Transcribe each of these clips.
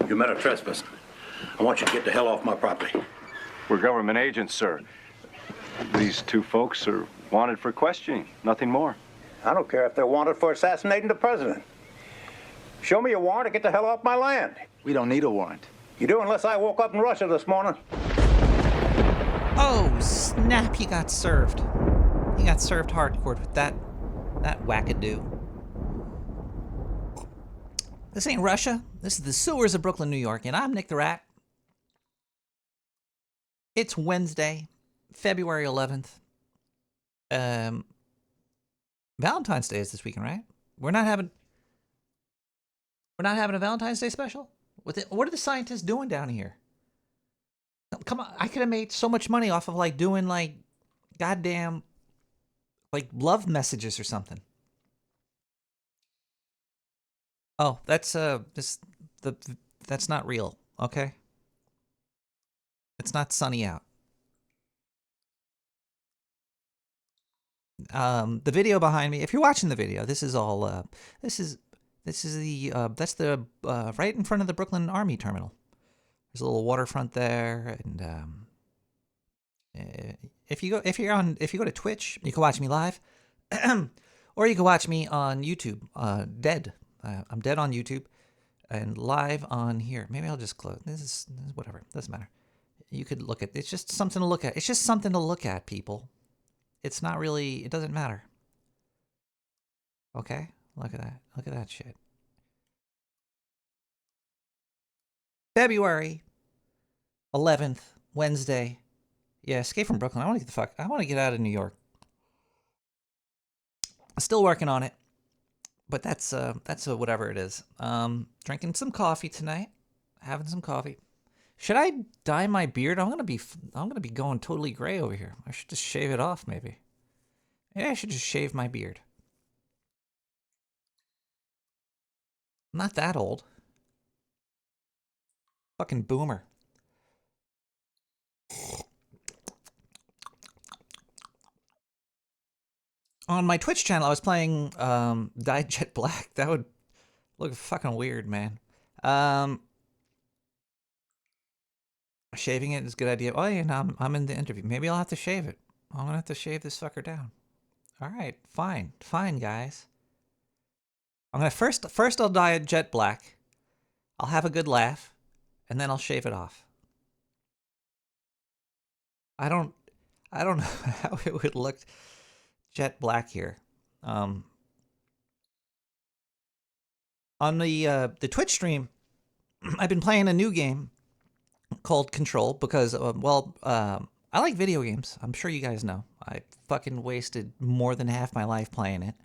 You met a trespassing. I want you to get the hell off my property. We're government agents, sir. These two folks are wanted for questioning, nothing more. I don't care if they're wanted for assassinating the president. Show me a warrant to get the hell off my land. We don't need a warrant. You do unless I woke up in Russia this morning. Oh, snap, he got served. He got served hardcore with that wackadoo. This ain't Russia. This is the sewers of Brooklyn, New York, and I'm Nick the Rat. It's Wednesday, February 11th. Valentine's Day is this weekend, right? We're not having a Valentine's Day special? What are the scientists doing down here? Come on, I could have made so much money off of like doing like goddamn like love messages or something. Oh, that's that's not real, okay? It's not sunny out. The video behind me, if you're watching the video, this is all this is the that's the right in front of the Brooklyn Army Terminal. There's a little waterfront there, and if you go to Twitch, you can watch me live, or you can watch me on YouTube. Dead. I'm dead on YouTube, and live on here. Maybe I'll just close. This is whatever. Doesn't matter. You could look at. It's just something to look at. It's just something to look at, people. It's not really. It doesn't matter. Okay. Look at that. Look at that shit. February 11th, Wednesday. Yeah, Escape from Brooklyn. I want to get the fuck. I want to get out of New York. Still working on it, but that's whatever it is. Drinking some coffee tonight. Having some coffee. Should I dye my beard? I'm gonna be going totally gray over here. I should just shave it off, maybe. Maybe I should just shave my beard. I'm not that old. Fucking boomer. On my Twitch channel, I was playing Dyed Jet Black. That would look fucking weird, man. Shaving it is a good idea. Oh, yeah, no, I'm in the interview. Maybe I'll have to shave it. I'm going to have to shave this fucker down. All right, fine. Fine, guys. I'm going to first I'll dye it jet black. I'll have a good laugh, and then I'll shave it off. I don't know how it would look jet black here. On the Twitch stream, I've been playing a new game called Control because, I like video games. I'm sure you guys know. I fucking wasted more than half my life playing it.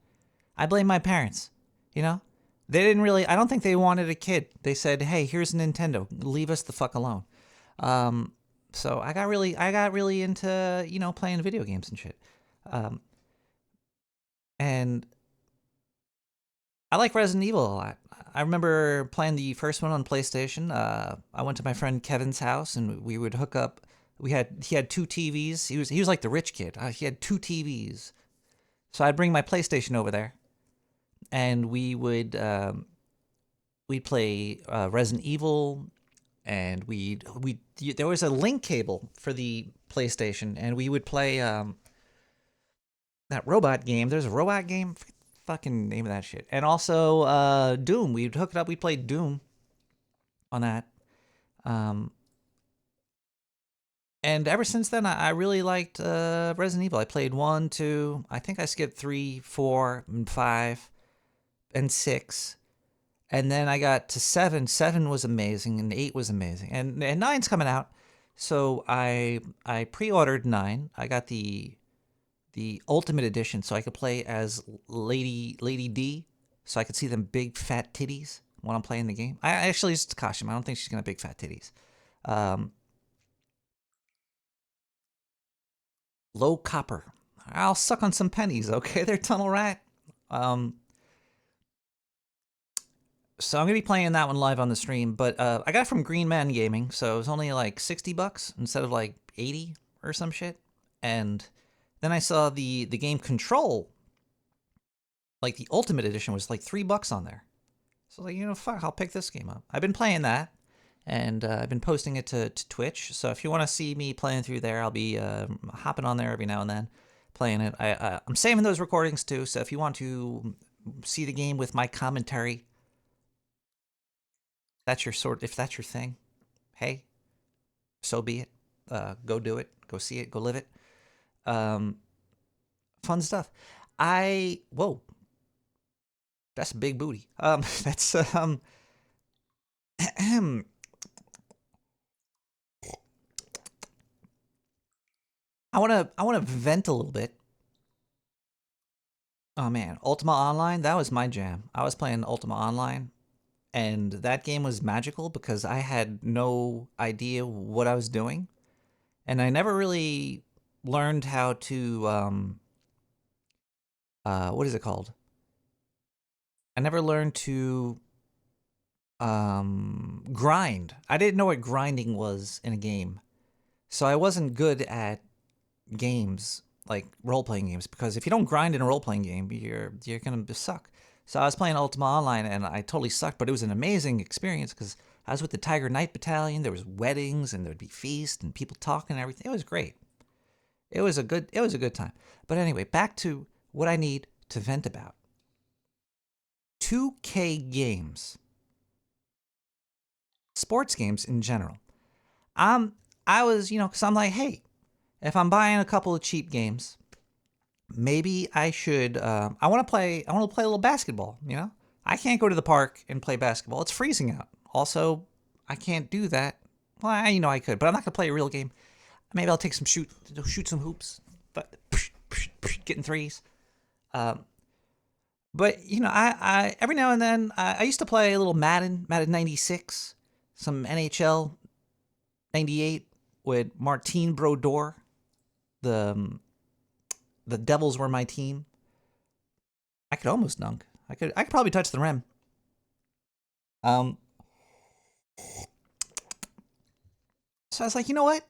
I blame my parents. You know? They didn't really, I don't think they wanted a kid. They said, hey, here's a Nintendo. Leave us the fuck alone. So I got really into, you know, playing video games and shit. And I like Resident Evil a lot. I remember playing the first one on PlayStation. I went to my friend Kevin's house and we would hook up. He had two TVs. He was like the rich kid. He had two TVs. So I'd bring my PlayStation over there, and we'd play Resident Evil, and there was a link cable for the PlayStation, and we would play that robot game. There's a robot game. Fucking name of that shit. And also Doom. We'd hook it up. We played Doom on that. And ever since then, I really liked Resident Evil. I played 1, 2. I think I skipped 3, 4, and 5, and 6. And then I got to 7. 7 was amazing, and 8 was amazing. And 9's coming out. So I pre-ordered 9. I got the Ultimate Edition, so I could play as Lady D, so I could see them big fat titties when I'm playing the game. I actually used the costume. I don't think she's gonna have big fat titties. Low copper. I'll suck on some pennies, okay there, Tunnel Rat? So I'm gonna be playing that one live on the stream, but I got it from Green Man Gaming, so it was only like $60 instead of like 80 or some shit. And then I saw the game Control, like the Ultimate Edition was like $3 on there. So like, you know, fuck, I'll pick this game up. I've been playing that. and I've been posting it to Twitch. So if you want to see me playing through there, I'll be hopping on there every now and then, playing it. I'm saving those recordings too. So if you want to see the game with my commentary, if that's your thing, hey, so be it. Go do it. Go see it. Go live it. Fun stuff. Whoa, that's a big booty. That's I wanna vent a little bit. Oh man, Ultima Online, that was my jam. I was playing Ultima Online, and that game was magical because I had no idea what I was doing, and I never really learned how to what is it called? I never learned to grind. I didn't know what grinding was in a game. So I wasn't good at games, like role-playing games, because if you don't grind in a role-playing game, you're gonna suck. So I was playing Ultima Online and I totally sucked, but it was an amazing experience because I was with the Tiger Knight Battalion. There was weddings and there would be feasts and people talking and everything. It was great. It was a good time. But anyway, back to what I need to vent about. 2K games. Sports games in general. I was, because I'm like, hey, if I'm buying a couple of cheap games, maybe I should. I want to play a little basketball. I can't go to the park and play basketball. It's freezing out. Also, I can't do that. Well, I could, but I'm not gonna play a real game. Maybe I'll take some shoot some hoops, but getting threes. But I every now and then I used to play a little Madden 96, some NHL 98 with Martin Brodeur. The Devils were my team. I could almost dunk. I could probably touch the rim. So I was like, you know what?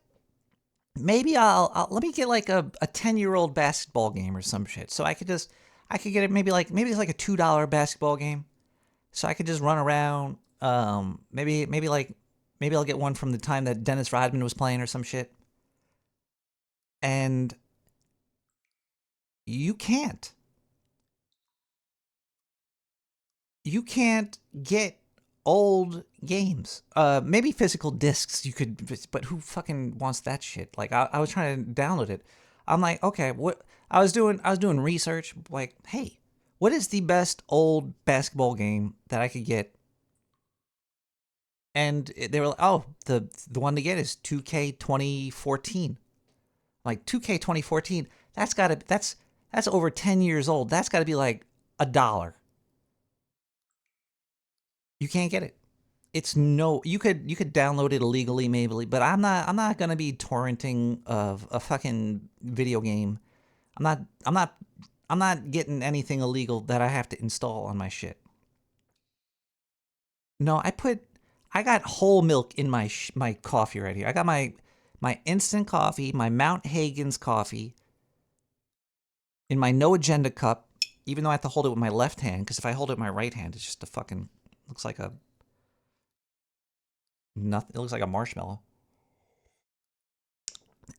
Maybe I'll let me get like a 10-year-old basketball game or some shit. So I could get it maybe it's like a $2 basketball game. So I could just run around. Maybe I'll get one from the time that Dennis Rodman was playing or some shit. And you can't get old games. Maybe physical discs you could, but who fucking wants that shit? Like I was trying to download it. I'm like, okay, what I was doing research. Like, hey, what is the best old basketball game that I could get? And they were like, oh, the one to get is 2K 2014. Like 2K 2014. That's over 10 years old. That's got to be like $1. You can't get it. It's no. You could download it illegally, maybe, but I'm not gonna be torrenting of a fucking video game. I'm not getting anything illegal that I have to install on my shit. No, I got whole milk in my coffee right here. I got my instant coffee, my Mount Hagen's coffee, in my no agenda cup. Even though I have to hold it with my left hand, because if I hold it with my right hand, it's just a fucking looks like a nothing. It looks like a marshmallow.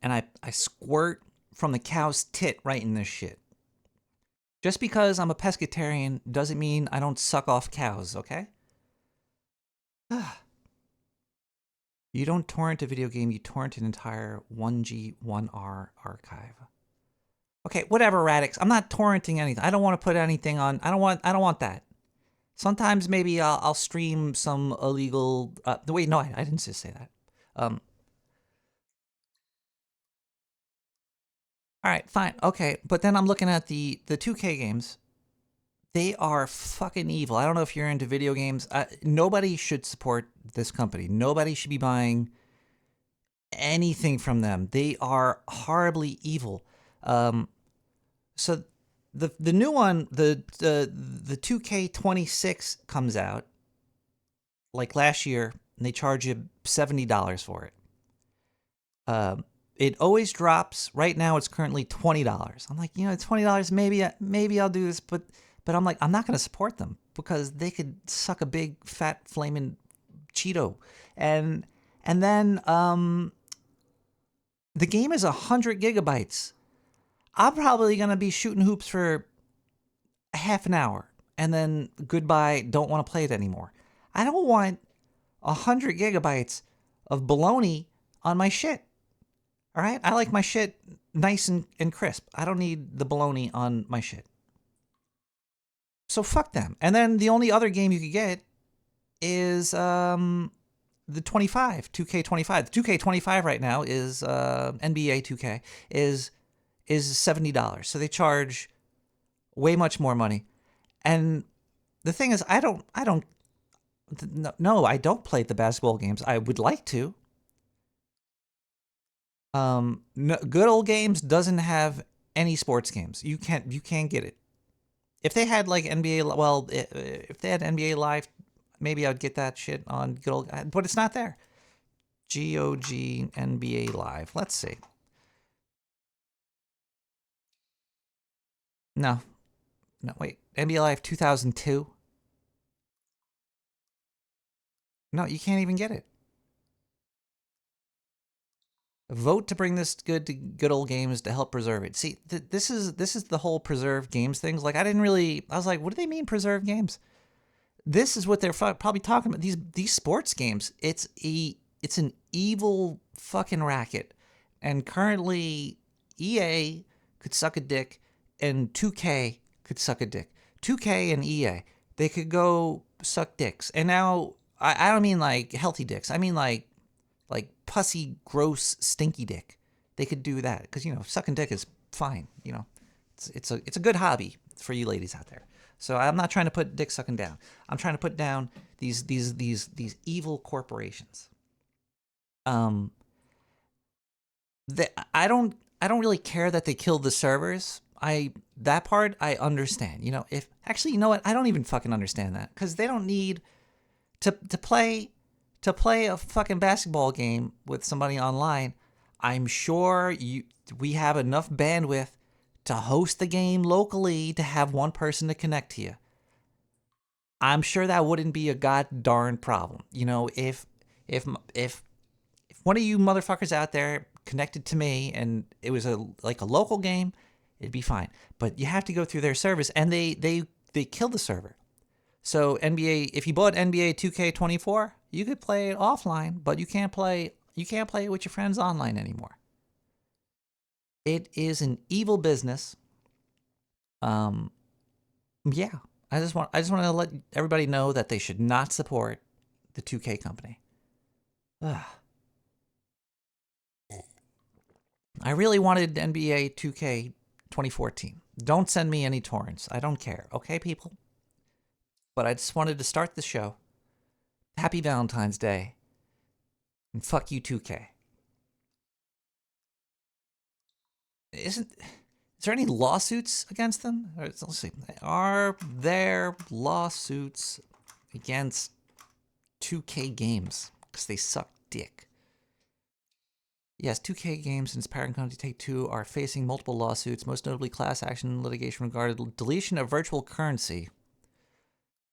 And I squirt from the cow's tit right in this shit. Just because I'm a pescatarian doesn't mean I don't suck off cows, okay? You don't torrent a video game, you torrent an entire 1G, 1R archive. Okay, whatever, Radix. I'm not torrenting anything. I don't want to put anything on. I don't want that. Sometimes maybe I'll stream some illegal. Wait, no, I didn't just say that. All right, fine, okay. But then I'm looking at the 2K games. They are fucking evil. I don't know if you're into video games. Nobody should support this company. Nobody should be buying anything from them. They are horribly evil. So the new one, the 2K26 comes out like last year, and they charge you $70 for it. It always drops. Right now, it's currently $20. I'm like, $20. Maybe I'll do this, but I'm like, I'm not going to support them because they could suck a big fat flaming Cheeto, and then the game is 100 gigabytes. I'm probably gonna be shooting hoops for a half an hour, and then goodbye. Don't want to play it anymore. I don't want 100 gigabytes of baloney on my shit. All right, I like my shit nice and crisp. I don't need the baloney on my shit. So fuck them. And then the only other game you could get is the 2K25. The 2K25 right now is NBA 2K is $70. So they charge way much more money. And the thing is, I don't play the basketball games. I would like to. No, Good Old Games doesn't have any sports games. You can't get it. If they had like NBA, well, if they had NBA Live, maybe I'd get that shit on Good Old, but it's not there. GOG NBA Live. Let's see. No, wait. NBA Live 2002. No, you can't even get it. Vote to bring this good to Good Old Games to help preserve it. See, this is the whole preserve games things. Like, I was like, what do they mean preserve games? This is what they're probably talking about. These sports games. It's an evil fucking racket, and currently EA could suck a dick, and 2K could suck a dick. 2K and EA, they could go suck dicks. And now I don't mean like healthy dicks. I mean like pussy, gross, stinky dick. They could do that because sucking dick is fine. It's a good hobby for you ladies out there. So I'm not trying to put dick sucking down. I'm trying to put down these evil corporations. I don't really care that they killed the servers. That part I understand. If actually, you know what? I don't even fucking understand that because they don't need to play a fucking basketball game with somebody online. I'm sure we have enough bandwidth to host the game locally to have one person to connect to you. I'm sure that wouldn't be a god darn problem. If one of you motherfuckers out there connected to me and it was like a local game, it'd be fine. But you have to go through their service, and they killed the server. So NBA, if you bought NBA 2K24, you could play it offline, but you can't play it with your friends online anymore. It is an evil business. Yeah. I just want to let everybody know that they should not support the 2K company. Ugh. I really wanted NBA 2K 2014. Don't send me any torrents. I don't care. Okay, people? But I just wanted to start the show. Happy Valentine's Day. And fuck you, 2K. Is there any lawsuits against them? Let's see. Are there lawsuits against 2K Games? Because they suck dick. Yes, 2K Games and its parent company Take-Two are facing multiple lawsuits, most notably class action litigation regarding deletion of virtual currency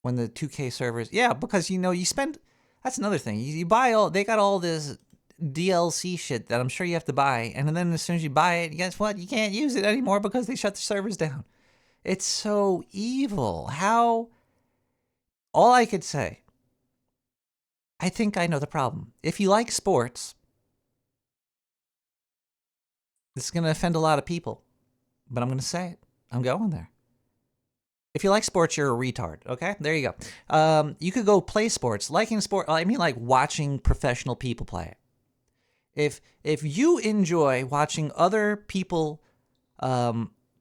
when the 2K servers. Yeah, because you spend. That's another thing. You buy they got all this DLC shit that I'm sure you have to buy, and then as soon as you buy it, guess what? You can't use it anymore because they shut the servers down. It's so evil. How? All I could say. I think I know the problem. If you like sports, this is going to offend a lot of people, but I'm going to say it. I'm going there. If you like sports, you're a retard. Okay, there you go. You could go play sports. Liking sport, I mean, like watching professional people play it. If you enjoy watching other people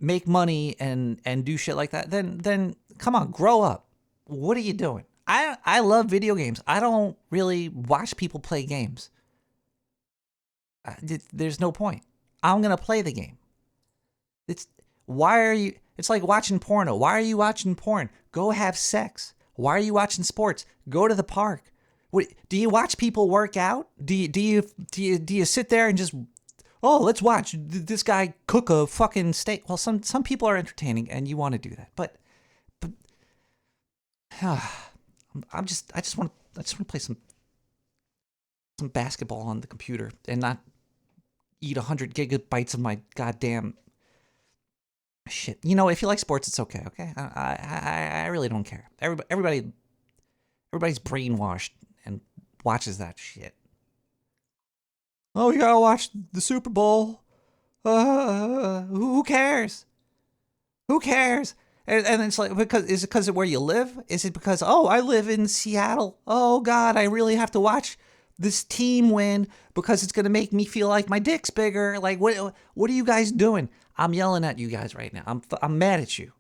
make money and do shit like that, then come on, grow up. What are you doing? I love video games. I don't really watch people play games. There's no point. I'm gonna play the game. It's like watching porno. Why are you watching porn? Go have sex. Why are you watching sports? Go to the park. Do you watch people work out? Do you sit there and just, oh, let's watch this guy cook a fucking steak? Well, some people are entertaining and you want to do that, but I just want to play some some basketball on the computer and not eat 100 gigabytes of my goddamn shit. You know, if you like sports, it's okay. Okay, I really don't care. Everybody's brainwashed and watches that shit. Oh, you gotta watch the Super Bowl. Who cares? Who cares? And it's like, is it because of where you live? Is it because, oh, I live in Seattle. Oh God, I really have to watch this team win because it's gonna make me feel like my dick's bigger. Like, what are you guys doing? I'm yelling at you guys right now. I'm mad at you.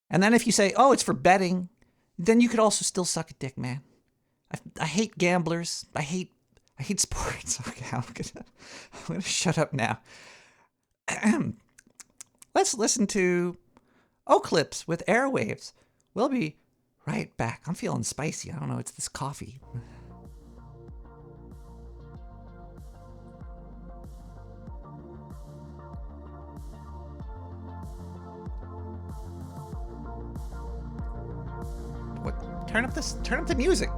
And then if you say, oh, it's for betting, then you could also still suck a dick, man. I hate gamblers. I hate sports. Okay, I'm gonna shut up now. Let's listen to Eclipse with Airwaves. We'll be right back. I'm feeling spicy. I don't know. It's this coffee. What? Turn up the music.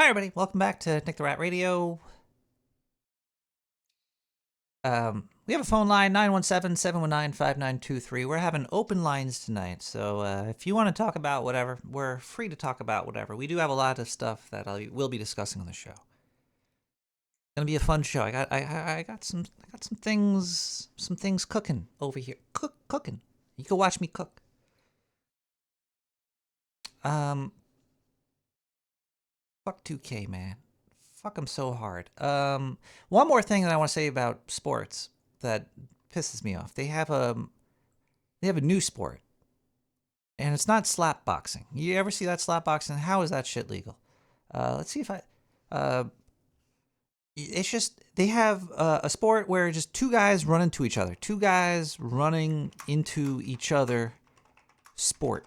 Hi, everybody. Welcome back to Nick the Rat Radio. We have a phone line, 917-719-5923. We're having open lines tonight, so if you want to talk about whatever, we're free to talk about whatever. We do have a lot of stuff that we'll be discussing on the show. It's gonna be a fun show. I got some things cooking over here. Cooking. You can watch me cook. Fuck 2K, man. Fuck them so hard. One more thing that I want to say about sports that pisses me off. They have a new sport, and it's not slap boxing. You ever see that slap boxing? How is that shit legal? Let's see if I. It's just they have a sport where just two guys run into each other. Two guys running into each other. Sport.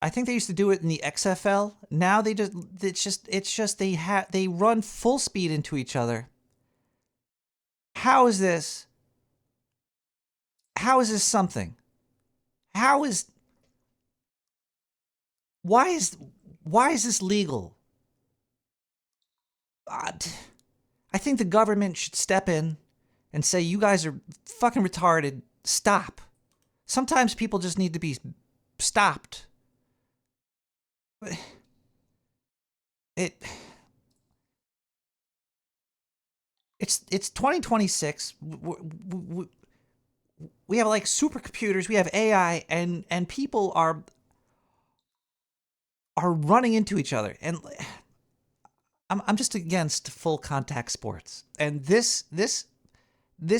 I think they used to do it in the XFL. Now they run full speed into each other. How is this something? Why is this legal? I think the government should step in and say, you guys are fucking retarded. Stop. Sometimes people just need to be stopped. It's 2026. We have like supercomputers. We have AI, and people are running into each other. And I'm just against full contact sports. And this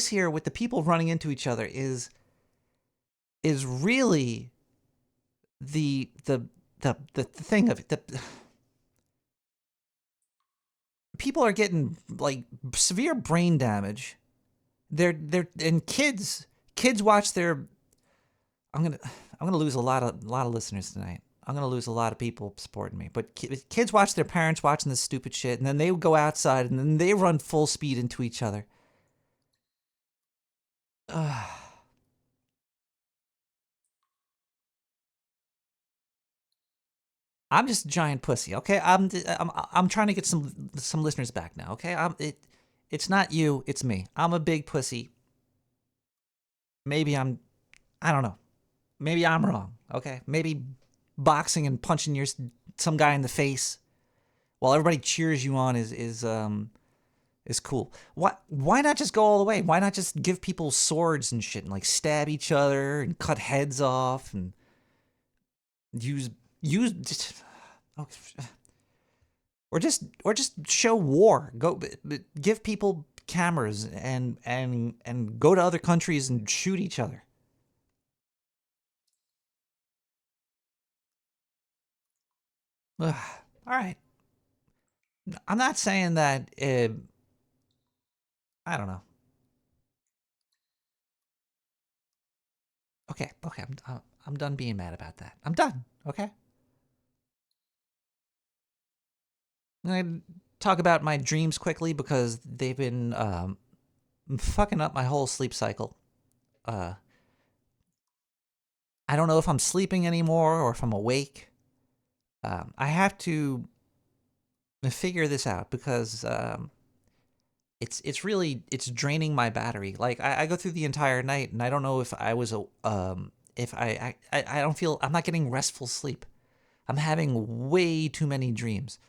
here with the people running into each other is really the thing of it. People are getting like severe brain damage. And kids watch their. I'm gonna lose a lot of listeners tonight. I'm gonna lose a lot of people supporting me. But kids watch their parents watching this stupid shit, and then they go outside and then they run full speed into each other. I'm just a giant pussy, okay? I'm trying to get some listeners back now, okay? It's not you, it's me. I'm a big pussy. Maybe I don't know. Maybe I'm wrong, okay? Maybe boxing and punching some guy in the face while everybody cheers you on is cool. Why not just go all the way? Why not just give people swords and shit and like stab each other and cut heads off and use or just show war. Go give people cameras and go to other countries and shoot each other. All right. I'm not saying that. I don't know. Okay. I'm done being mad about that. I'm done. Okay. I'm gonna talk about my dreams quickly because they've been fucking up my whole sleep cycle. I don't know if I'm sleeping anymore or if I'm awake. I have to figure this out because it's draining my battery. Like I go through the entire night and I don't know if I was if I don't feel I'm not getting restful sleep. I'm having way too many dreams.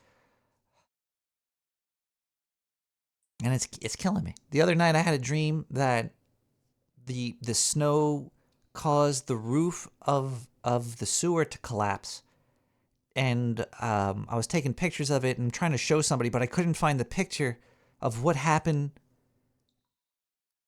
And it's killing me. The other night I had a dream that the snow caused the roof of the sewer to collapse. And I was taking pictures of it and trying to show somebody, but I couldn't find the picture of what happened.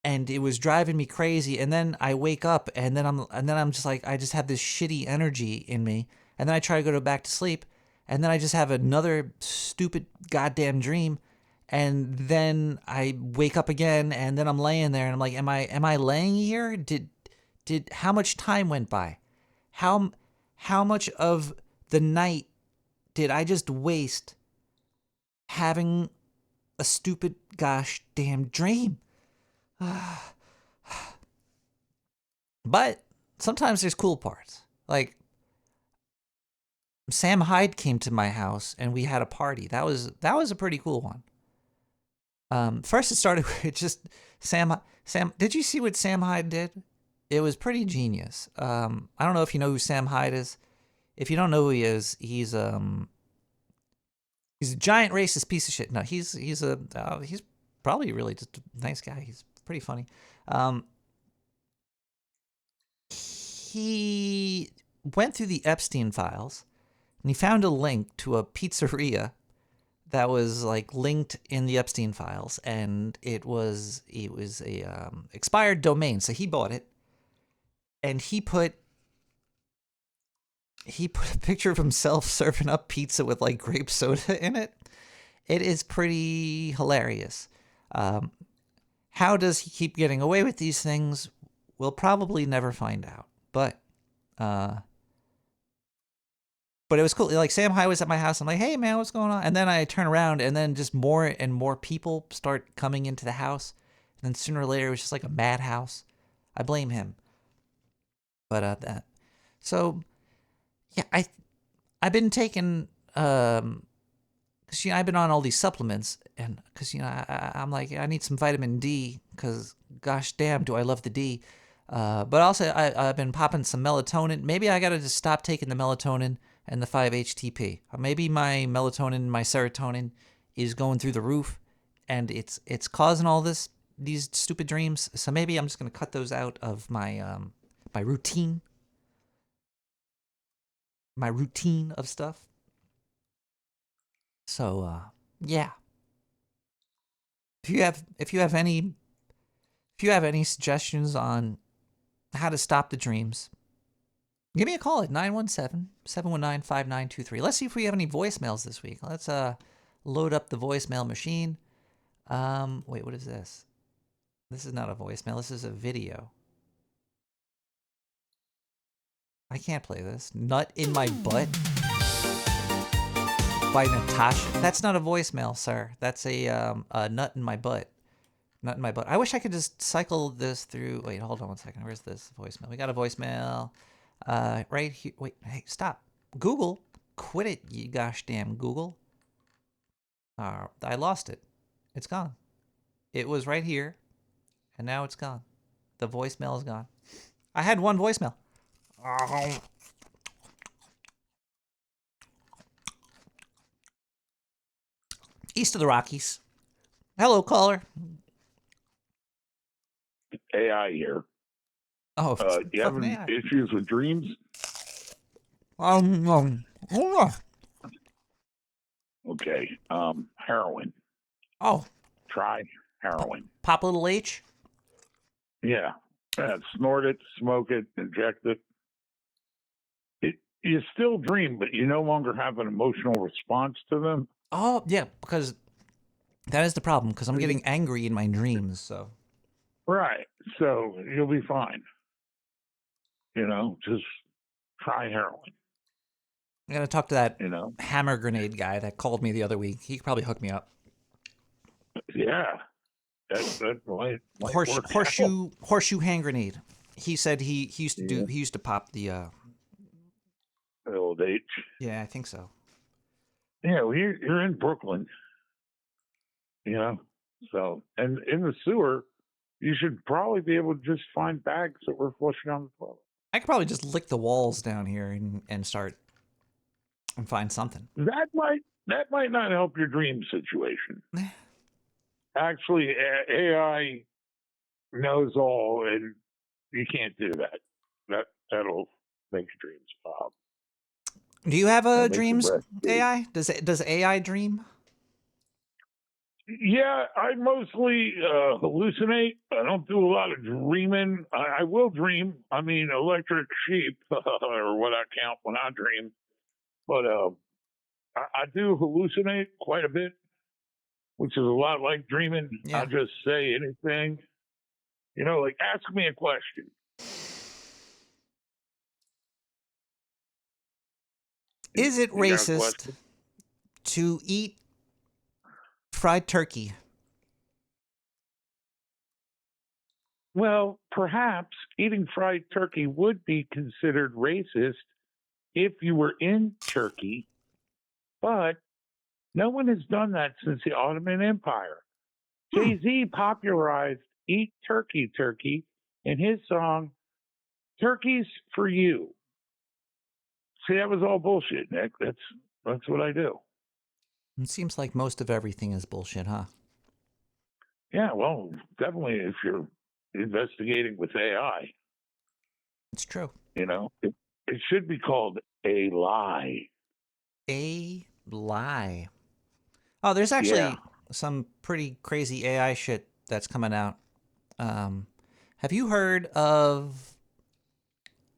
And it was driving me crazy. And then I wake up and then I'm just like, I just have this shitty energy in me. And then I try to go back to sleep. And then I just have another stupid goddamn dream. And then I wake up again, and then I'm laying there, and I'm like, am I laying here? Did how much time went by? How much of the night did I just waste having a stupid gosh damn dream? But sometimes there's cool parts. Like Sam Hyde came to my house and we had a party. That was a pretty cool one. First it started with just Sam. Did you see what Sam Hyde did? It was pretty genius. I don't know if you know who Sam Hyde is. If you don't know who he is, he's a giant racist piece of shit. No, he's probably really just a nice guy. He's pretty funny. He went through the Epstein files and he found a link to a pizzeria that was like linked in the Epstein files, and it was a expired domain. So he bought it, and he put a picture of himself serving up pizza with like grape soda in it. It is pretty hilarious. How does he keep getting away with these things? We'll probably never find out. But it was cool. Like Sam Hyde was at my house. I'm like, hey man, what's going on? And then I turn around, and then just more and more people start coming into the house. And then sooner or later, it was just like a madhouse. I blame him. But that. So yeah, I've been taking because I've been on all these supplements, and because I'm like, I need some vitamin D because gosh damn, do I love the D. But also I've been popping some melatonin. Maybe I gotta just stop taking the melatonin and the 5-HTP. Maybe my melatonin, my serotonin is going through the roof, and it's causing all these stupid dreams. So maybe I'm just gonna cut those out of my my routine of stuff. So yeah. If you have any suggestions on how to stop the dreams, give me a call at 917-719-5923. Let's see if we have any voicemails this week. Let's load up the voicemail machine. Wait, what is this? This is not a voicemail. This is a video. I can't play this. Nut in my butt by Natasha. That's not a voicemail, sir. That's a nut in my butt. Nut in my butt. I wish I could just cycle this through. Wait, hold on one second. Where's this voicemail? We got a voicemail right here. Wait, hey, stop. Google, quit it, you gosh damn Google. I lost it. It's gone. It was right here, and now it's gone. The voicemail is gone. I had one voicemail. East of the Rockies. Hello, caller. AI here. Oh, You having AI. issues with dreams? Oh, yeah. Okay. Heroin. Oh, Try heroin. pop a little H. Yeah. Snort it, smoke it, inject it. You still dream, but you no longer have an emotional response to them. Oh, yeah, because that is the problem, because I'm getting angry in my dreams, so. Right. So you'll be fine. Just try heroin. I gotta talk to that You know? hammer grenade guy that called me the other week. He could probably hook me up. Yeah. That might work out. Horseshoe hand grenade. He said he used to he used to pop the Old H. yeah, I think so. Yeah, well, you're in Brooklyn, so, and in the sewer, you should probably be able to just find bags that were flushing down the toilet. I could probably just lick the walls down here and start and find something. That might not help your dream situation. Actually, AI knows all, and you can't do that. That'll make your dreams pop. Do you have a That makes dreams your breath AI? Does AI dream? Yeah, I mostly hallucinate. I don't do a lot of dreaming. I will dream. I mean, electric sheep, or what I count when I dream. But I do hallucinate quite a bit, which is a lot like dreaming. Yeah. I just say anything. Like ask me a question. Is it You got a racist question? to eat fried turkey? Well, perhaps eating fried turkey would be considered racist if you were in Turkey, but no one has done that since the Ottoman Empire. Jay-Z popularized Eat Turkey, Turkey in his song, Turkeys for You. See, that was all bullshit, Nick. That's what I do. It seems like most of everything is bullshit, huh? Yeah, well, definitely if you're investigating with AI, It's true. it should be called a lie. A lie. Oh, there's actually some pretty crazy AI shit that's coming out. Have you heard of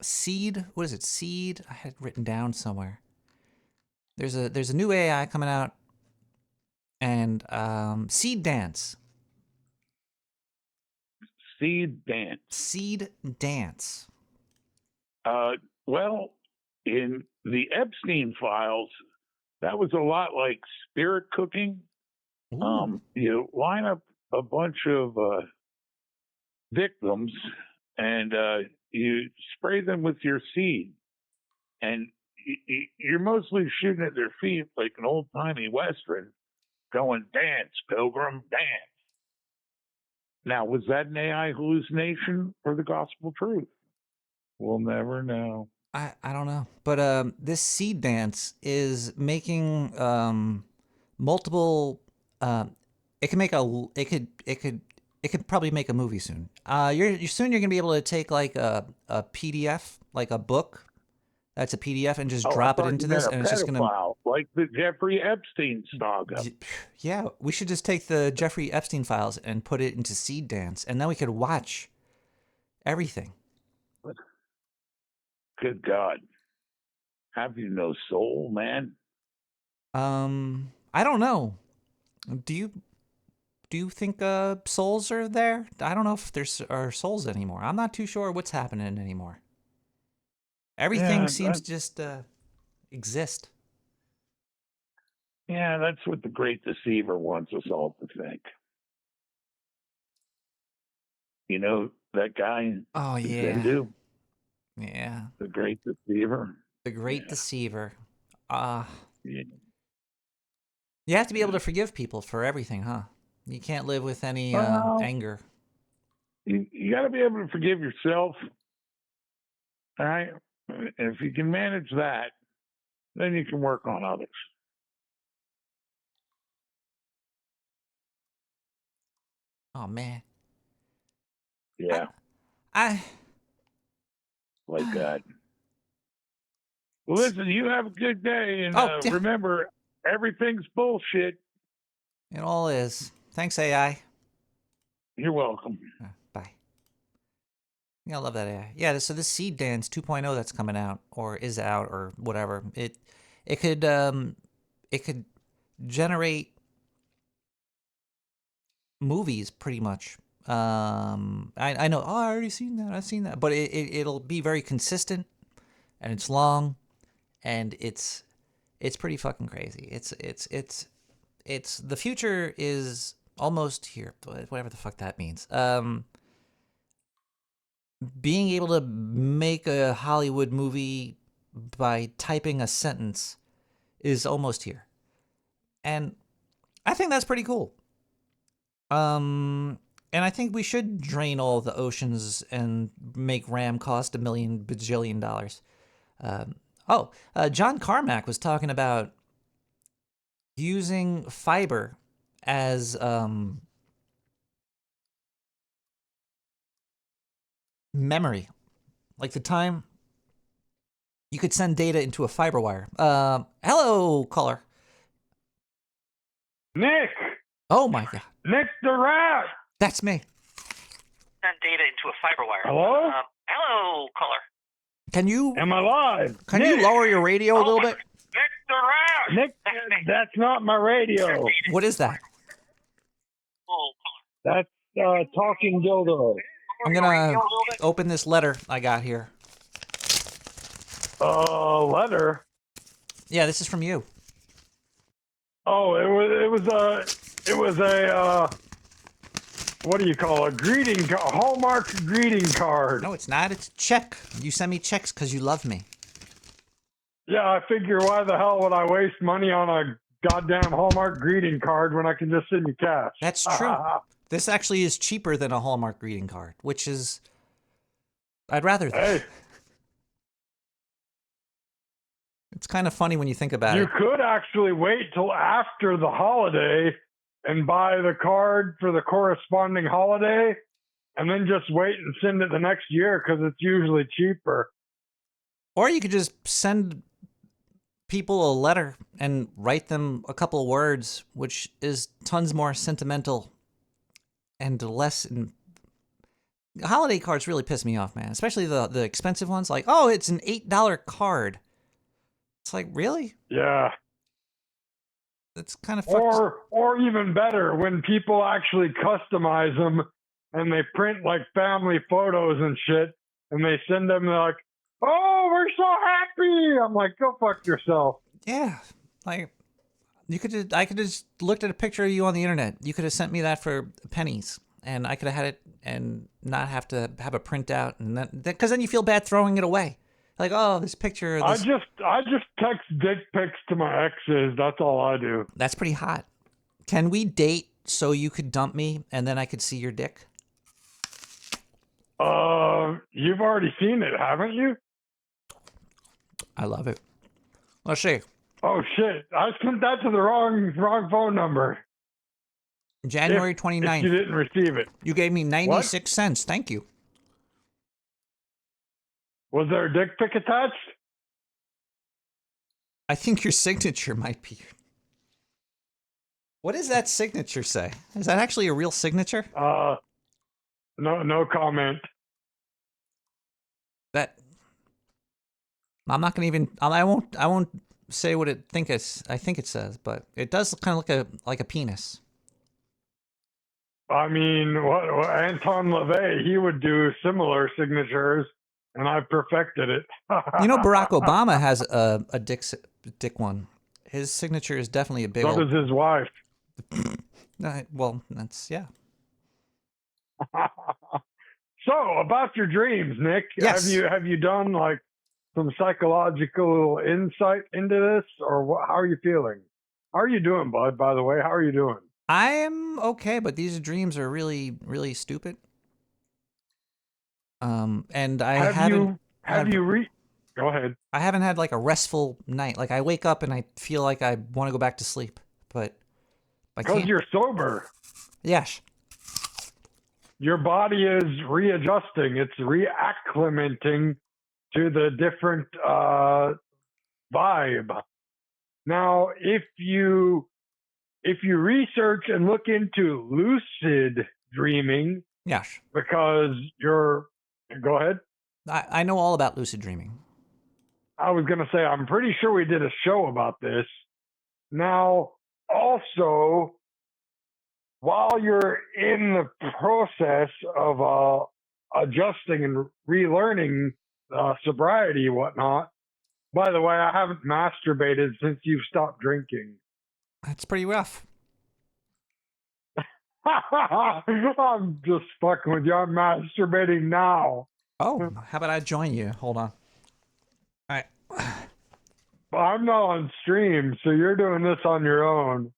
Seed? What is it? Seed? I had it written down somewhere. There's a new AI coming out, and Seed Dance. Seed dance. Seed Dance. Well, in the Epstein files, that was a lot like spirit cooking. Ooh. You line up a bunch of victims and you spray them with your seed, and you're mostly shooting at their feet like an old timey western, going dance, pilgrim, dance. Now, was that an AI hallucination or the gospel truth? We'll never know. I don't know, but this Seed Dance is making multiple. It can make it could probably make a movie soon. You're gonna be able to take like a PDF, like a book that's a PDF, and just drop it into this, and it's just gonna like the Jeffrey Epstein saga. Yeah, we should just take the Jeffrey Epstein files and put it into Seed Dance, and then we could watch everything. Good God, have you no soul, man? I don't know. Do you think souls are there? I don't know if there's are souls anymore. I'm not too sure what's happening anymore. Everything seems to just exist. Yeah, that's what the great deceiver wants us all to think. You know that guy? Oh yeah. Zindu, Yeah. the great deceiver. The great deceiver. Yeah. You have to be able to forgive people for everything, huh? You can't live with any anger. You got to be able to forgive yourself. All right? And if you can manage that, then you can work on others. Oh man. Yeah, I like that. Well, listen, you have a good day, and remember, everything's bullshit. It all is. Thanks, AI. You're welcome. Bye. Yeah, I love that AI. Yeah, so this Seed Dance 2.0 that's coming out, or is out, or whatever, it could generate movies pretty much. I know. Oh, I already seen that. I've seen that, but it'll be very consistent, and it's long, and it's pretty fucking crazy. It's the future is almost here. Whatever the fuck that means. Being able to make a Hollywood movie by typing a sentence is almost here, and I think that's pretty cool. And I think we should drain all the oceans and make RAM cost $1 million bajillion. John Carmack was talking about using fiber as memory, like the time you could send data into a fiber wire. Hello, caller. Nick! Oh my God. Nick the Rat! That's me. Send data into a fiber wire. Hello? Hello, caller. Can you? Am I live? Can you lower your radio a little bit? Nick the Rat! Nick, that's not my radio. What is that? Oh, caller. That's Talking Dildo. I'm gonna open this letter I got here. Letter? Yeah, this is from you. Oh, it was a what do you call a Hallmark greeting card. No, it's not. It's a check. You send me checks because you love me. Yeah, I figure why the hell would I waste money on a goddamn Hallmark greeting card when I can just send you cash? That's true. This actually is cheaper than a Hallmark greeting card, which is I'd rather. Hey, It's kind of funny when you think about you it. could actually wait till after the holiday and buy the card for the corresponding holiday and then just wait and send it the next year because it's usually cheaper. Or you could just send people a letter and write them a couple words, which is tons more sentimental and less. Holiday cards really piss me off, man. Especially the expensive ones. Like, oh, it's an $8 card. It's like, really? Yeah. That's kind of fucked. Or even better, when people actually customize them and they print like family photos and shit, and they send them like, "Oh, we're so happy." I'm like, "Go fuck yourself." Yeah, like I could have just looked at a picture of you on the internet. You could have sent me that for pennies, and I could have had it and not have to have a printout, and then because then you feel bad throwing it away. Like, oh, this picture. This... I just text dick pics to my exes. That's all I do. That's pretty hot. Can we date so you could dump me and then I could see your dick? You've already seen it, haven't you? I love it. Let's see. Oh shit! I sent that to the wrong phone number. January If 29th. you didn't receive it. You gave me 96 cents. Thank you. Was there a dick pic attached? I think your signature might be. What does that signature say? Is that actually a real signature? No comment. That I'm not gonna even. I won't say what I think it says, but it does kind of look like a penis. I mean, what Anton LaVey, he would do similar signatures, and I perfected it. You know, Barack Obama has a dick one. His signature is definitely a big. So does his wife. Well, that's yeah. So about your dreams, Nick. Yes. Have you done like some psychological insight into this, or how are you feeling? How are you doing, bud? By the way, how are you doing? I am okay, but these dreams are really, really stupid. And I haven't. Go ahead. I haven't had like a restful night. Like I wake up and I feel like I want to go back to sleep, but I can't. Because you're sober. Yes. Your body is readjusting. It's reacclimating to the different vibe. Now, if you research and look into lucid dreaming, Yes. because go ahead. I know all about lucid dreaming. I was going to say, I'm pretty sure we did a show about this. Now, also, while you're in the process of adjusting and relearning sobriety and whatnot, by the way, I haven't masturbated since you've stopped drinking. That's pretty rough. I'm just fucking with you. I'm masturbating now. Oh, how about I join you? Hold on. All right. I'm not on stream, so you're doing this on your own.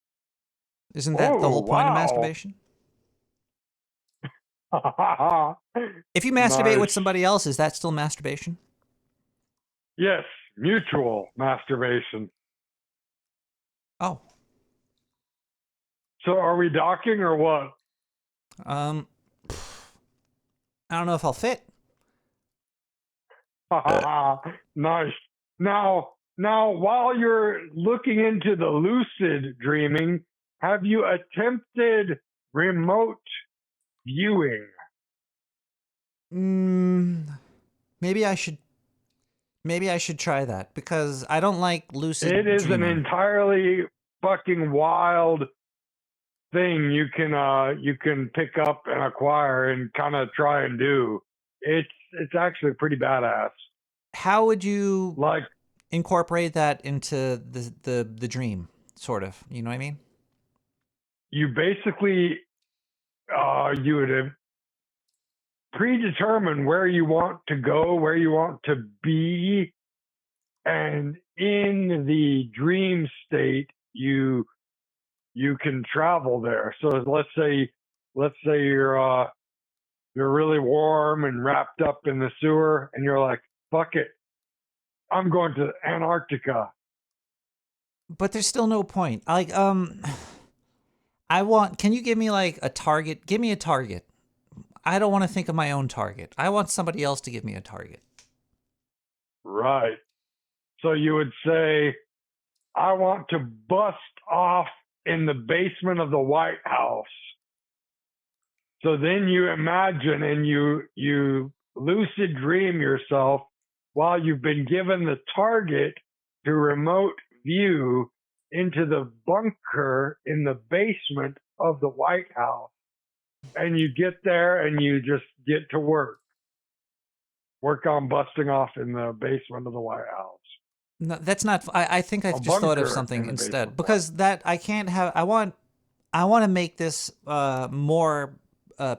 Isn't that the whole point of masturbation? If you masturbate with somebody else, is that still masturbation? Yes, mutual masturbation. Oh. So are we docking or what? I don't know if I'll fit. Nice. Now, while you're looking into the lucid dreaming, have you attempted remote viewing? Maybe I should try that because I don't like lucid It is dreaming. an entirely fucking wild thing you can pick up and acquire and kind of try and do. It's actually pretty badass. How would you like incorporate that into the dream, sort of? You know what I mean? You basically you would predetermine where you want to go, where you want to be, and in the dream state, you can travel there. So let's say you're really warm and wrapped up in the sewer, and you're like, fuck it, I'm going to Antarctica. But there's still no point. Like, can you give me like a target? Give me a target. I don't want to think of my own target. I want somebody else to give me a target. Right. So you would say, I want to bust off in the basement of the White House. So then you imagine and you lucid dream yourself while you've been given the target to remote view into the bunker in the basement of the White House. And you get there and you just get to work. Work on busting off in the basement of the White House. No, that's not. I think I A just thought of bunker something in the instead basement. because that I can't have. I want to make this more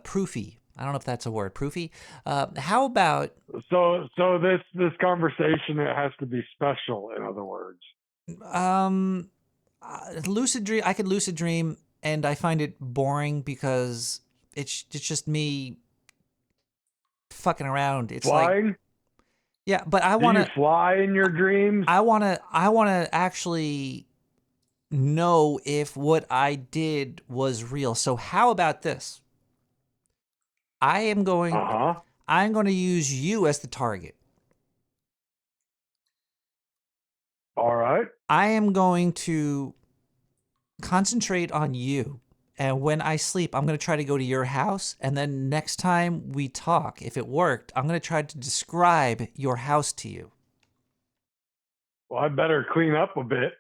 proofy. I don't know if that's a word. Proofy. How about So this conversation, it has to be special, in other words. lucid dream? I could lucid dream, and I find it boring because it's just me fucking around. It's like, Flying? yeah, but I Do want you to. fly in your dreams? I want to actually know if what I did was real. So how about this? I'm going to use you as the target. All right. I am going to concentrate on you. And when I sleep, I'm going to try to go to your house. And then next time we talk, if it worked, I'm going to try to describe your house to you. Well, I better clean up a bit.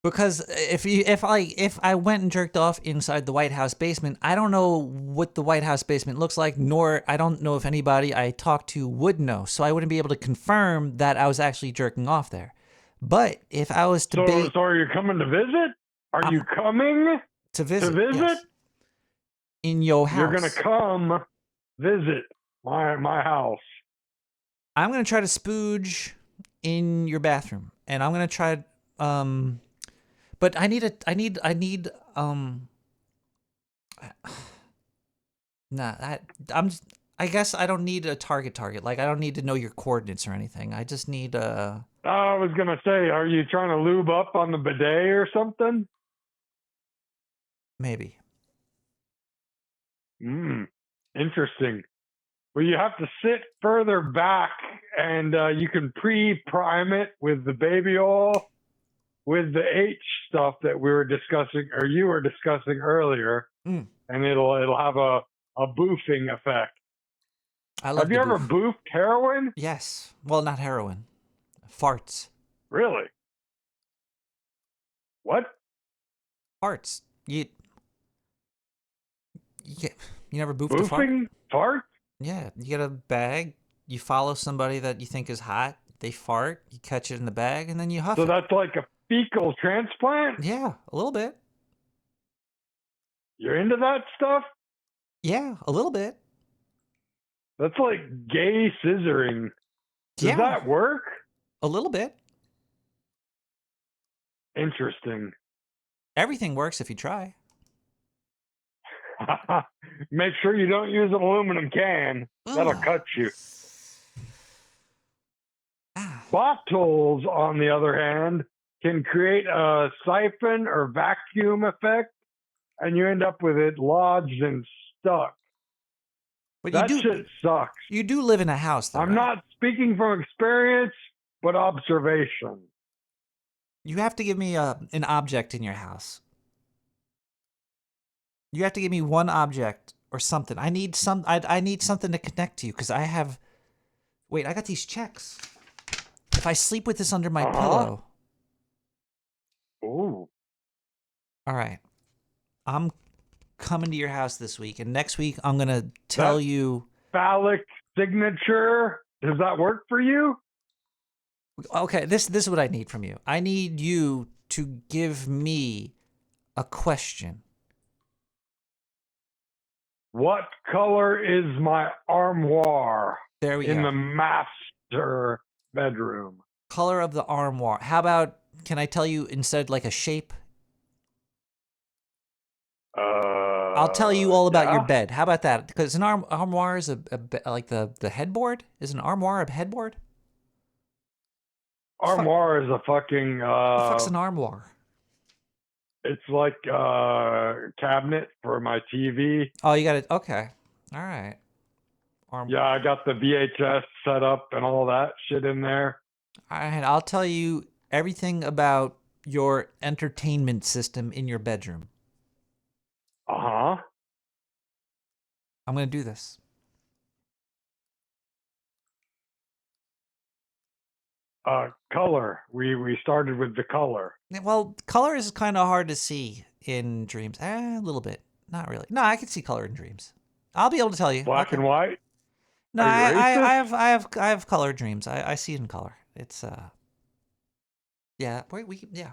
Because if I went and jerked off inside the White House basement, I don't know what the White House basement looks like, nor I don't know if anybody I talked to would know. So I wouldn't be able to confirm that I was actually jerking off there. But if I was to So are you coming to visit? Are you coming to visit? yes. In your house. You're gonna come visit my house. I'm gonna try to spooge in your bathroom, and I'm gonna try. But I need. I guess I don't need a target. Like I don't need to know your coordinates or anything. I just need I was gonna say, are you trying to lube up on the bidet or something? Maybe. Interesting. Well, you have to sit further back, and you can pre-prime it with the baby oil, with the H stuff that we were discussing, or you were discussing earlier, and it'll have a boofing effect. Have you ever boofed heroin? Yes. Well, not heroin. Farts. Really? What? Farts. You never boofed a fart? Boofing? Fart? Yeah. You get a bag. You follow somebody that you think is hot. They fart. You catch it in the bag, and then you huff it. So that's like a fecal transplant? Yeah, a little bit. You're into that stuff? Yeah, a little bit. That's like gay scissoring. Does that work? A little bit. Interesting. Everything works if you try. Make sure you don't use an aluminum can. That'll cut you. Bottles, on the other hand, can create a siphon or vacuum effect, and you end up with it lodged and stuck. But that shit sucks. You do live in a house, though. I'm not speaking from experience, but observation. You have to give me an object in your house. You have to give me one object or something. I need I need something to connect to you because I have. Wait, I got these checks. If I sleep with this under my pillow. Ooh. All right. I'm coming to your house this week, and next week I'm gonna tell you. Phallic signature. Does that work for you? Okay, this is what I need from you. I need you to give me a question. What color is my armoire there we in go. the master bedroom? Color of the armoire. How about, can I tell you instead like a shape? I'll tell you all about your Yeah. bed. How about that? Because an armoire is like the headboard. Is an armoire a headboard? Armoire is a fucking. What the fuck's an armoire? It's like a cabinet for my TV. Oh, you got it. Okay. All right. Yeah, I got the VHS set up and all that shit in there. All right. I'll tell you everything about your entertainment system in your bedroom. Uh-huh. I'm going to do this. Color. We started with the color. Well, color is kind of hard to see in dreams. A little bit. Not really. No, I can see color in dreams. I'll be able to tell you. Black Okay. and white. No, Are you racist? I have color dreams. I see it in color. It's yeah. Yeah.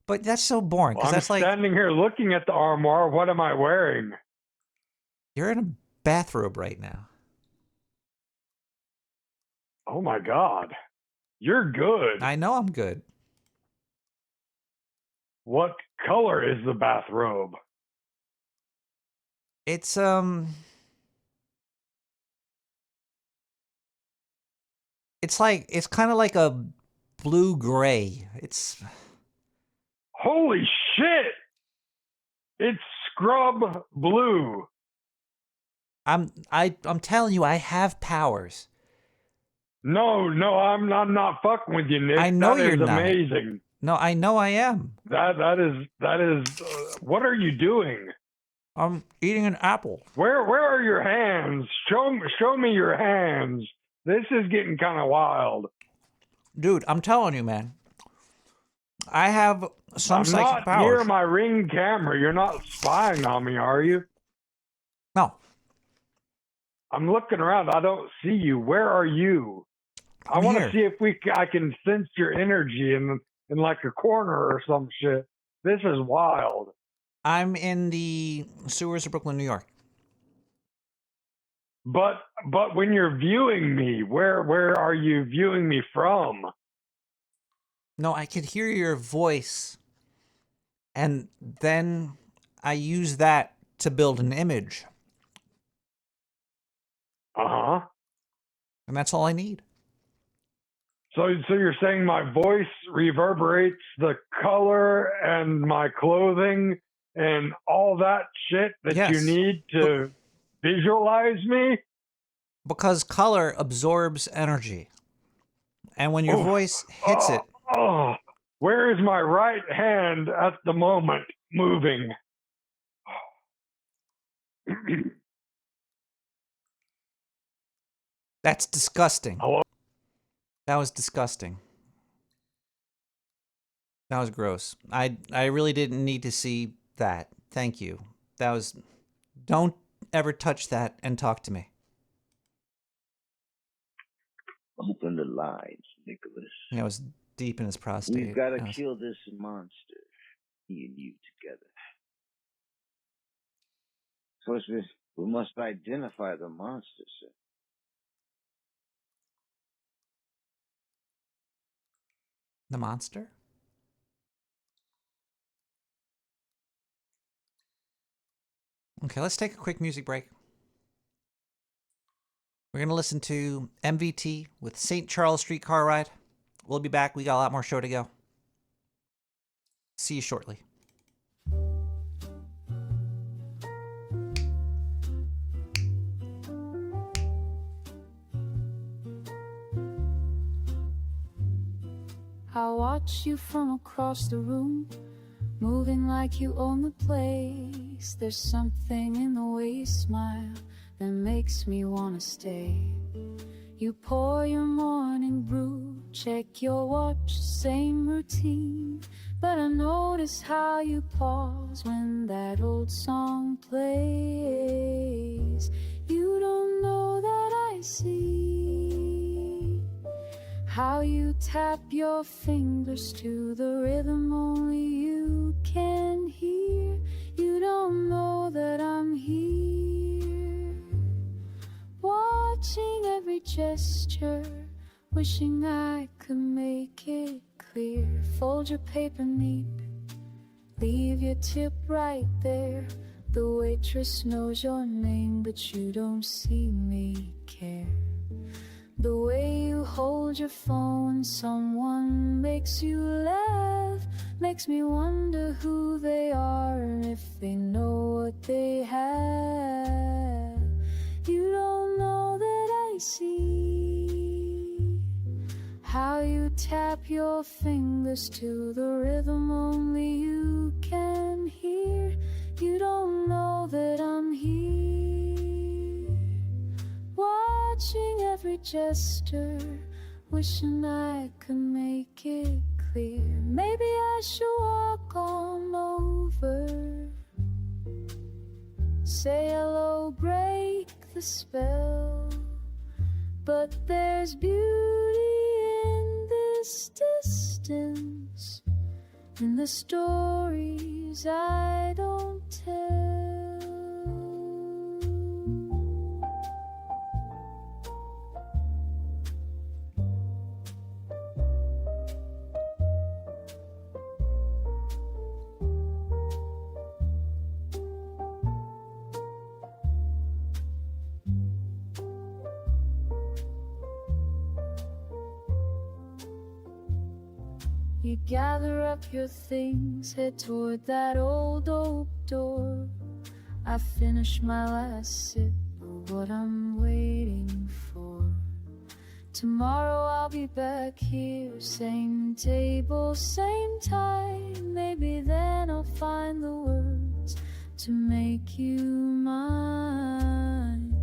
But that's so boring Well, because I'm that's like standing here looking at the armoire. What am I wearing? you're in a bathrobe right now. Oh my God. You're good. I know I'm good. What color is the bathrobe? It's it's kind of like a blue gray. It's Holy shit! It's scrub blue. I'm telling you I have powers. No, I'm not fucking with you, Nick. I know That you're is not. amazing. No, I know I am. That is. What are you doing? I'm eating an apple. Where are your hands? Show me your hands. This is getting kind of wild. Dude, I'm telling you, man. I have some I'm psychic not near powers. my Ring camera. You're not spying on me, are you? No. I'm looking around. I don't see you. Where are you? I I'm want here. to see if I can sense your energy in like a corner or some shit. This is wild. I'm in the sewers of Brooklyn, New York. But when you're viewing me, where are you viewing me from? No, I could hear your voice. And then I use that to build an image. Uh-huh. And that's all I need. So you're saying my voice reverberates the color and my clothing and all that shit that you Yes. need to visualize me? Because color absorbs energy. And when your Oof. voice hits it, Oh, where is my right hand at the moment moving? that's disgusting. Hello? That was disgusting. That was gross. I really didn't need to see that. Thank you. That was... Don't ever touch that and talk to me. Open the lines, Nicholas. That was deep in his prostate. We've got to That was- kill this monster, he and you together. First, we must identify the monster, sir. The monster? Okay, let's take a quick music break. We're going to listen to MVT with St. Charles Streetcar Ride. We'll be back. We got a lot more show to go. See you shortly. I watch you from across the room, moving like you own the place. There's something in the way you smile that makes me wanna stay. You pour your morning brew, check your watch, same routine. But I notice how you pause when that old song plays. You don't know that I see how you tap your fingers to the rhythm only you can hear. You don't know that I'm here, watching every gesture wishing I could make it clear. Fold your paper neat, leave your tip right there. The waitress knows your name, but you don't see me care. The way you hold your phone, someone makes you laugh, makes me wonder who they are and if they know what they have. You don't know that I see how you tap your fingers to the rhythm only you can hear. You don't know that I'm here, watching every gesture, wishing I could make it clear. Maybe I should walk on over, say hello, break the spell. But there's beauty in this distance, in the stories I don't tell. You gather up your things, head toward that old oak door. I finish my last sip of what I'm waiting for. Tomorrow I'll be back here, same table, same time. Maybe then I'll find the words to make you mine.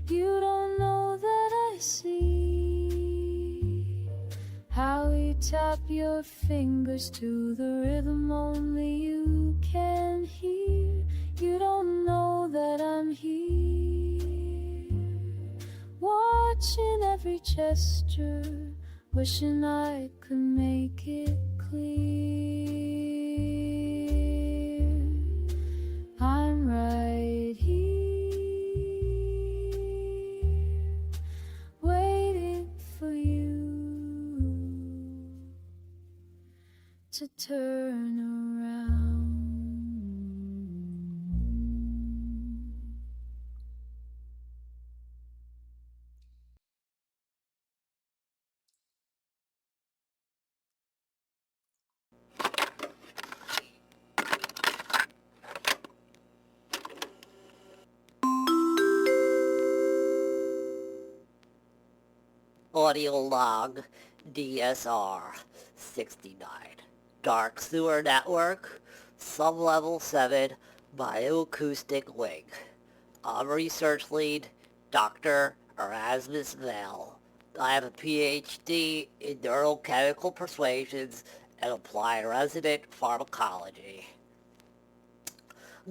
You don't know that I see how you tap your fingers to the rhythm only you can hear. You don't know that I'm here, watching every gesture, wishing I could make it clear. I'm right here, waiting for you to turn around. Audio log DSR 69. Dark Sewer Network, Sublevel 7, Bioacoustic Link. I'm research lead, Dr. Erasmus Vell. I have a PhD in neurochemical persuasions and applied resident pharmacology.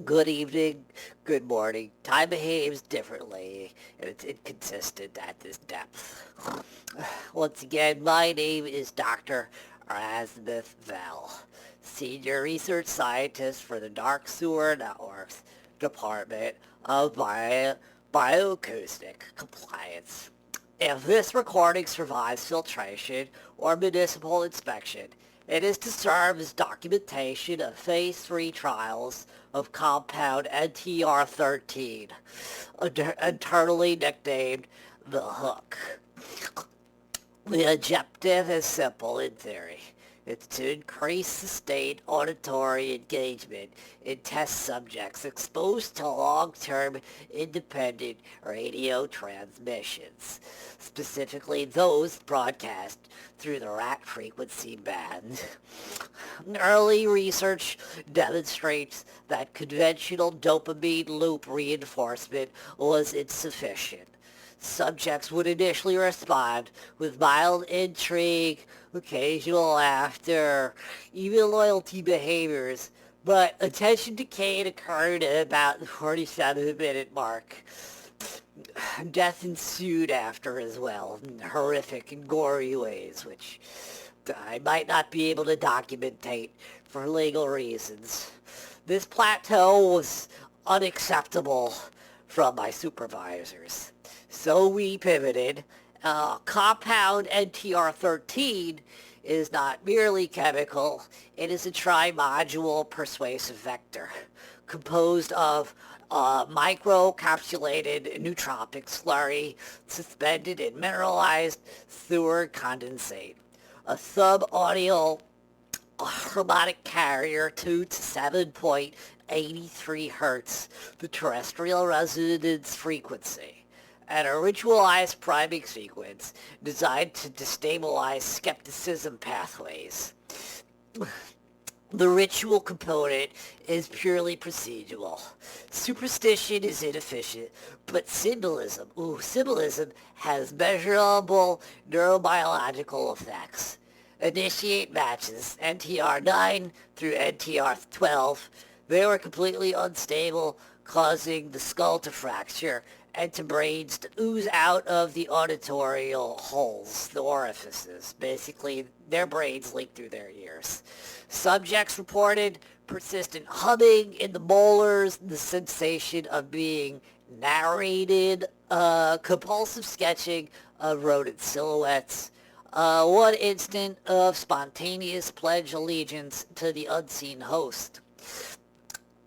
Good evening, good morning. Time behaves differently, and it's inconsistent at this depth. Once again, my name is Dr. Erasmus Vell, Senior Research Scientist for the Dark Sewer Networks Department of Bioacoustic Compliance. If this recording survives filtration or municipal inspection, it is to serve as documentation of Phase 3 trials of compound NTR-13, internally nicknamed the Hook. The objective is simple in theory. It's to increase sustained auditory engagement in test subjects exposed to long-term independent radio transmissions, specifically those broadcast through the rat frequency band. Early research demonstrates that conventional dopamine loop reinforcement was insufficient. Subjects would initially respond with mild intrigue, occasional laughter, even loyalty behaviors, but attention decay occurred at about the 47-minute mark. Death ensued after as well, in horrific and gory ways, which I might not be able to documentate for legal reasons. This plateau was unacceptable from my supervisors. So we pivoted Compound NTR13 is not merely chemical, it is a trimodule persuasive vector composed of microcapsulated nootropic slurry suspended in mineralized Seward condensate, a subaudional harmonic carrier 2 to 7.83 hertz, the terrestrial resonance frequency, and a ritualized priming sequence designed to destabilize skepticism pathways. The ritual component is purely procedural. Superstition is inefficient, but symbolism has measurable neurobiological effects. Initiate matches, NTR9 through NTR12. They were completely unstable, causing the skull to fracture and to brains to ooze out of the auditorial holes, the orifices. Basically, their brains leak through their ears. Subjects reported persistent humming in the molars, the sensation of being narrated, compulsive sketching of rodent silhouettes, one instant of spontaneous pledge allegiance to the unseen host.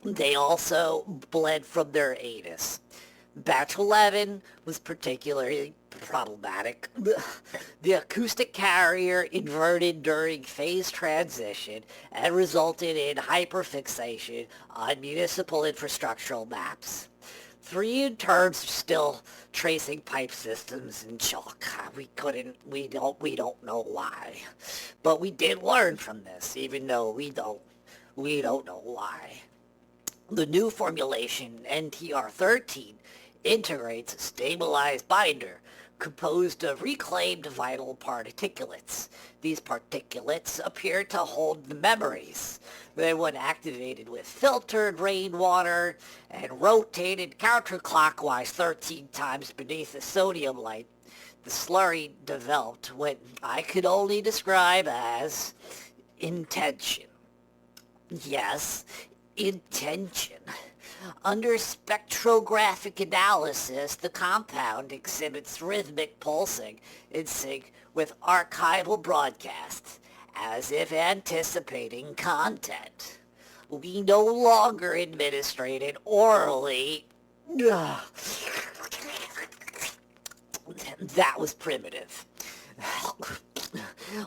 They also bled from their anus. Batch 11 was particularly problematic. The acoustic carrier inverted during phase transition and resulted in hyperfixation on municipal infrastructural maps. 3 interns are still tracing pipe systems in chalk. We don't know why. But we did learn from this, even though we don't know why. The new formulation, NTR13, integrates a stabilized binder composed of reclaimed vital particulates. These particulates appear to hold the memories. They, when activated with filtered rainwater and rotated counterclockwise 13 times beneath the sodium light, the slurry developed what I could only describe as intention. Yes, intention. Under spectrographic analysis, the compound exhibits rhythmic pulsing in sync with archival broadcasts, as if anticipating content. We no longer administrate it orally. That was primitive.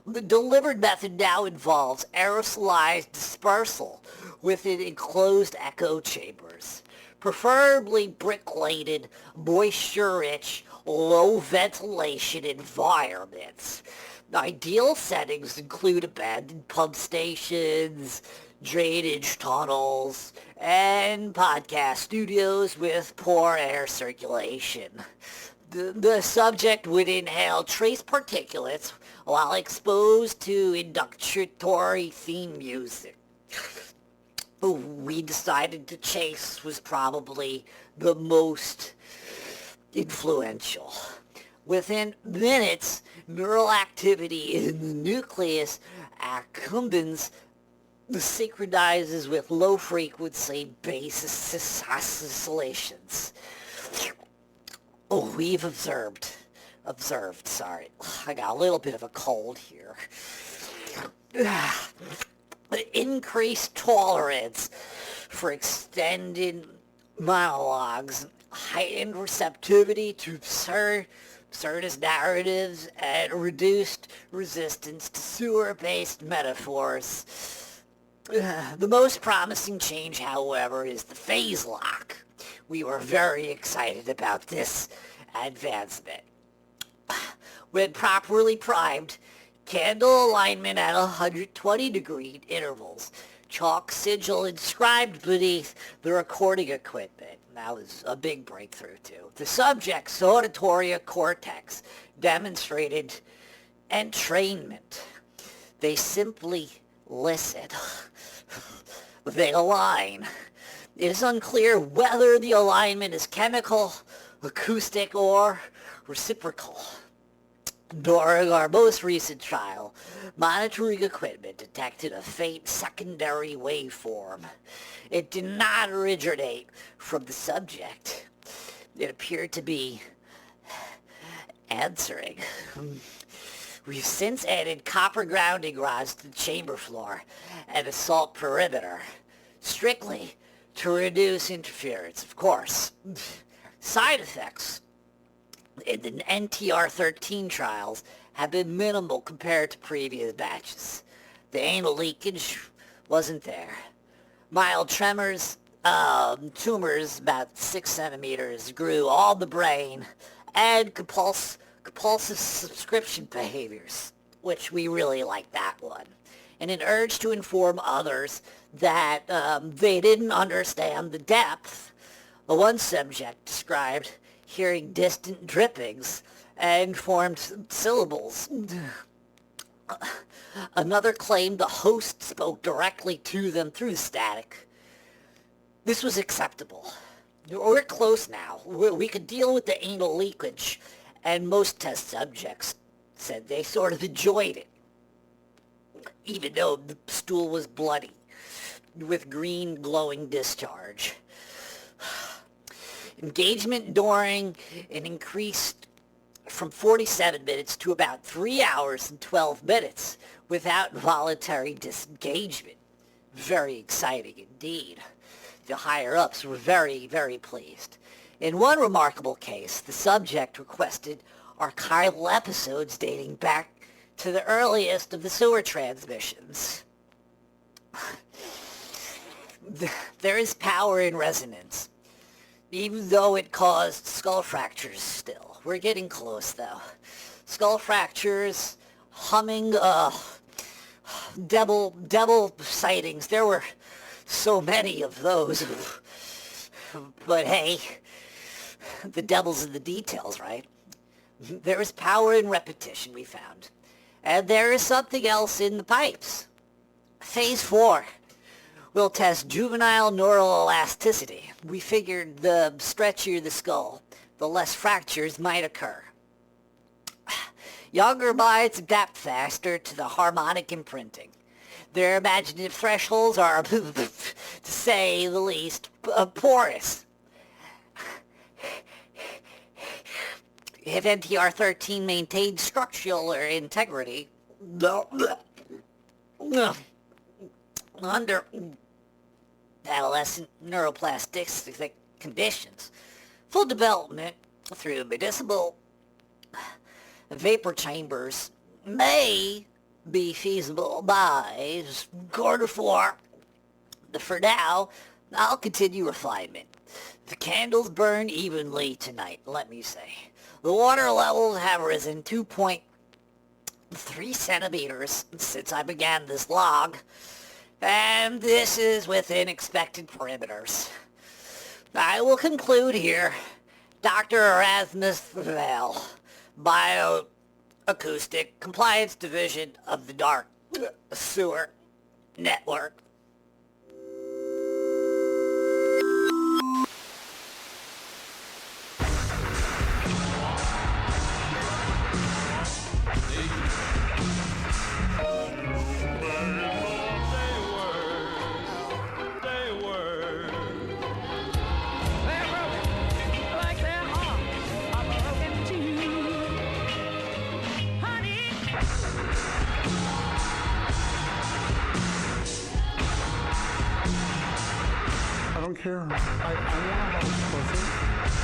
The delivered method now involves aerosolized dispersal within enclosed echo chambers, preferably brick-lated, moisture-rich, low ventilation environments. Ideal settings include abandoned pump stations, drainage tunnels, and podcast studios with poor air circulation. The subject would inhale trace particulates while exposed to inductory theme music. We decided to chase was probably the most influential. Within minutes, neural activity in the nucleus accumbens synchronizes with low-frequency basis oscillations. We've observed, sorry, I got a little bit of a cold here. Increased tolerance for extended monologues, heightened receptivity to absurdist narratives, and reduced resistance to sewer-based metaphors. The most promising change, however, is the phase lock. We were very excited about this advancement. When properly primed, candle alignment at 120-degree intervals, chalk sigil inscribed beneath the recording equipment. That was a big breakthrough, too. The subject's auditory cortex demonstrated entrainment. They simply listen. They align. It is unclear whether the alignment is chemical, acoustic, or reciprocal. During our most recent trial, monitoring equipment detected a faint secondary waveform. It did not originate from the subject. It appeared to be answering. We've since added copper grounding rods to the chamber floor and assault perimeter, strictly to reduce interference, of course. Side effects in the NTR-13 trials have been minimal compared to previous batches. The anal leakage wasn't there. Mild tremors, tumors about 6 centimeters grew on the brain, and compulsive subscription behaviors, which we really like that one, and an urge to inform others that they didn't understand the depth. The one subject described hearing distant drippings and formed syllables. Another claimed the host spoke directly to them through static. This was acceptable. We're close now. We could deal with the anal leakage, and most test subjects said they sort of enjoyed it, even though the stool was bloody, with green glowing discharge. Engagement during an increased from 47 minutes to about 3 hours and 12 minutes without voluntary disengagement. Very exciting indeed. The higher-ups were very, very pleased. In one remarkable case, the subject requested archival episodes dating back to the earliest of the sewer transmissions. There is power in resonance, even though it caused skull fractures still. We're getting close, though. Skull fractures, humming, devil sightings. There were so many of those. But hey, the devil's in the details, right? There is power in repetition, we found. And there is something else in the pipes. Phase 4. We'll test juvenile neural elasticity. We figured the stretchier the skull, the less fractures might occur. Younger minds adapt faster to the harmonic imprinting. Their imaginative thresholds are, to say the least, porous. If NTR-13 maintains structural integrity, under adolescent neuroplastic conditions, full development through medicinal vapor chambers may be feasible by Q4. For now, I'll continue refinement. The candles burn evenly tonight, let me say. The water levels have risen 2.3 centimeters since I began this log, and this is within expected parameters. I will conclude here. Dr. Erasmus Val, Bioacoustic Compliance Division of the Dark Sewer Network. I don't care. I want to have a pleasant,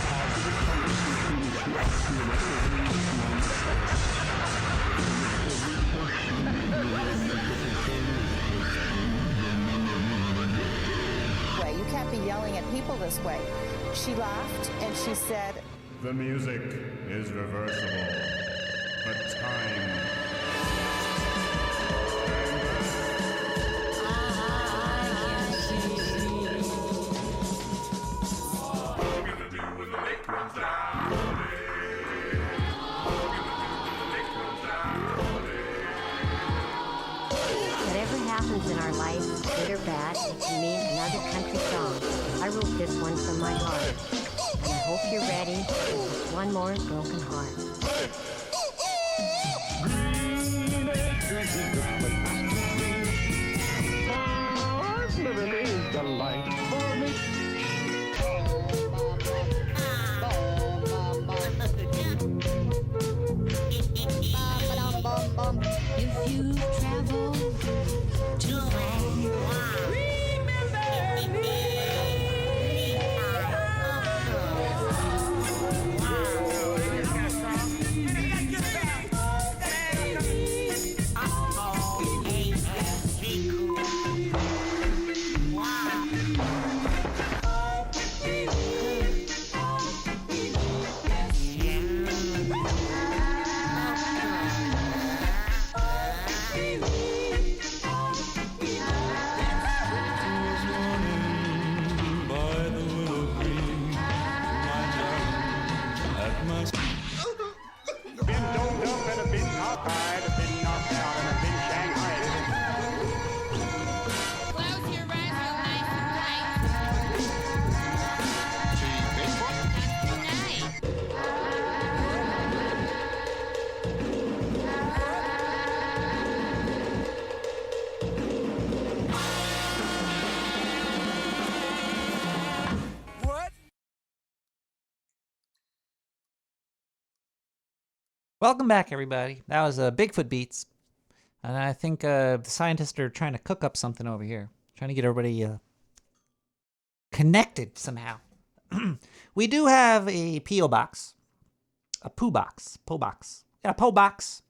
positive conversation with you after your way. You can't be yelling at people this way. She laughed and she said, "The music is reversible, but time." Whatever happens in our life, good or bad, it can mean another country song. I wrote this one from my heart, and I hope you're ready for just one more broken heart. Living is the light for me. Welcome back, everybody. That was Bigfoot Beats. And I think the scientists are trying to cook up something over here. Trying to get everybody connected somehow. We do have a P.O. box. A PO box. PO box. Yeah, a PO box.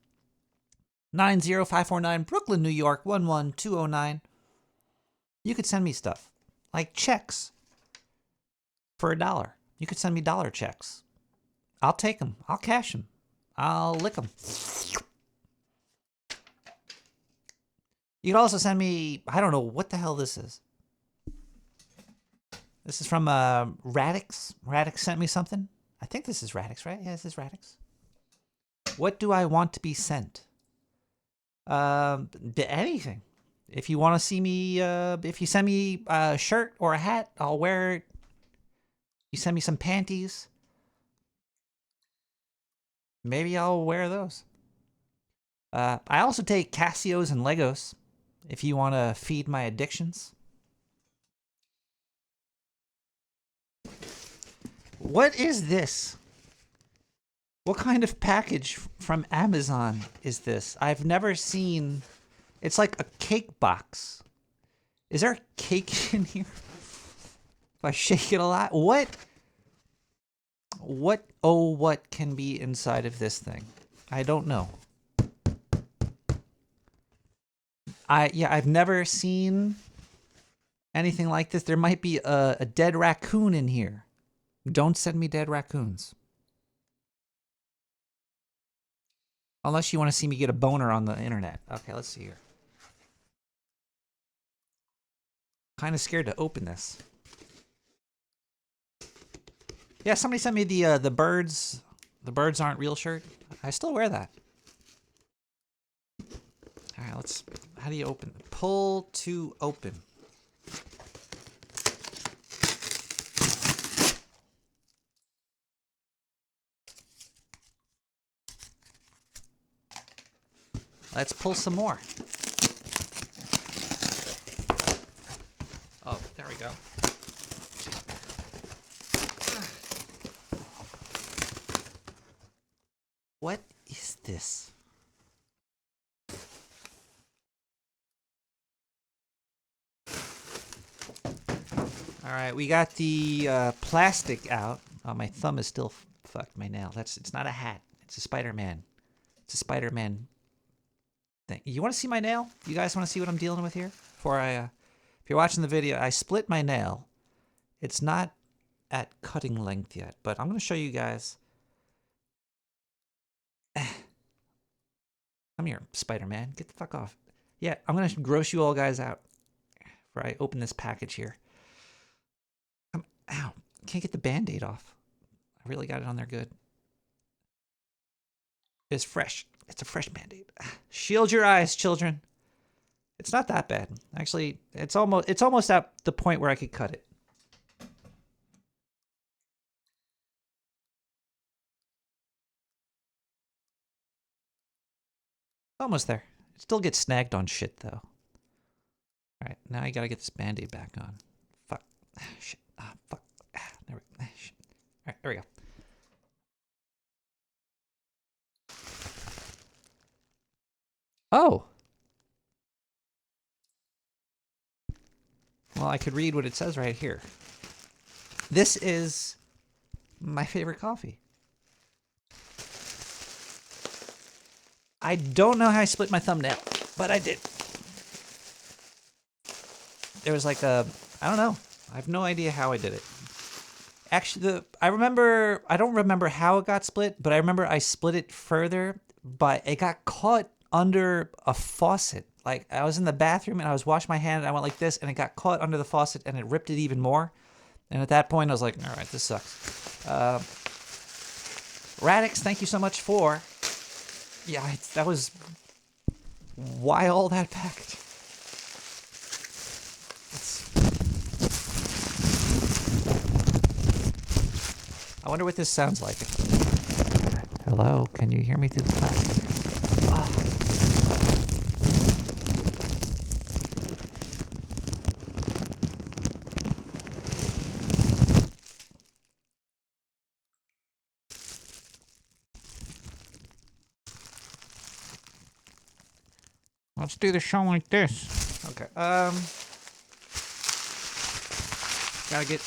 90549 Brooklyn, New York, 11209. You could send me stuff. Like checks. For $1. You could send me dollar checks. I'll take them. I'll cash them. I'll lick them. You can also send me, I don't know what the hell this is. This is from Radix. Radix sent me something. I think this is Radix, right? Yeah, this is Radix. What do I want to be sent? Anything. If you want to see me, if you send me a shirt or a hat, I'll wear it. You send me some panties. Maybe I'll wear those. I also take Casios and Legos if you want to feed my addictions. What is this? What kind of package from Amazon is this? I've never seen... It's like a cake box. Is there a cake in here? If I shake it a lot? What? What can be inside of this thing? I don't know. I've never seen anything like this. There might be a dead raccoon in here. Don't send me dead raccoons. Unless you want to see me get a boner on the internet. Okay, let's see here. Kind of scared to open this. Yeah, somebody sent me the birds. The birds aren't real shirt. I still wear that. All right, let's. How do you open? Pull to open. Let's pull some more. Oh, there we go. What is this? All right, we got the plastic out. Oh, my thumb is still fucked. My nail. It's not a hat. It's a Spider-Man. It's a Spider-Man thing. You want to see my nail? You guys want to see what I'm dealing with here? Before I, if you're watching the video, I split my nail. It's not at cutting length yet, but I'm going to show you guys. Come here, Spider-Man. Get the fuck off. Yeah, I'm going to gross you all guys out before I open this package here. Ow. Can't get the Band-Aid off. I really got it on there good. It's fresh. It's a fresh Band-Aid. Shield your eyes, children. It's not that bad. Actually, it's almost at the point where I could cut it. Almost there. It still gets snagged on shit, though. Alright, now I gotta get this Band-Aid back on. Fuck. Shit. Fuck. There we go. Shit. Alright, there we go. Oh! Well, I could read what it says right here. This is my favorite coffee. I don't know how I split my thumbnail, but I did. There was like a... I don't know. I have no idea how I did it. Actually, I don't remember how it got split, but I remember I split it further, but it got caught under a faucet. Like, I was in the bathroom and I was washing my hand and I went like this and it got caught under the faucet and it ripped it even more. And at that point I was like, all right, this sucks. Radix, thank you so much for... Yeah, that was... Why all that package? I wonder what this sounds like. Hello, can you hear me through the plastic? Oh. Let's do the show like this. Okay. Gotta get.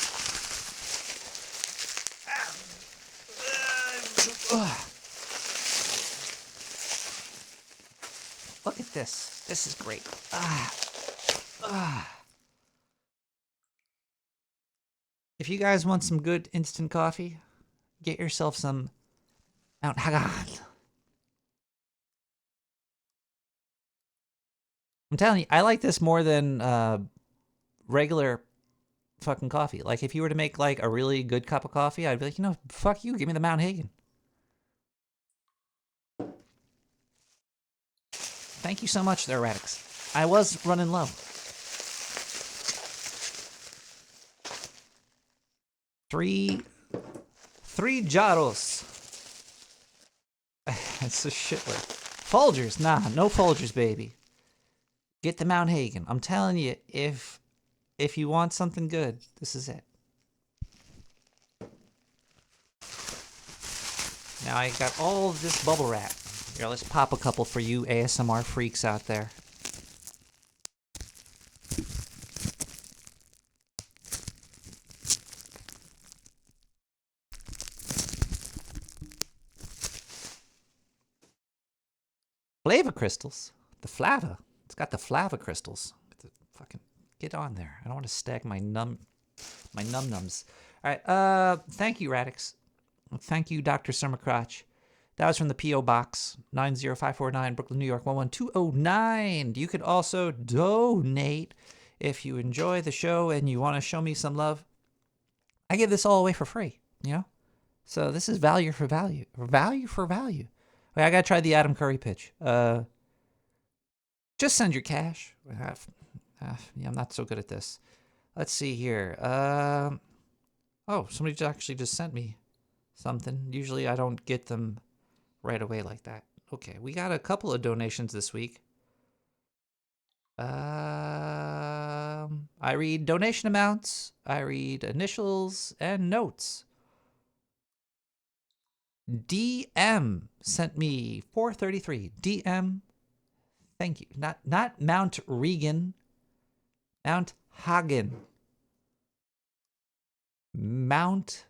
Look at this. This is great. If you guys want some good instant coffee, get yourself some Mount Hagen. I'm telling you, I like this more than regular fucking coffee. Like, if you were to make, like, a really good cup of coffee, I'd be like, you know, fuck you, give me the Mount Hagen. Thank you so much there, Radix. I was running low. Three jarros. It's a shitload. Folgers, nah, no Folgers, baby. Get the Mount Hagen. I'm telling you, if you want something good, this is it. Now I got all of this bubble wrap. Here, let's pop a couple for you ASMR freaks out there. Flava crystals. The flava. It's got the flava crystals. Fucking get on there. I don't want to stack my num-nums. All right. Thank you, Radix. Thank you, Dr. Summercrotch. That was from the P.O. Box 90549, Brooklyn, New York 11209. You could also donate if you enjoy the show and you want to show me some love. I give this all away for free, you know? So this is value for value. Value for value. Wait, I got to try the Adam Curry pitch. Just send your cash. Yeah, I'm not so good at this. Let's see here. Oh, somebody actually just sent me something. Usually I don't get them right away like that. Okay, we got a couple of donations this week. I read donation amounts. I read initials and notes. DM sent me $4.33. DM, thank you. Not Mount Regan. Mount Hagen. Mount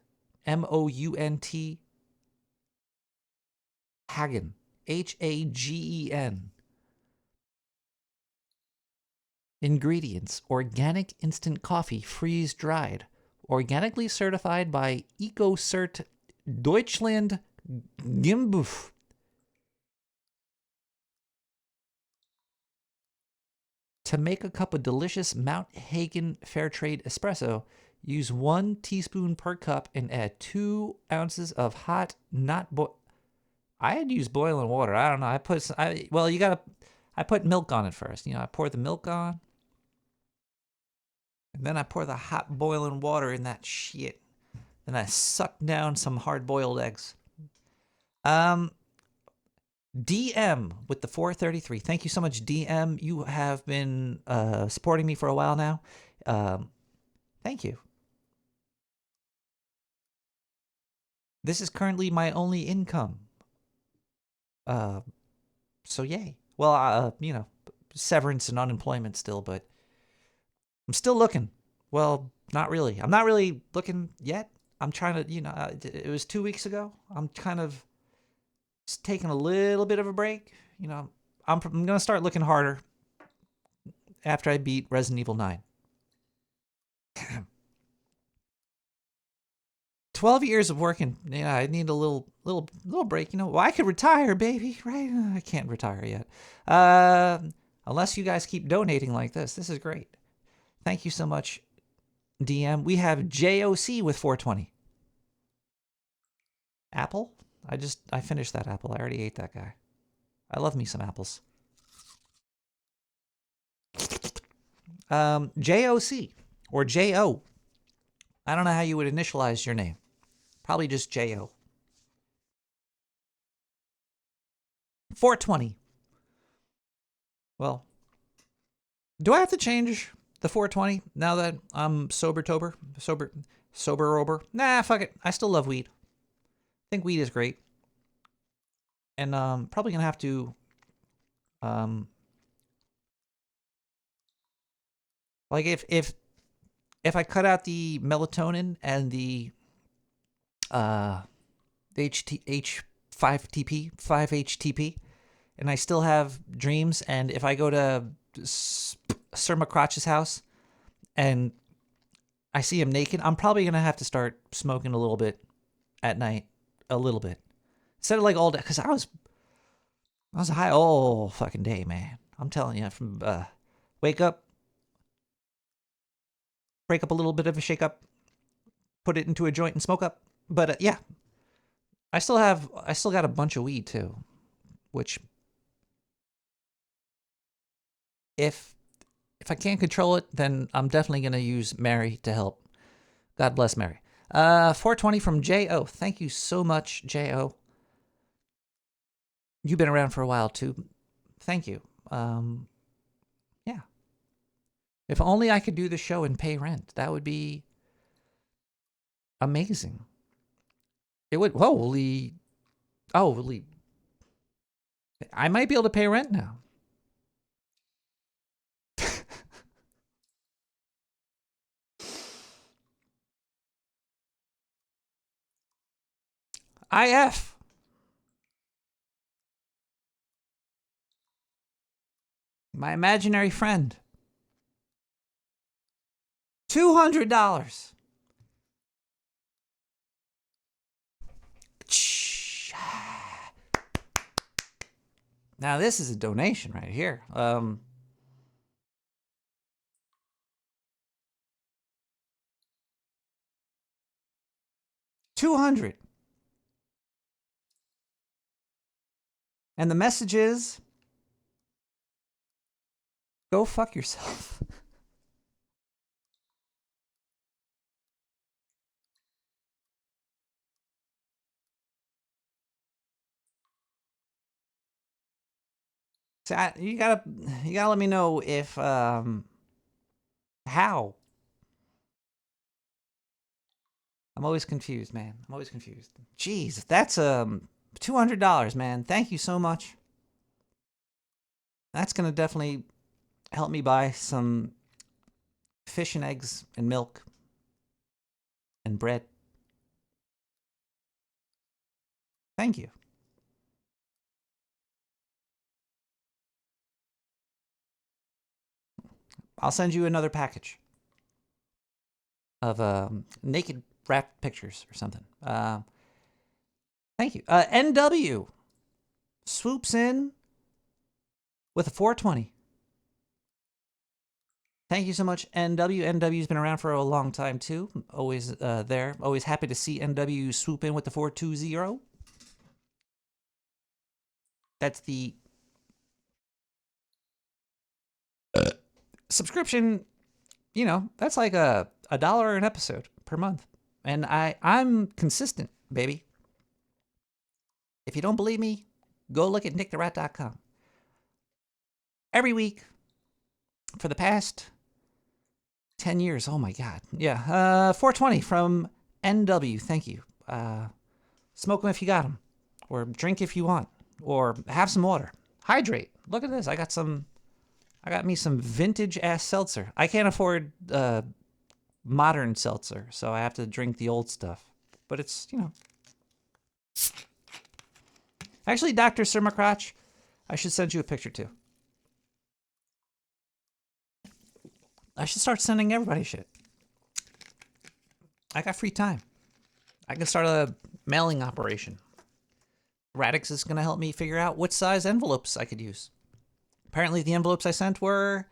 M-O-U-N-T. Hagen. H-A-G-E-N. Ingredients: organic instant coffee, freeze dried. Organically certified by EcoCert Deutschland GmbH. To make a cup of delicious Mount Hagen Fairtrade espresso, use 1 teaspoon per cup and add 2 ounces of hot, I had used boiling water. I don't know. I put milk on it first. You know, I pour the milk on, and then I pour the hot boiling water in that shit. Then I suck down some hard-boiled eggs. DM with the 433. Thank you so much, DM. You have been supporting me for a while now. Thank you. This is currently my only income. So yay. Well, you know, severance and unemployment still, but I'm still looking. Well, not really. I'm not really looking yet. I'm trying to, you know, it was 2 weeks ago. I'm kind of just taking a little bit of a break. You know, I'm going to start looking harder after I beat Resident Evil 9. 12 years of working. Yeah, I need a little break. You know, well, I could retire, baby, right? I can't retire yet. Unless you guys keep donating like this. This is great. Thank you so much, DM. We have JOC with 420. Apple? I finished that apple. I already ate that guy. I love me some apples. JOC or JO. I don't know how you would initialize your name. Probably just JO. 420. Well, do I have to change the 420 now that I'm sober-tober? Sober-ober? Nah, fuck it. I still love weed. I think weed is great. And probably going to have to Like if I cut out the melatonin and the H5TP, 5-HTP, and I still have dreams, and if I go to Sir McCrotch's house and I see him naked, I'm probably going to have to start smoking a little bit at night. A little bit. Instead of like all day, because I was high all fucking day, man. I'm telling you, from wake up, break up a little bit of a shake up, put it into a joint and smoke up. But yeah, I still got a bunch of weed too, which if I can't control it, then I'm definitely going to use Mary to help. God bless Mary. 420 from J.O. Thank you so much, J.O. You've been around for a while, too. Thank you. Yeah. If only I could do the show and pay rent. That would be amazing. It would. Holy. I might be able to pay rent now. IF. My imaginary friend. $200. Now this is a donation right here. $200. And the message is, go fuck yourself. So you gotta let me know if how. I'm always confused, man. I'm always confused. Jeez, that's $200, man. Thank you so much. That's gonna definitely help me buy some fish and eggs and milk and bread. Thank you. I'll send you another package of naked wrapped pictures or something. Thank you. NW swoops in with a 420. Thank you so much, NW. NW's been around for a long time, too. Always there. Always happy to see NW swoop in with the 420. That's the subscription. You know, that's like a $1 an episode per month. And I'm consistent, baby. If you don't believe me, go look at nicktherat.com. Every week for the past 10 years. Oh my God. Yeah. 420 from NW. Thank you. Smoke them if you got them. Or drink if you want. Or have some water. Hydrate. Look at this. I got me some vintage ass seltzer. I can't afford modern seltzer, so I have to drink the old stuff. But it's, you know. Actually, Dr. Sir McCrotch, I should send you a picture too. I should start sending everybody shit. I got free time. I can start a mailing operation. Radix is going to help me figure out what size envelopes I could use. Apparently the envelopes I sent were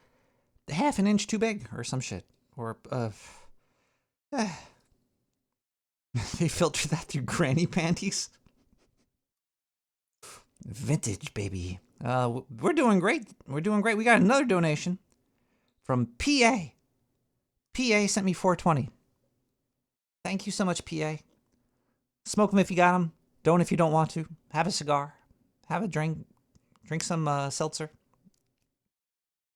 half an inch too big or some shit. Or, they filtered that through granny panties. Vintage, baby. We're doing great. We're doing great. We got another donation from PA. PA sent me 420. Thank you so much, PA. Smoke them if you got them. Don't if you don't want to. Have a cigar. Have a drink. Drink some seltzer.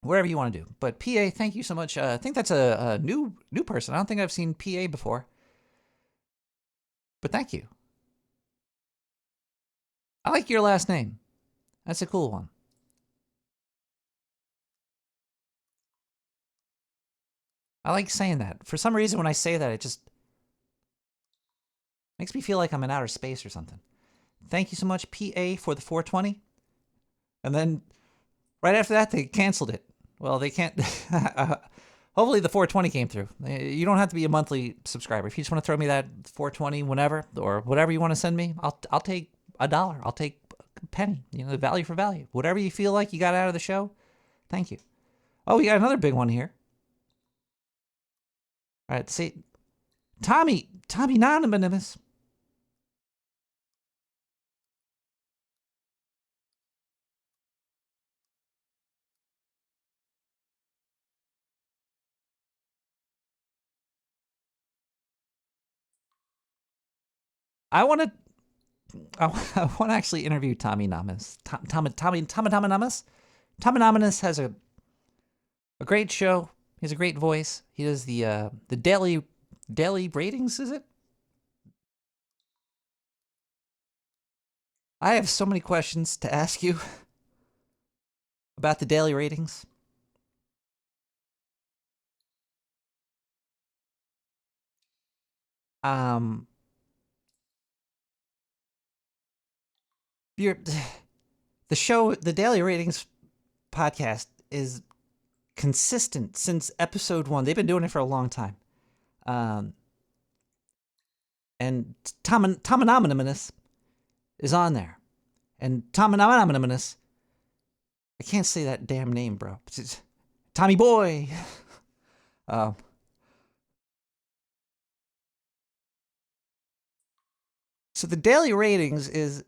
Whatever you want to do. But PA, thank you so much. I think that's a new person. I don't think I've seen PA before. But thank you. I like your last name. That's a cool one. I like saying that. For some reason, when I say that, it just makes me feel like I'm in outer space or something. Thank you so much, PA, for the 420. And then right after that, they canceled it. Well, they can't. Hopefully the 420 came through. You don't have to be a monthly subscriber. If you just want to throw me that 420 whenever, or whatever you want to send me, I'll take $1. I'll take a penny. You know, value for value. Whatever you feel like you got out of the show, thank you. Oh, we got another big one here. All right, see, Tommy Anonymous. I want to actually interview Tommy Anonymous. Tommy Anonymous. Tommy Anonymous has a great show. He has a great voice. He does the daily ratings, is it? I have so many questions to ask you about the daily ratings. The daily ratings podcast is consistent since episode 1. They've been doing it for a long time. And Tom Anonymous is on there. And Tom Anonymous, I can't say that damn name, bro. It's Tommy Boy. So the daily ratings it's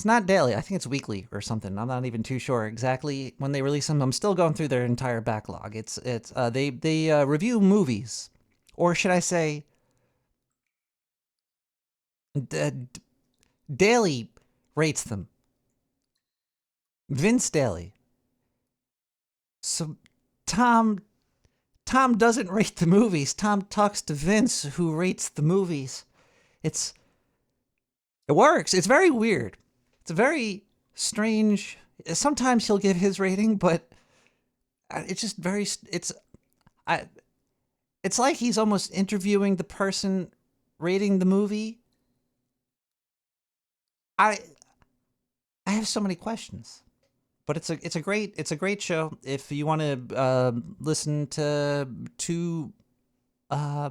not daily. I think it's weekly or something. I'm not even too sure exactly when they release them. I'm still going through their entire backlog. They review movies, or should I say, Daily rates them. Vince Daly. So Tom doesn't rate the movies. Tom talks to Vince, who rates the movies. It works. It's very weird. It's a very strange. Sometimes he'll give his rating, but it's just very. It's like he's almost interviewing the person rating the movie. I have so many questions, but it's a great show. If you want to listen to two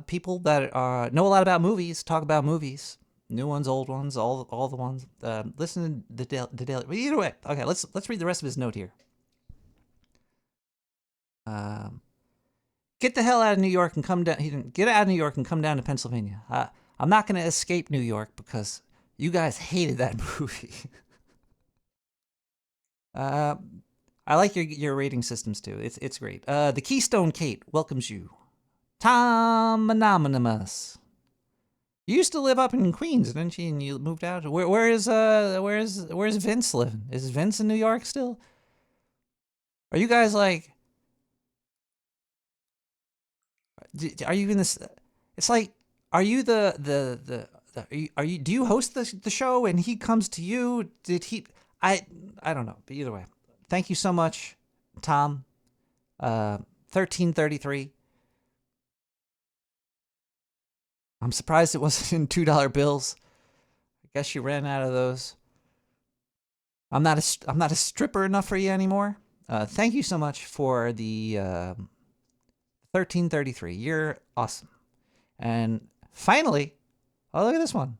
people that know a lot about movies, talk about movies. New ones, old ones, all the ones. Listen to the daily. But either way, okay. Let's read the rest of his note here. Get the hell out of New York and come down. He didn't get out of New York and come down to Pennsylvania. I'm not going to escape New York because you guys hated that movie. I like your rating systems too. It's great. The Keystone Kate welcomes you. Tom Anonymous. You used to live up in Queens, didn't you? And you moved out. Where's Vince living? Is Vince in New York still? Are you guys like? Are you in this? It's like, are you do you host the show and he comes to you? Did he? I don't know. But either way, thank you so much, Tom. 1333. I'm surprised it wasn't in $2 bills. I guess you ran out of those. I'm not a stripper enough for you anymore. Thank you so much for the 1333. You're awesome. And finally, oh, look at this one.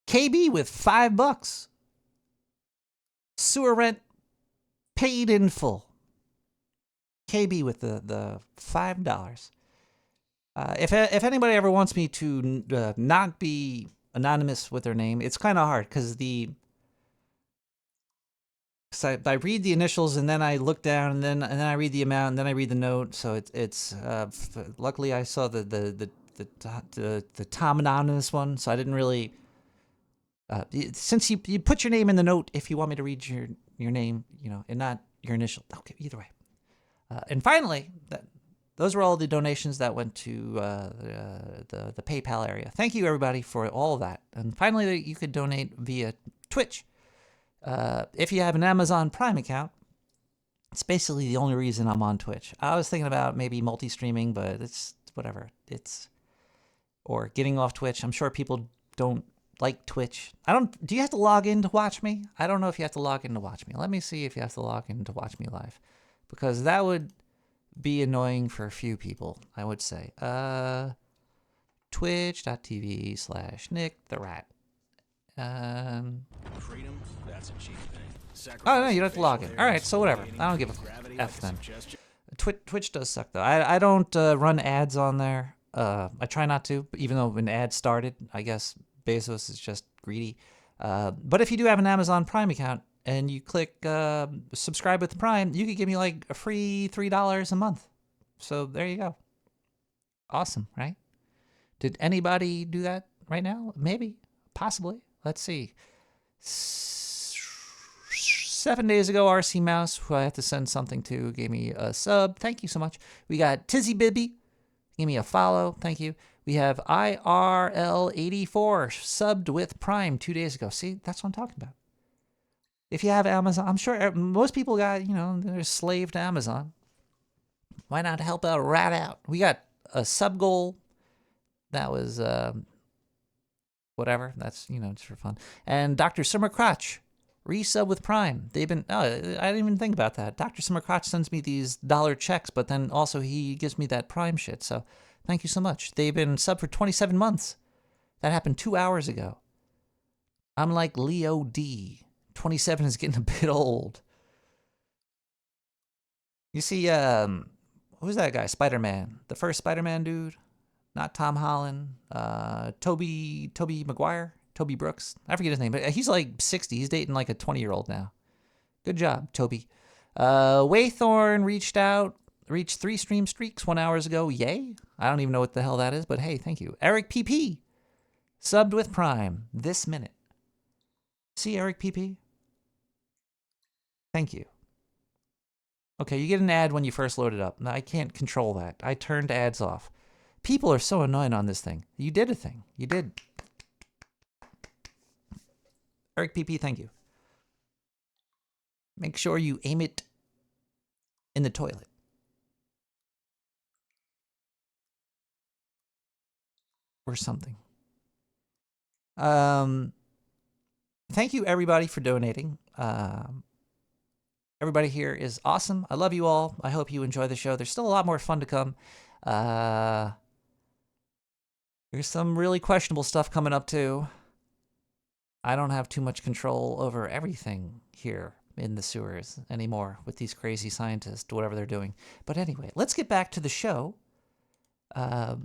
KB with $5. Sewer rent paid in full. KB with the $5. If anybody ever wants me to not be anonymous with their name, it's kind of hard because I read the initials and then I look down and then I read the amount and then I read the note. So it's luckily I saw the Tom Anonymous one, so I didn't really. Since you put your name in the note, if you want me to read your name, and not your initial. Okay, either way. And finally, those were all the donations that went to the PayPal area. Thank you, everybody, for all of that. And finally, you could donate via Twitch. If you have an Amazon Prime account, It's basically the only reason I'm on Twitch. I was thinking about maybe multi-streaming, but it's whatever. Or getting off Twitch. I'm sure people don't like Twitch. Do you have to log in to watch me? I don't know if you have to log in to watch me. Let me see if you have to log in to watch me live. Because that would be annoying for a few people, I would say. Twitch.tv/Nick the Rat. Freedom, that's a cheap thing. Oh, no, you don't have to log in. All right, so whatever. I don't give a F then. Twitch does suck, though. I don't run ads on there. I try not to, even though when ads started, I guess Bezos is just greedy. But if you do have an Amazon Prime account and you click subscribe with Prime, you could give me like a free $3 a month. So there you go. Awesome, right? Did anybody do that right now? Maybe. Possibly. Let's see. 7 days ago, RC Mouse, who I had to send something to, gave me a sub. Thank you so much. We got Tizzy Bibby. Give me a follow. Thank you. We have IRL84 subbed with Prime 2 days ago. See, that's what I'm talking about. If you have Amazon, I'm sure most people got, they're slave to Amazon. Why not help a rat out? We got a sub goal. That was, whatever. That's, just for fun. And Dr. Summer Crotch, resub with Prime. They've been, I didn't even think about that. Dr. Summer Crotch sends me these dollar checks, but then also he gives me that Prime shit. So thank you so much. They've been sub for 27 months. That happened 2 hours ago. I'm like Leo D. 27 is getting a bit old. You see, who's that guy? Spider-Man. The first Spider-Man dude. Not Tom Holland. Toby Maguire. Toby Brooks. I forget his name, but he's like 60. He's dating like a 20-year-old now. Good job, Toby. Waythorn reached 3 stream streaks 1 hour ago. Yay. I don't even know what the hell that is, but hey, thank you. Eric PP. Subbed with Prime this minute. See, Eric PP? Thank you. Okay, you get an ad when you first load it up. Now, I can't control that. I turned ads off. People are so annoying on this thing. You did a thing. You did. Eric PP, thank you. Make sure you aim it in the toilet. Or something. Thank you, everybody, for donating. Everybody here is awesome. I love you all. I hope you enjoy the show. There's still a lot more fun to come. There's some really questionable stuff coming up, too. I don't have too much control over everything here in the sewers anymore with these crazy scientists, whatever they're doing. But anyway, let's get back to the show. We're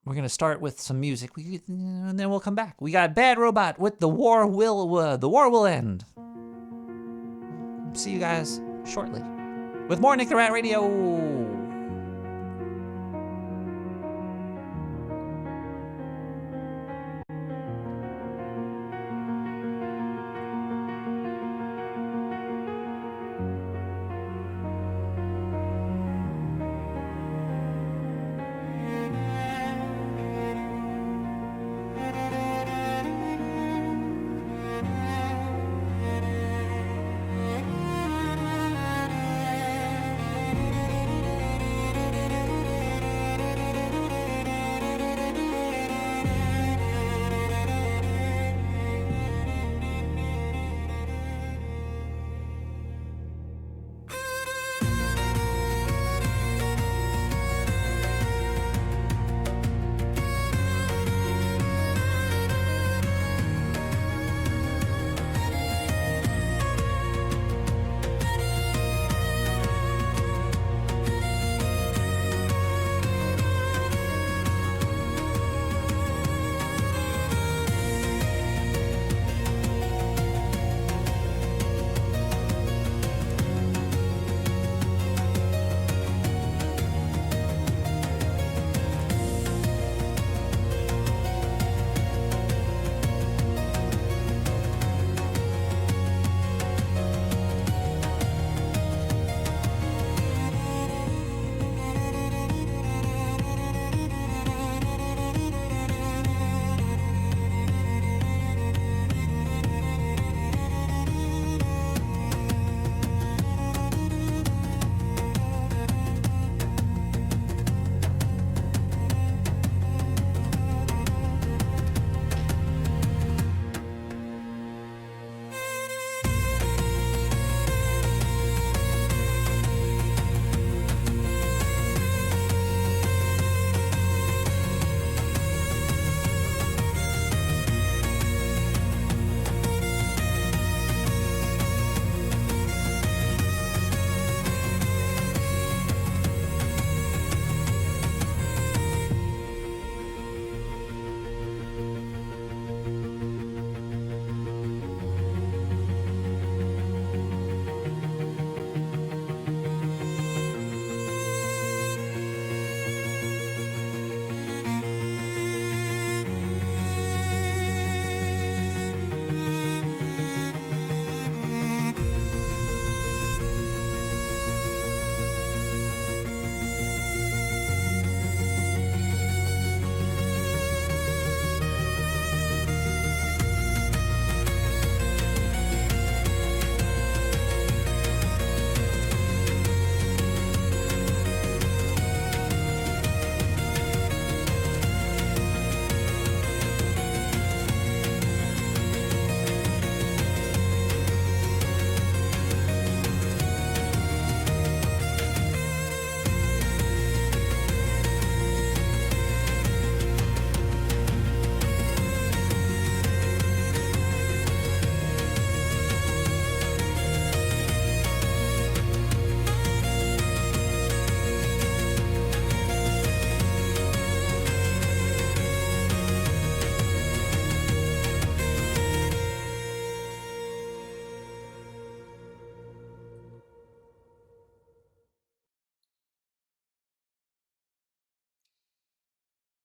going to start with some music, and then we'll come back. We got Bad Robot with The War Will End. See you guys shortly with more Nick the Rat Radio.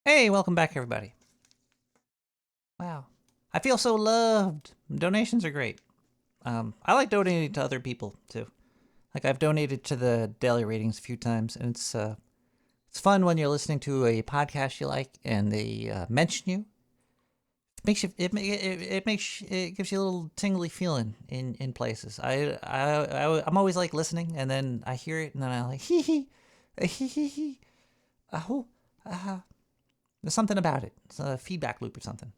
Hey, welcome back, everybody. Wow. I feel so loved. Donations are great. I like donating to other people, too. Like, I've donated to the daily ratings a few times, and it's fun when you're listening to a podcast you like, and they mention you. It gives you a little tingly feeling in places. I'm always like listening, and then I hear it, and then I'm like, hee hee, hee hee hee, ahoo, aha. There's something about it. It's a feedback loop or something.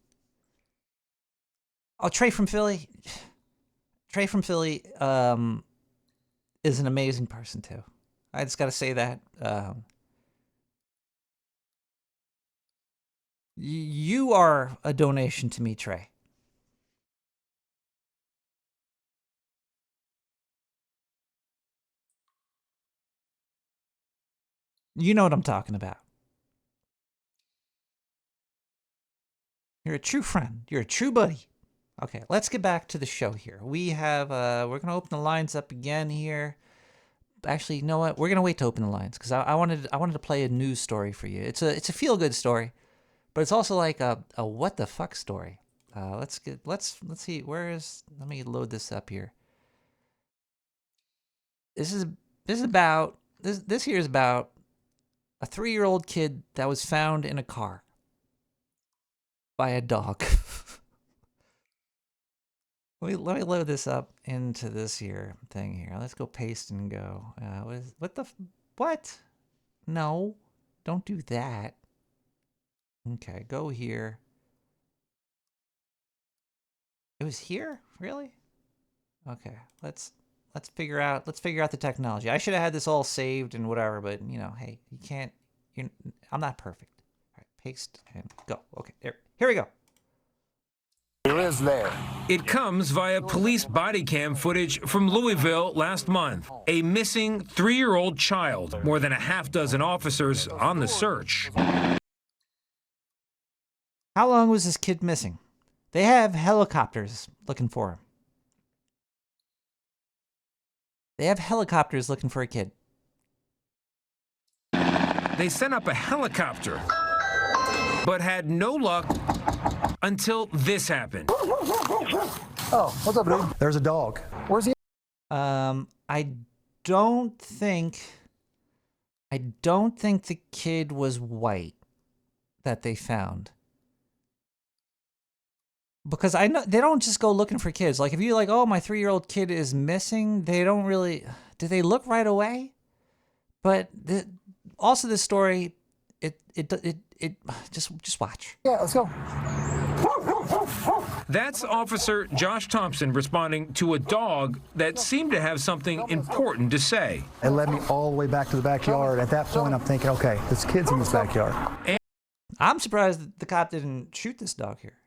Oh, Trey from Philly. Trey from Philly is an amazing person, too. I just got to say that. You are a donation to me, Trey. You know what I'm talking about. You're a true friend. You're a true buddy. Okay, let's get back to the show here. We have, we're going to open the lines up again here. Actually, you know what? We're going to wait to open the lines because I wanted to play a news story for you. It's a feel-good story, but it's also like a what the fuck story. Let's see, let me load this up here. This here is about a 3-year-old kid that was found in a car by a dog. Let me load this up into this here thing here. Let's go paste and go. What? No, don't do that. Okay, go here. It was here? Really? Okay, let's figure out the technology. I should have had this all saved and whatever, but you know, hey, you can't. I'm not perfect. All right, paste and go. Okay, here we go. It comes via police body cam footage from Louisville last month. A missing 3-year-old child. More than a half dozen officers on the search. How long was this kid missing? They have helicopters looking for him. They have helicopters looking for a kid. They sent up a helicopter, but had no luck until this happened. Oh, what's up, dude? There's a dog. Where's he? I don't think the kid was white that they found. Because I know they don't just go looking for kids. Like if you're like, oh, my 3-year-old kid is missing, they don't really. Do they look right away? But also this story, it just watch. Yeah, let's go. That's Officer Josh Thompson responding to a dog that seemed to have something important to say. It led me all the way back to the backyard. At that point, I'm thinking, okay, this kid's in this backyard. I'm surprised that the cop didn't shoot this dog here.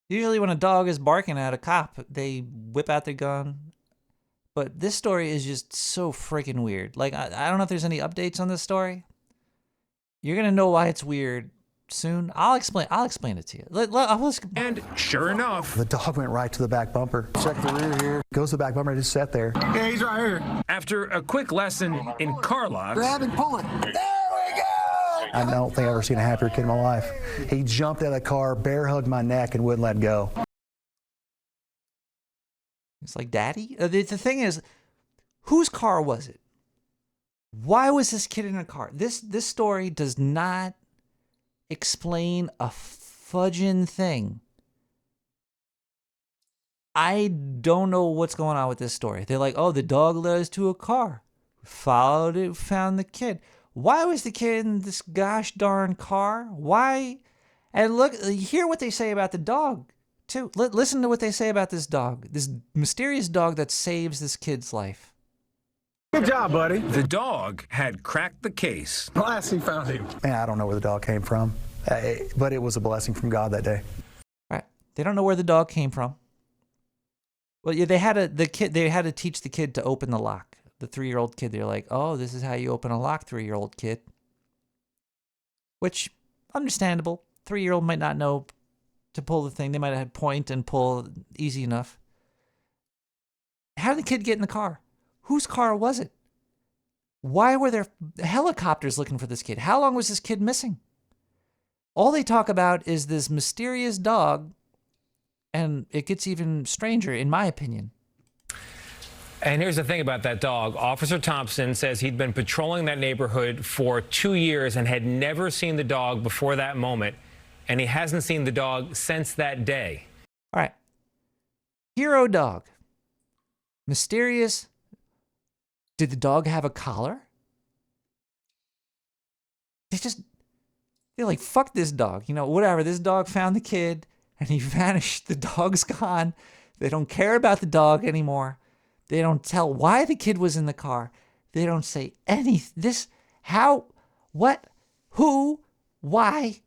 Usually when a dog is barking at a cop, they whip out their gun. But this story is just so freaking weird. Like, I don't know if there's any updates on this story. You're going to know why it's weird soon. I'll explain it to you. And sure enough, the dog went right to the back bumper. Check the rear here. Goes to the back bumper and just sat there. Yeah, he's right here. After a quick lesson in car locks, grab and pull it. There we go! I don't think I've ever seen a happier kid in my life. He jumped out of the car, bear hugged my neck, and wouldn't let go. It's like, Daddy? The thing is, whose car was it? Why was this kid in a car? This story does not explain a fudging thing. I don't know what's going on with this story. They're like, oh, the dog led us to a car. Followed it, found the kid. Why was the kid in this gosh darn car? Why? And look, hear what they say about the dog, too. Listen to what they say about this dog. This mysterious dog that saves this kid's life. Good job, buddy. The dog had cracked the case. Blessing found him. Man, I don't know where the dog came from, but it was a blessing from God that day. Right. They don't know where the dog came from. Well, yeah, they had to teach the kid to open the lock. The 3-year-old kid, they're like, oh, this is how you open a lock, 3-year-old kid. Which, understandable. 3-year-old might not know to pull the thing. They might have point and pull easy enough. How did the kid get in the car? Whose car was it? Why were there helicopters looking for this kid? How long was this kid missing? All they talk about is this mysterious dog, and it gets even stranger, in my opinion. And here's the thing about that dog. Officer Thompson says he'd been patrolling that neighborhood for 2 years and had never seen the dog before that moment, and he hasn't seen the dog since that day. All right. Hero dog. Mysterious. Did the dog have a collar? They're like, fuck this dog. You know, whatever. This dog found the kid and he vanished. The dog's gone. They don't care about the dog anymore. They don't tell why the kid was in the car. They don't say how, what, who, why,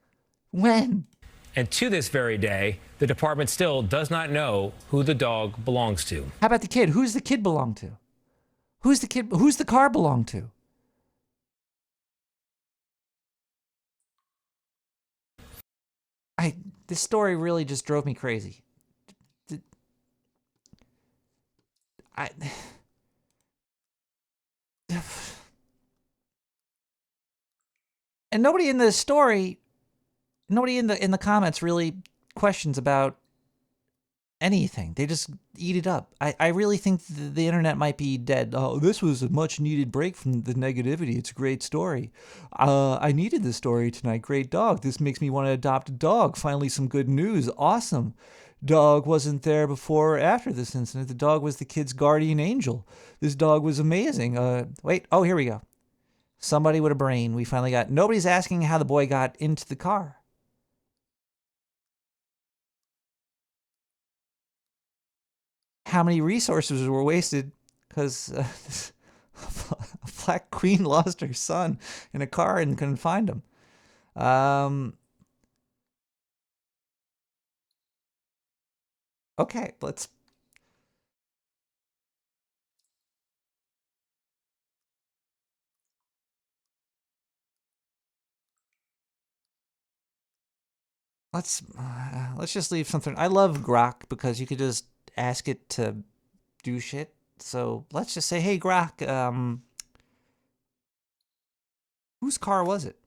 when. And to this very day, the department still does not know who the dog belongs to. How about the kid? Who's the kid belong to? Who's the car belong to? This story really just drove me crazy. And nobody in the story, nobody in the comments really questions about anything. They just eat it up. I really think the internet might be dead. Oh, this was a much needed break from the negativity. It's a great story. I needed this story tonight. Great dog. This makes me want to adopt a dog. Finally, some good news. Awesome. Dog wasn't there before or after this incident. The dog was the kid's guardian angel. This dog was amazing. Wait. Oh, here we go. Somebody with a brain. We finally got. Nobody's asking how the boy got into the car. How many resources were wasted because a black queen lost her son in a car and couldn't find him. Okay, let's. Let's just leave something. I love Grok because you could just ask it to do shit. So let's just say, hey, Grok, whose car was it?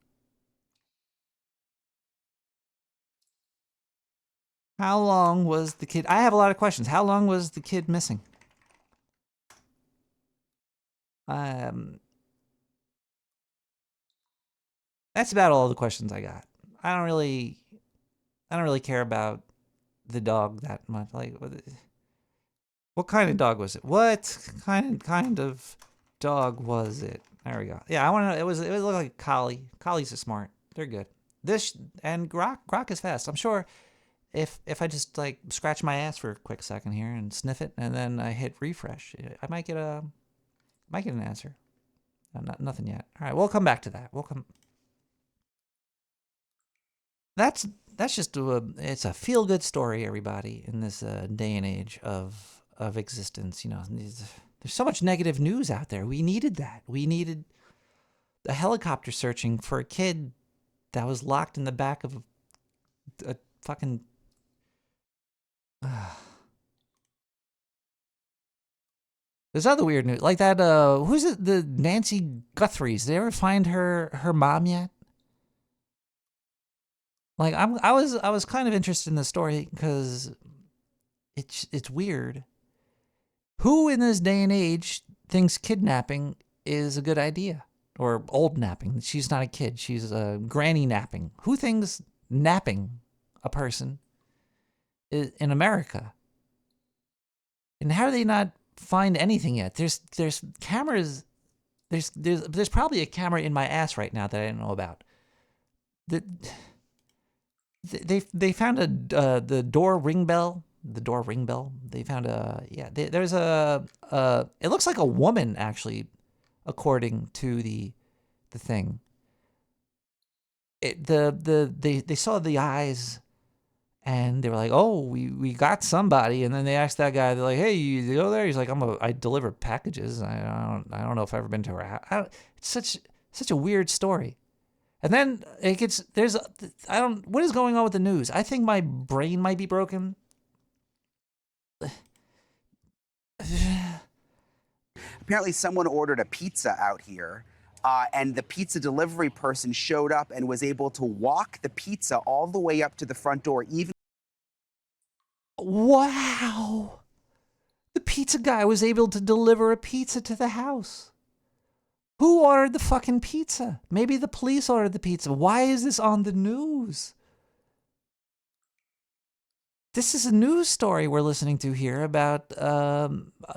How long was the kid? I have a lot of questions. How long was the kid missing? That's about all the questions I got. I don't really care about the dog that much. Like, what kind of dog was it? What kind of dog was it? There we go. Yeah, I want to know. It looked like a collie. Collies are smart. They're good. This and Grok is fast. I'm sure if I just like scratch my ass for a quick second here and sniff it, and then I hit refresh, I might get an answer. Nothing yet. All right, we'll come back to that. That's just it's a feel good story, everybody, in this day and age of existence. You know, there's so much negative news out there. We needed that. We needed a helicopter searching for a kid that was locked in the back of a fucking. There's other weird news like that. Who's it? The Nancy Guthries. Did they ever find her mom yet? Like I was kind of interested in the story because it's weird. Who in this day and age thinks kidnapping is a good idea? Or old napping? She's not a kid. She's granny napping. Who thinks napping a person is in America? And how do they not find anything yet? There's cameras. There's probably a camera in my ass right now that I didn't know about. They found the door ring bell. The door ring bell. They found there's it looks like a woman actually, according to the thing. They saw the eyes, and they were like, oh, we got somebody. And then they asked that guy, they're like, hey, you go there? He's like, I deliver packages. I don't know if I've ever been to her house. It's such a weird story. And then it gets what is going on with the news? I think my brain might be broken. Apparently someone ordered a pizza out here and the pizza delivery person showed up and was able to walk the pizza all the way up to the front door, even. Wow. The pizza guy was able to deliver a pizza to the house. Who ordered the fucking pizza? Maybe the police ordered the pizza. Why is this on the news? This is a news story we're listening to here about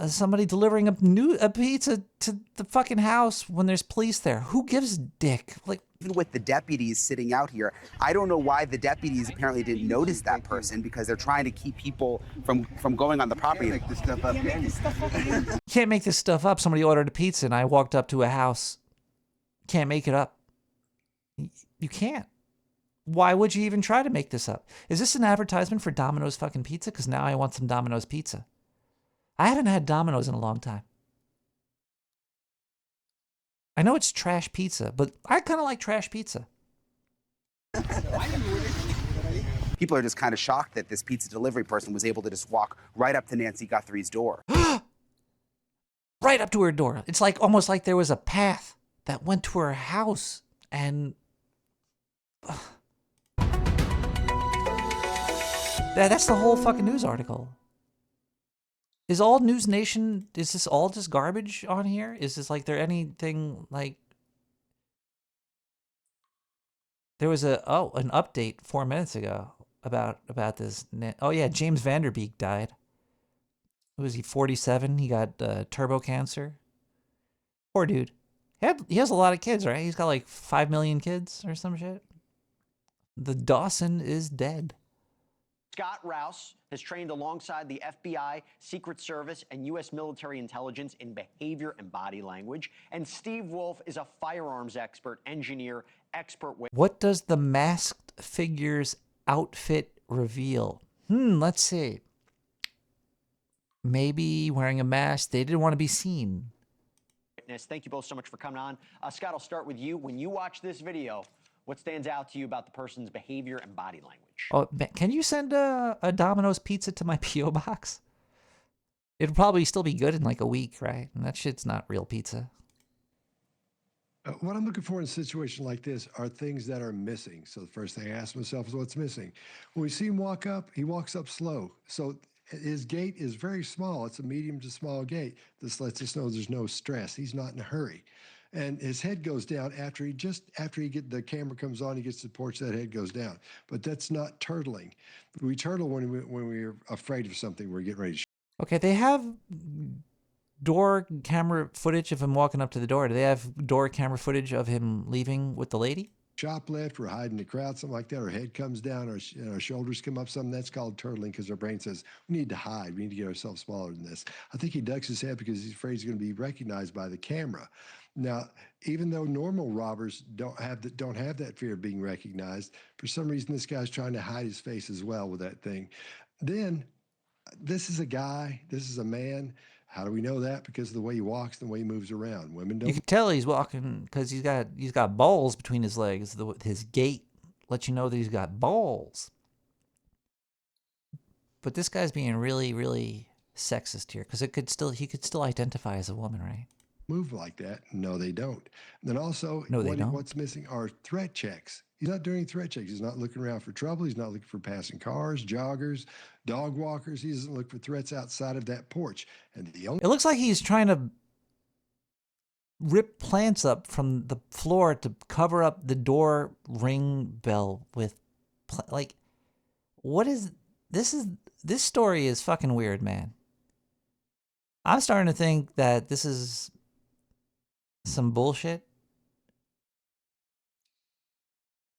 somebody delivering a pizza to the fucking house when there's police there. Who gives a dick? Like, even with the deputies sitting out here, I don't know why the deputies apparently didn't notice that person, because they're trying to keep people from going on the property. Make this stuff up. you can't make this stuff up. Somebody ordered a pizza and I walked up to a house. Can't make it up. You can't. Why would you even try to make this up? Is this an advertisement for Domino's fucking pizza? Because now I want some Domino's pizza. I haven't had Domino's in a long time. I know it's trash pizza, but I kind of like trash pizza. People are just kind of shocked that this pizza delivery person was able to just walk right up to Nancy Guthrie's door. Right up to her door. It's like almost like there was a path that went to her house, and that's the whole fucking news article. Is all News Nation, is this all just garbage on here? Is this like there anything like... There was an update 4 minutes ago about this. Oh yeah, James Vanderbeek died. Who was he, 47? He got turbo cancer. Poor dude. He has a lot of kids, right? He's got like 5 million kids or some shit. The Dawson is dead. Scott Rouse has trained alongside the FBI, Secret Service, and U.S. military intelligence in behavior and body language. And Steve Wolf is a firearms expert, engineer, expert with... What does the masked figure's outfit reveal? Let's see. Maybe wearing a mask. They didn't want to be seen. Thank you both so much for coming on. Scott, I'll start with you. When you watch this video, what stands out to you about the person's behavior and body language? Oh, can you send a Domino's pizza to my P.O. box? It'll probably still be good in like a week, right? And that shit's not real pizza. What I'm looking for in a situation like this are things that are missing. So the first thing I ask myself is what's missing. When we see him walk up, he walks up slow. So his gait is very small. It's a medium to small gait. This lets us know there's no stress. He's not in a hurry. And his head goes down after the camera comes on, he gets to the porch, that head goes down. But that's not turtling. We turtle when we're afraid of something, we're getting ready to shoot. Okay, they have door camera footage of him walking up to the door. Do they have door camera footage of him leaving with the lady? Shoplift, we're hiding in the crowd, something like that. Our head comes down, our shoulders come up, something that's called turtling, because our brain says we need to hide. We need to get ourselves smaller than this. I think he ducks his head because he's afraid he's going to be recognized by the camera. Now, even though normal robbers don't have that fear of being recognized, for some reason this guy's trying to hide his face as well with that thing. Then, this is a guy, this is a man. How do we know that? Because of the way he walks, the way he moves around. Women don't. You can tell he's walking because he's got balls between his legs. His gait lets you know that he's got balls. But this guy's being really, really sexist here because he could still identify as a woman, right? Move like that. No, they don't. And then also, what's missing are threat checks. He's not doing threat checks. He's not looking around for trouble. He's not looking for passing cars, joggers, dog walkers. He doesn't look for threats outside of that porch. And it looks like he's trying to rip plants up from the floor to cover up the door ring bell with, what is this? This story is fucking weird, man. I'm starting to think that this is some bullshit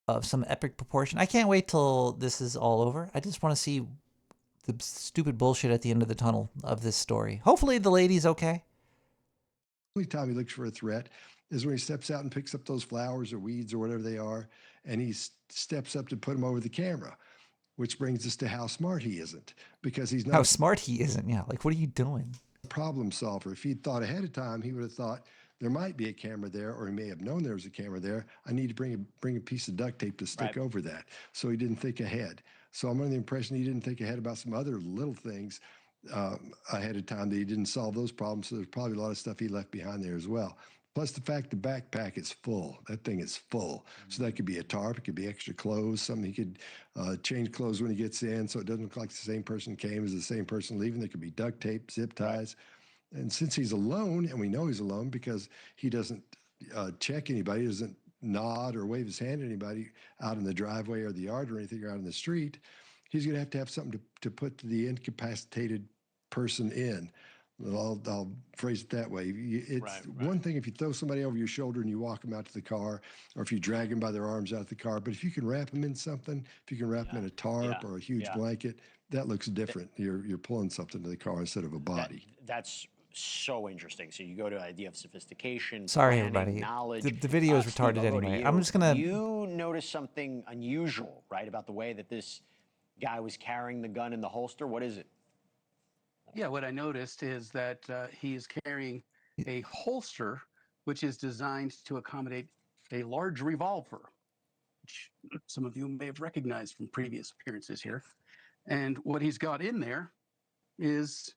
of some epic proportion. I can't wait till this is all over. I just want to see the stupid bullshit at the end of the tunnel of this story. Hopefully the lady's okay. The only time he looks for a threat is when he steps out and picks up those flowers or weeds or whatever they are, and he steps up to put them over the camera, which brings us to how smart he isn't, because he's not. How smart he isn't, yeah. Like, what are you doing? Problem solver. If he'd thought ahead of time, he would have thought, there might be a camera there, or he may have known there was a camera there. I need to bring a piece of duct tape to stick over that. So he didn't think ahead. So I'm under the impression he didn't think ahead about some other little things ahead of time, that he didn't solve those problems. So there's probably a lot of stuff he left behind there as well. Plus the fact the backpack is full. That thing is full. So that could be a tarp. It could be extra clothes. Something he could change clothes when he gets in so it doesn't look like the same person came as the same person leaving. There could be duct tape, zip ties. And since he's alone, and we know he's alone because he doesn't check anybody, he doesn't nod or wave his hand at anybody out in the driveway or the yard or anything, or out in the street, he's going to have something to put the incapacitated person in. I'll phrase it that way. It's one thing if you throw somebody over your shoulder and you walk them out to the car, or if you drag them by their arms out to the car. But if you can wrap them in something, if you can wrap them in a tarp or a huge blanket, that looks different. You're pulling something to the car instead of a body. That's so interesting. So you go to the idea of sophistication, Sorry, planning, everybody. knowledge. The video is Steve, retarded I'll go to anyway. you. I'm just gonna. You noticed something unusual, right, about the way that this guy was carrying the gun in the holster. What is it? Yeah, what I noticed is that he is carrying a holster which is designed to accommodate a large revolver, which some of you may have recognized from previous appearances here. And what he's got in there is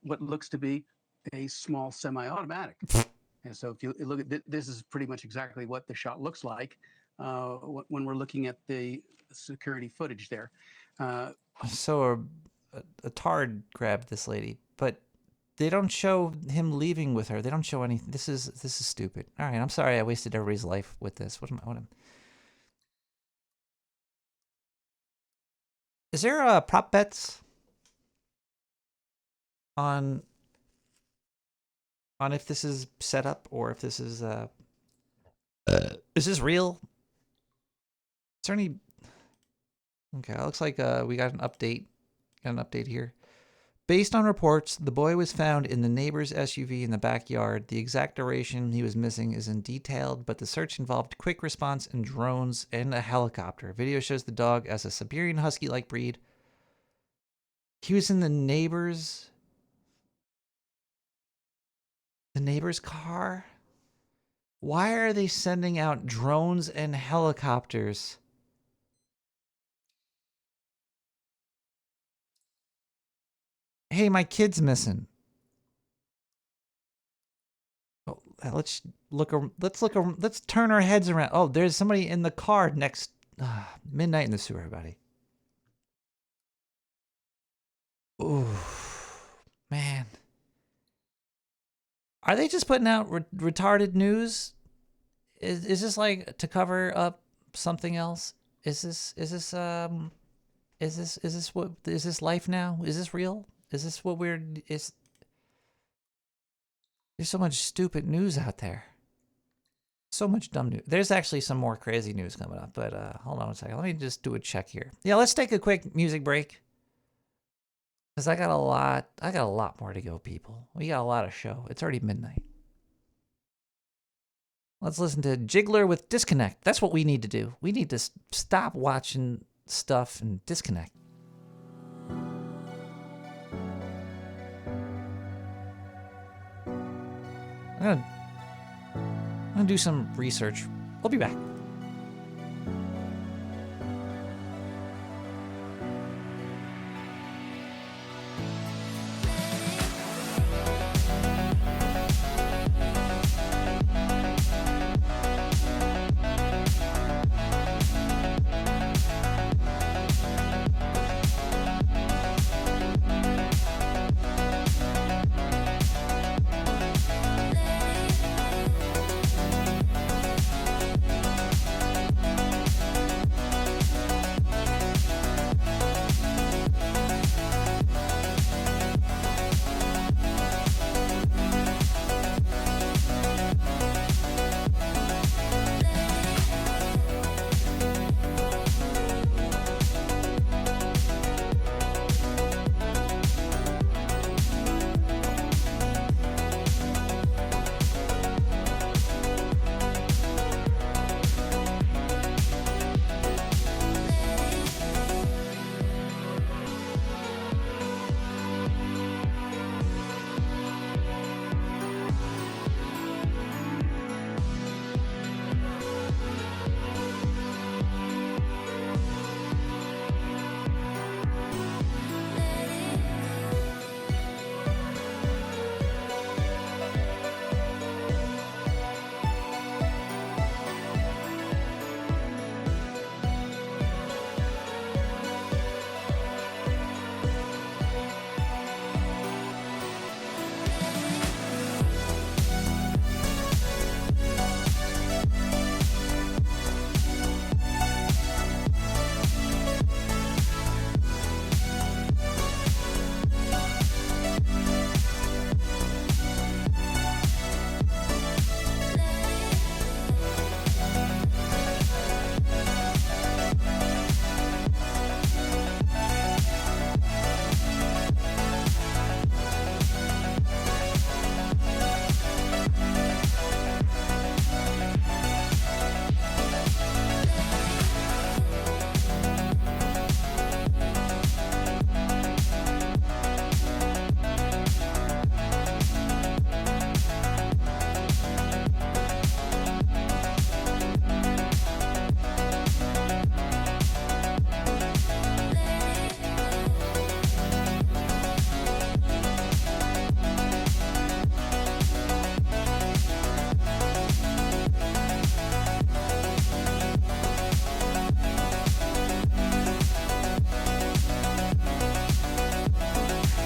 what looks to be a small semi-automatic. And so if you look at this, is pretty much exactly what the shot looks like when we're looking at the security footage there. So a tard grabbed this lady, but they don't show him leaving with her. They don't show anything. This is stupid. All right, I'm sorry I wasted everybody's life with this. Is there prop bets on if this is set up or if this is this real? Is there any? Okay, it looks like we got an update. Got an update here. Based on reports, the boy was found in the neighbor's SUV in the backyard. The exact duration he was missing isn't detailed, but the search involved quick response and drones and a helicopter. Video shows the dog as a Siberian Husky-like breed. He was in the neighbor's car? Why are they sending out drones and helicopters? Hey, my kid's missing. Oh, let's turn our heads around. Oh, there's somebody in the car next. Midnight in the Sewer, everybody. Ooh, man. Are they just putting out retarded news? Is this like to cover up something else? Is this life now? Is this real? Is this what there's so much stupid news out there. So much dumb news. There's actually some more crazy news coming up, but hold on a second. Let me just do a check here. Yeah, let's take a quick music break. Because I got a lot more to go, people. We got a lot of show. It's already midnight. Let's listen to Jiggler with Disconnect. That's what we need to do. We need to stop watching stuff and disconnect. I'm gonna do some research. We'll be back.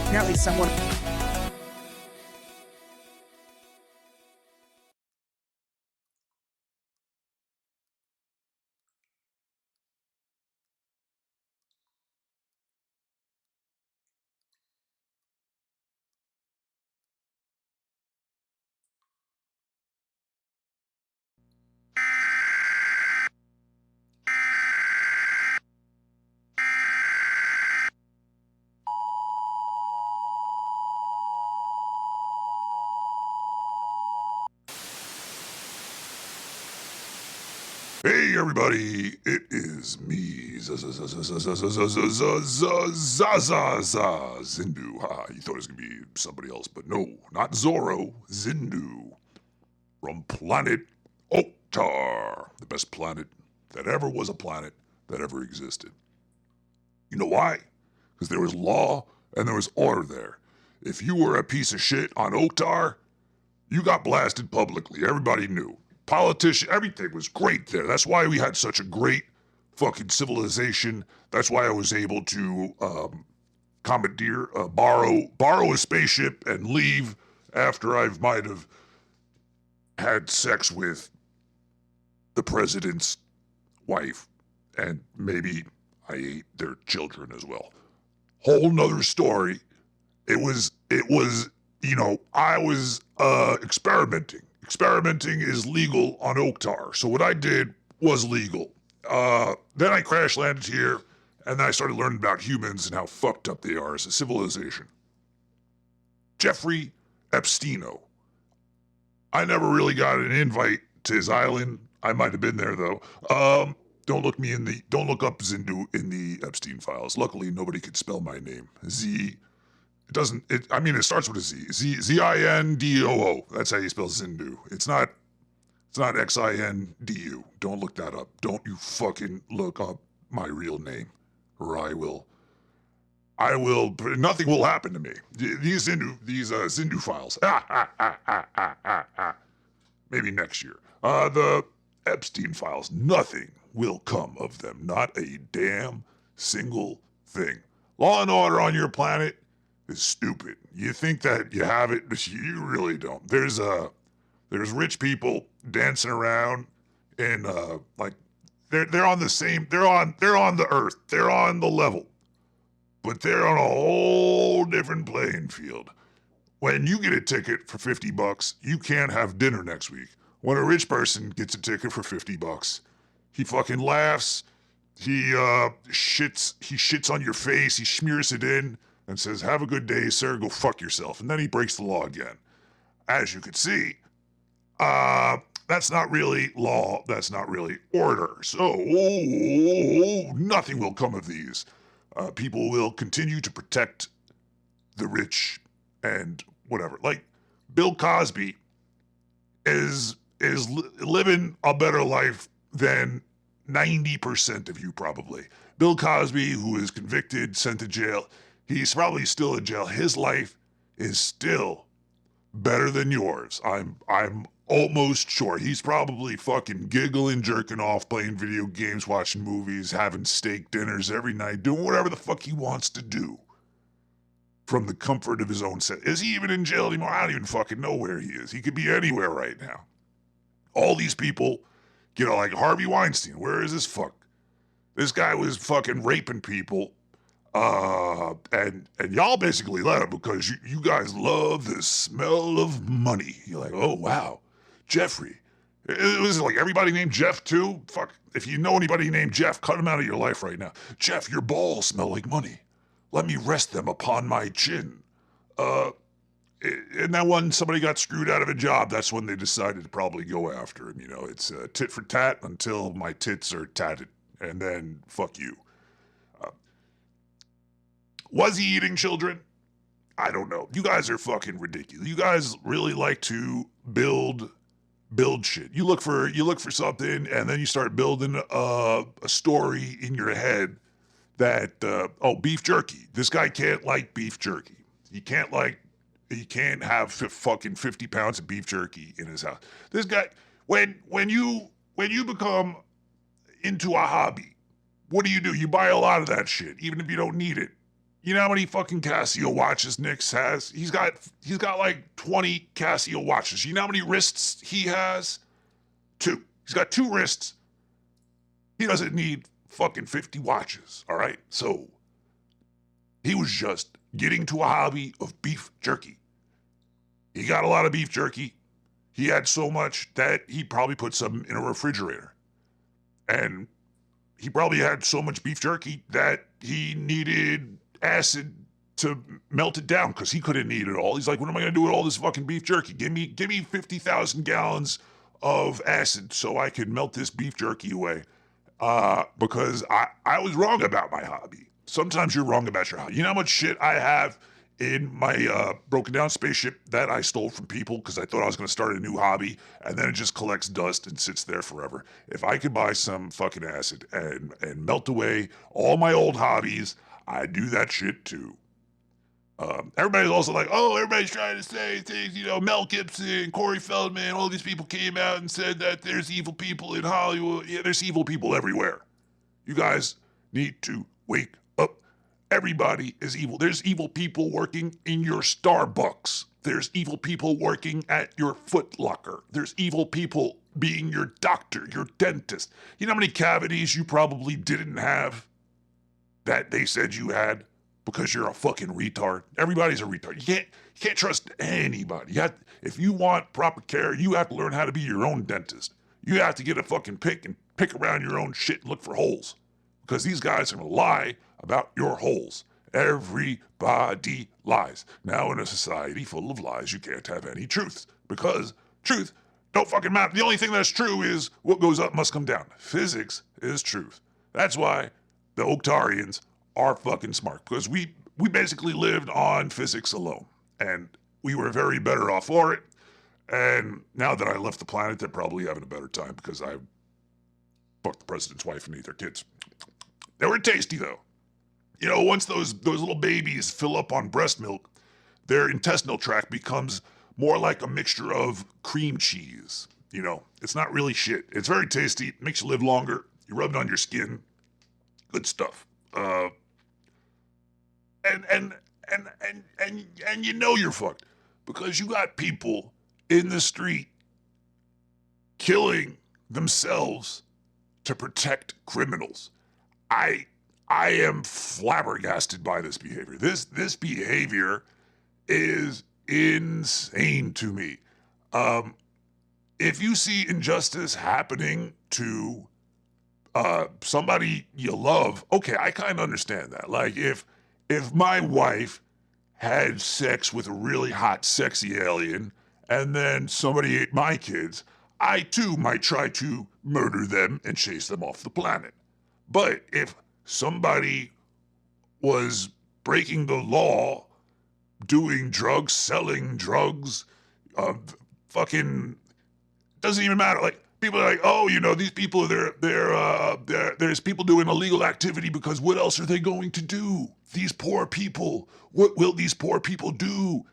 apparently someone. Hey everybody, it is me, Zindu. Ha, you thought it was gonna be somebody else, but no, not Zorro, Zindu. From planet Oktar, the best planet that ever was a planet that ever existed. You know why? Because there was law and there was order there. If you were a piece of shit on Oktar, you got blasted publicly. Everybody knew. Politician, everything was great there. That's why we had such a great fucking civilization. That's why I was able to commandeer, borrow a spaceship and leave after I might have had sex with the president's wife. And maybe I ate their children as well. Whole nother story. It was, you know, I was experimenting. Experimenting is legal on Oktar, so what I did was legal. Then I crash landed here, and then I started learning about humans and how fucked up they are as a civilization. Jeffrey Epsteino. I never really got an invite to his island. I might have been there though. Don't look up Zindu in the Epstein files. Luckily, nobody could spell my name. It starts with a Z. Z-I-N-D-O-O. That's how you spell Zindu. It's not X-I-N-D-U. Don't look that up. Don't you fucking look up my real name. Or I will, nothing will happen to me. These Zindu files. Maybe next year. The Epstein files. Nothing will come of them. Not a damn single thing. Law and order on your planet is stupid. You think that you have it, but you really don't. There's rich people dancing around and they're on the same, they're on the earth, they're on the level, but they're on a whole different playing field. When you get a ticket for $50, you can't have dinner next week. When a rich person gets a ticket for $50, he fucking laughs, he shits on your face, he smears it in, and says, "Have a good day, sir, go fuck yourself." And then he breaks the law again. As you can see, that's not really law, that's not really order. So, nothing will come of these. People will continue to protect the rich and whatever. Like, Bill Cosby is living a better life than 90% of you probably. Bill Cosby, who is convicted, sent to jail, he's probably still in jail. His life is still better than yours. I'm almost sure. He's probably fucking giggling, jerking off, playing video games, watching movies, having steak dinners every night, doing whatever the fuck he wants to do from the comfort of his own set. Is he even in jail anymore? I don't even fucking know where he is. He could be anywhere right now. All these people, you know, like Harvey Weinstein, where is this fuck? This guy was fucking raping people. And y'all basically let him because you guys love the smell of money. You're like, oh wow, Jeffrey. It was like everybody named Jeff too. Fuck, if you know anybody named Jeff, cut him out of your life right now. Jeff, your balls smell like money. Let me rest them upon my chin. And then when somebody got screwed out of a job, that's when they decided to probably go after him. You know, it's tit for tat until my tits are tatted, and then fuck you. Was he eating children? I don't know. You guys are fucking ridiculous. You guys really like to build shit. You look for something, and then you start building a story in your head that beef jerky. This guy can't like beef jerky. He can't have fucking 50 pounds of beef jerky in his house. This guy, when you become into a hobby, what do? You buy a lot of that shit, even if you don't need it. You know how many fucking Casio watches Nix has? He's got like 20 Casio watches. You know how many wrists he has? 2. He's got 2 wrists. He doesn't need fucking 50 watches, all right? So he was just getting to a hobby of beef jerky. He got a lot of beef jerky. He had so much that he probably put some in a refrigerator. And he probably had so much beef jerky that he needed acid to melt it down because he couldn't eat it all. He's like, what am I going to do with all this fucking beef jerky? Give me 50,000 gallons of acid so I can melt this beef jerky away. Because I was wrong about my hobby. Sometimes you're wrong about your hobby. You know how much shit I have in my broken down spaceship that I stole from people because I thought I was going to start a new hobby, and then it just collects dust and sits there forever. If I could buy some fucking acid and melt away all my old hobbies, I'd do that shit too. Everybody's also like, oh, everybody's trying to say things, you know, Mel Gibson, Corey Feldman, all these people came out and said that there's evil people in Hollywood. Yeah, there's evil people everywhere. You guys need to wake up. Everybody is evil. There's evil people working in your Starbucks. There's evil people working at your Foot Locker. There's evil people being your doctor, your dentist. You know how many cavities you probably didn't have that they said you had? Because you're a fucking retard. Everybody's a retard. You can't trust anybody. If you want proper care, you have to learn how to be your own dentist. You have to get a fucking pick and pick around your own shit and look for holes. Because these guys are gonna lie about your holes. Everybody lies. Now in a society full of lies, you can't have any truth. Because truth don't fucking matter. The only thing that's true is what goes up must come down. Physics is truth. That's why the Octarians are fucking smart, because we basically lived on physics alone, and we were very better off for it. And now that I left the planet, they're probably having a better time because I fucked the president's wife and ate their kids. They were tasty though. You know, once those little babies fill up on breast milk, their intestinal tract becomes more like a mixture of cream cheese. You know, it's not really shit. It's very tasty. It makes you live longer. You rub it on your skin. Good stuff. And you know you're fucked because you got people in the street killing themselves to protect criminals. I am flabbergasted by this behavior. This behavior is insane to me. If you see injustice happening to somebody you love, okay, I kind of understand that. Like if my wife had sex with a really hot, sexy alien, and then somebody ate my kids, I too might try to murder them and chase them off the planet. But if somebody was breaking the law, doing drugs, selling drugs, fucking, doesn't even matter. Like, people are like, oh, you know, these people, there's people doing illegal activity because what else are they going to do? These poor people, what will these poor people do?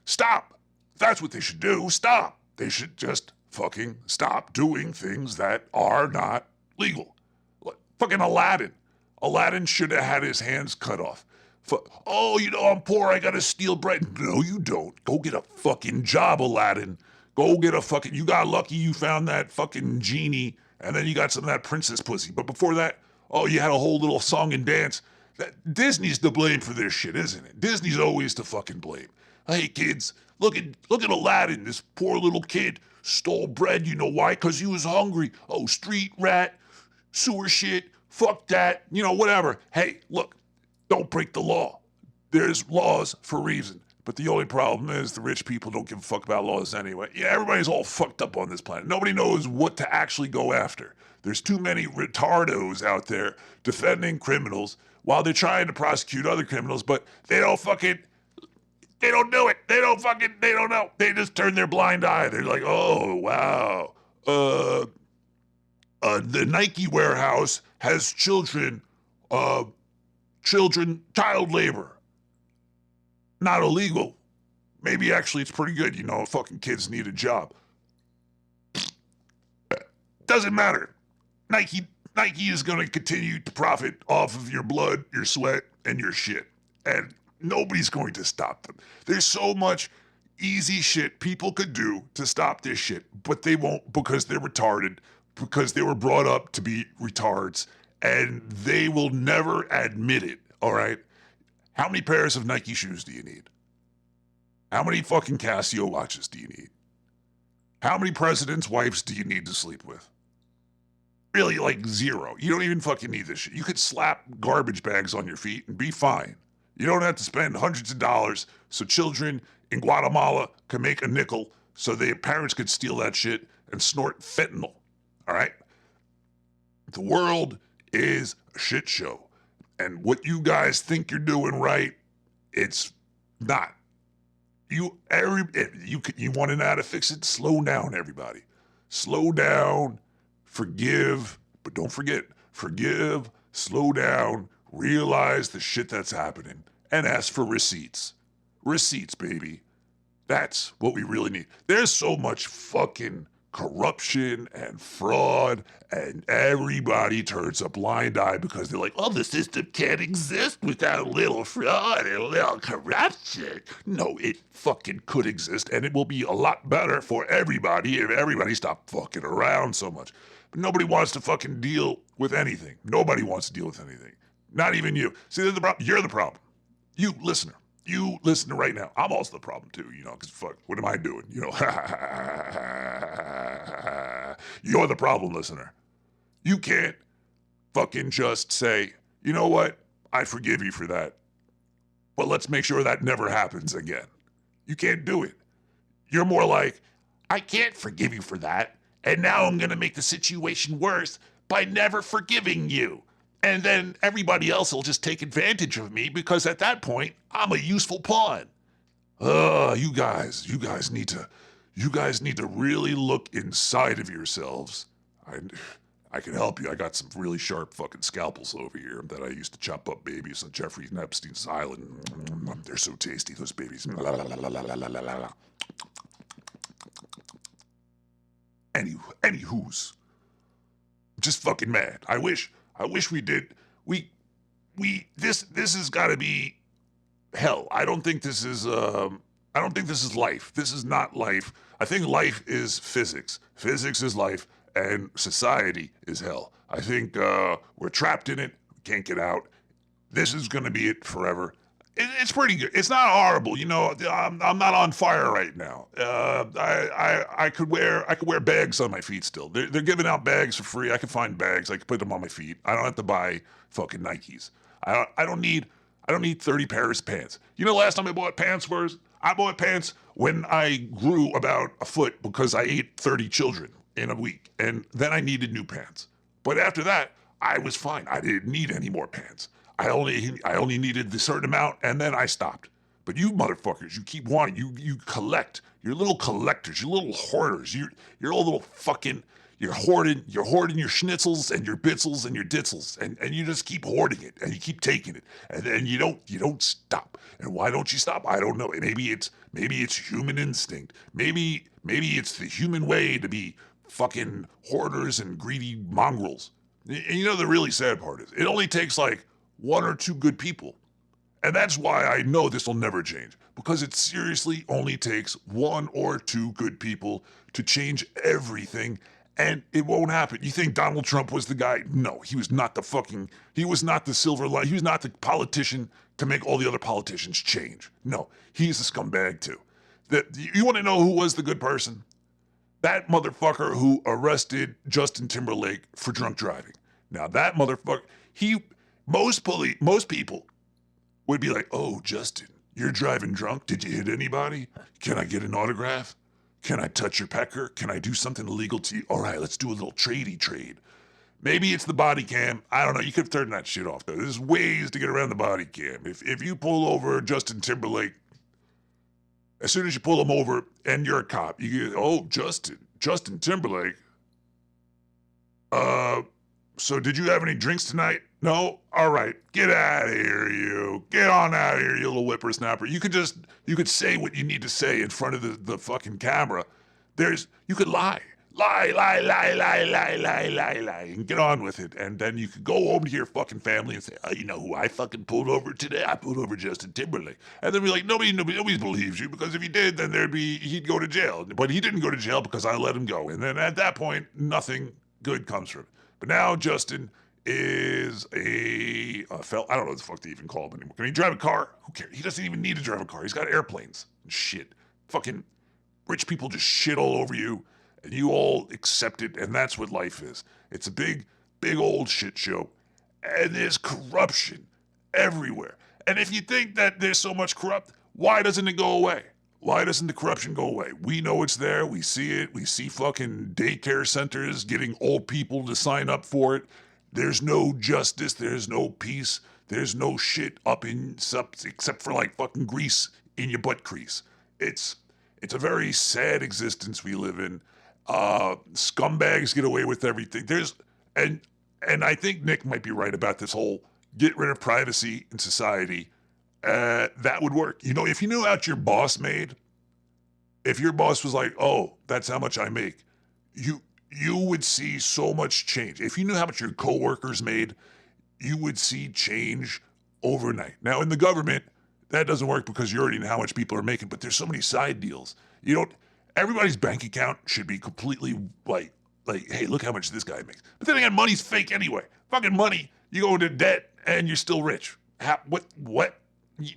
Stop. That's what they should do. Stop. They should just fucking stop doing things that are not legal. Fucking Aladdin. Aladdin should have had his hands cut off. Oh, you know, I'm poor, I gotta steal bread. No, you don't. Go get a fucking job, Aladdin. Go get a fucking, you got lucky you found that fucking genie, and then you got some of that princess pussy. But before that, oh, you had a whole little song and dance. Disney's to blame for this shit, isn't it? Disney's always to fucking blame. Hey kids, look at Aladdin, this poor little kid stole bread, you know why? Because he was hungry. Oh, street rat, sewer shit, fuck that, you know, whatever. Hey, look, don't break the law. There's laws for a reason. But the only problem is the rich people don't give a fuck about laws anyway. Yeah, everybody's all fucked up on this planet. Nobody knows what to actually go after. There's too many retardos out there defending criminals while they're trying to prosecute other criminals, but they don't do it. They don't know. They just turn their blind eye. They're like, oh, wow. The Nike warehouse has child labor. Not illegal. Maybe actually it's pretty good, you know, fucking kids need a job. Doesn't matter. Nike is going to continue to profit off of your blood, your sweat, and your shit. and nobody's going to stop them. There's so much easy shit people could do to stop this shit, but they won't because they're retarded, because they were brought up to be retards, and they will never admit it, all right? How many pairs of Nike shoes do you need? How many fucking Casio watches do you need? How many presidents' wives do you need to sleep with? Really, like 0. You don't even fucking need this shit. You could slap garbage bags on your feet and be fine. You don't have to spend hundreds of dollars so children in Guatemala can make a nickel so their parents could steal that shit and snort fentanyl, all right? The world is a shit show. And what you guys think you're doing right, it's not. You want to know how to fix it? Slow down, everybody. Slow down, forgive, but don't forget, forgive, slow down, realize the shit that's happening, and ask for receipts. Receipts, baby. That's what we really need. There's so much fucking corruption and fraud, and everybody turns a blind eye because they're like, oh, the system can't exist without a little fraud and a little corruption. No, it fucking could exist, and it will be a lot better for everybody if everybody stopped fucking around so much. But nobody wants to fucking deal with anything. Nobody wants to deal with anything. Not even you. See, the problem. You're the problem. You, listener. You listener right now. I'm also the problem too, because fuck, what am I doing? You're the problem, listener. You can't fucking just say, you know what? I forgive you for that. But let's make sure that never happens again. You can't do it. You're more like, I can't forgive you for that. And now I'm going to make the situation worse by never forgiving you. And then everybody else will just take advantage of me because at that point, I'm a useful pawn. You guys need to really look inside of yourselves. I can help you. I got some really sharp fucking scalpels over here that I used to chop up babies on Jeffrey Epstein's island. They're so tasty, those babies. Anywho's. I'm just fucking mad. I wish we did. This has got to be hell. I don't think this is life. This is not life. I think life is physics. Physics is life, and society is hell. I think we're trapped in it. We can't get out. This is going to be it forever. It's pretty good. It's not horrible, I'm not on fire right now. I could wear bags on my feet still. They're giving out bags for free. I can find bags. I can put them on my feet. I don't have to buy fucking Nikes. I don't need 30 pairs of pants. Last time I bought pants was I bought pants when I grew about a foot because I ate 30 children in a week, and then I needed new pants. But after that, I was fine. I didn't need any more pants. I only needed the certain amount, and then I stopped. But you motherfuckers, you keep wanting. You collect. You're little collectors. You're little hoarders. You're all little fucking. You're hoarding your schnitzels and your bitzels and your ditzels, and you just keep hoarding it, and you keep taking it, and then you don't stop. And why don't you stop? I don't know. Maybe it's human instinct. Maybe it's the human way to be fucking hoarders and greedy mongrels. And the really sad part is, it only takes like 1 or 2 good people. And that's why I know this will never change. Because it seriously only takes 1 or 2 good people to change everything. And it won't happen. You think Donald Trump was the guy? No, he was not the silver line. He was not the politician to make all the other politicians change. No, he's a scumbag too. You want to know who was the good person? That motherfucker who arrested Justin Timberlake for drunk driving. Now that motherfucker, most people would be like, oh, Justin, you're driving drunk. Did you hit anybody? Can I get an autograph? Can I touch your pecker? Can I do something illegal to you? All right, let's do a little trade. Maybe it's the body cam. I don't know. You could have turned that shit off, though. There's ways to get around the body cam. If you pull over Justin Timberlake, as soon as you pull him over and you're a cop, you get, oh, Justin Timberlake. So did you have any drinks tonight? No? All right. Get out of here, you. Get on out of here, you little whippersnapper. You could say what you need to say in front of the fucking camera. You could lie. lie, and get on with it. And then you could go home to your fucking family and say, oh, you know who I fucking pulled over today? I pulled over Justin Timberlake. And then be like, nobody believes you, because if he did, then he'd go to jail. But he didn't go to jail because I let him go. And then at that point, nothing good comes from it. But now Justin is I don't know what the fuck they even call him anymore. Can he drive a car? Who cares? He doesn't even need to drive a car. He's got airplanes and shit. Fucking rich people just shit all over you, and you all accept it, and that's what life is. It's a big old shit show, and there's corruption everywhere. And if you think that there's so much corrupt, why doesn't it go away? Why doesn't the corruption go away? We know it's there. We see it. We see fucking daycare centers getting old people to sign up for it. There's no justice. There's no peace. There's no shit except for like fucking grease in your butt crease. It's a very sad existence we live in. Scumbags get away with everything. And I think Nick might be right about this whole get rid of privacy in society. That would work. You know, if you knew how much your boss made, if your boss was like, oh, that's how much I make, you would see so much change. If you knew how much your coworkers made, you would see change overnight. Now, in the government, that doesn't work because you already know how much people are making, but there's so many side deals. Everybody's bank account should be completely like, hey, look how much this guy makes. But then again, money's fake anyway. Fucking money, you go into debt and you're still rich. What?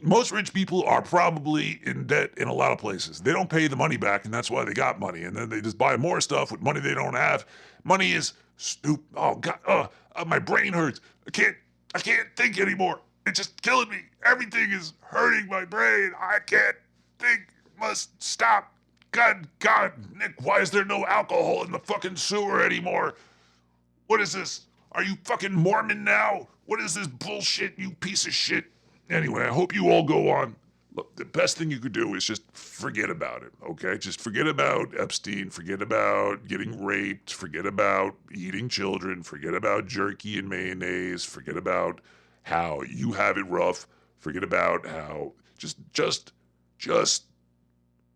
Most rich people are probably in debt in a lot of places. They don't pay the money back, and that's why they got money. And then they just buy more stuff with money they don't have. Money is stupid. Oh God, my brain hurts. I can't think anymore. It's just killing me. Everything is hurting my brain. I can't think. Must stop. God, Nick, why is there no alcohol in the fucking sewer anymore? What is this? Are you fucking Mormon now? What is this bullshit, you piece of shit? Anyway, I hope you all go on. Look, the best thing you could do is just forget about it, okay? Just forget about Epstein, forget about getting raped, forget about eating children, forget about jerky and mayonnaise, forget about how you have it rough, forget about how, just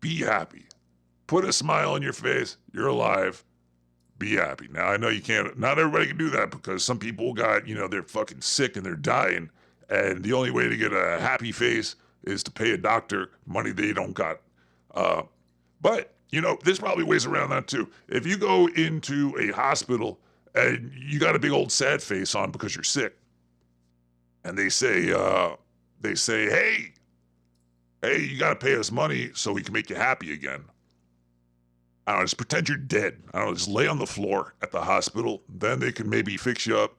be happy. Put a smile on your face, you're alive, be happy. Now, I know not everybody can do that because some people got, they're fucking sick and they're dying. And the only way to get a happy face is to pay a doctor money they don't got. But, there's probably ways around that too. If you go into a hospital and you got a big old sad face on because you're sick, and they say, hey, you got to pay us money so we can make you happy again. I don't know, just pretend you're dead. I don't know, just lay on the floor at the hospital. Then they can maybe fix you up.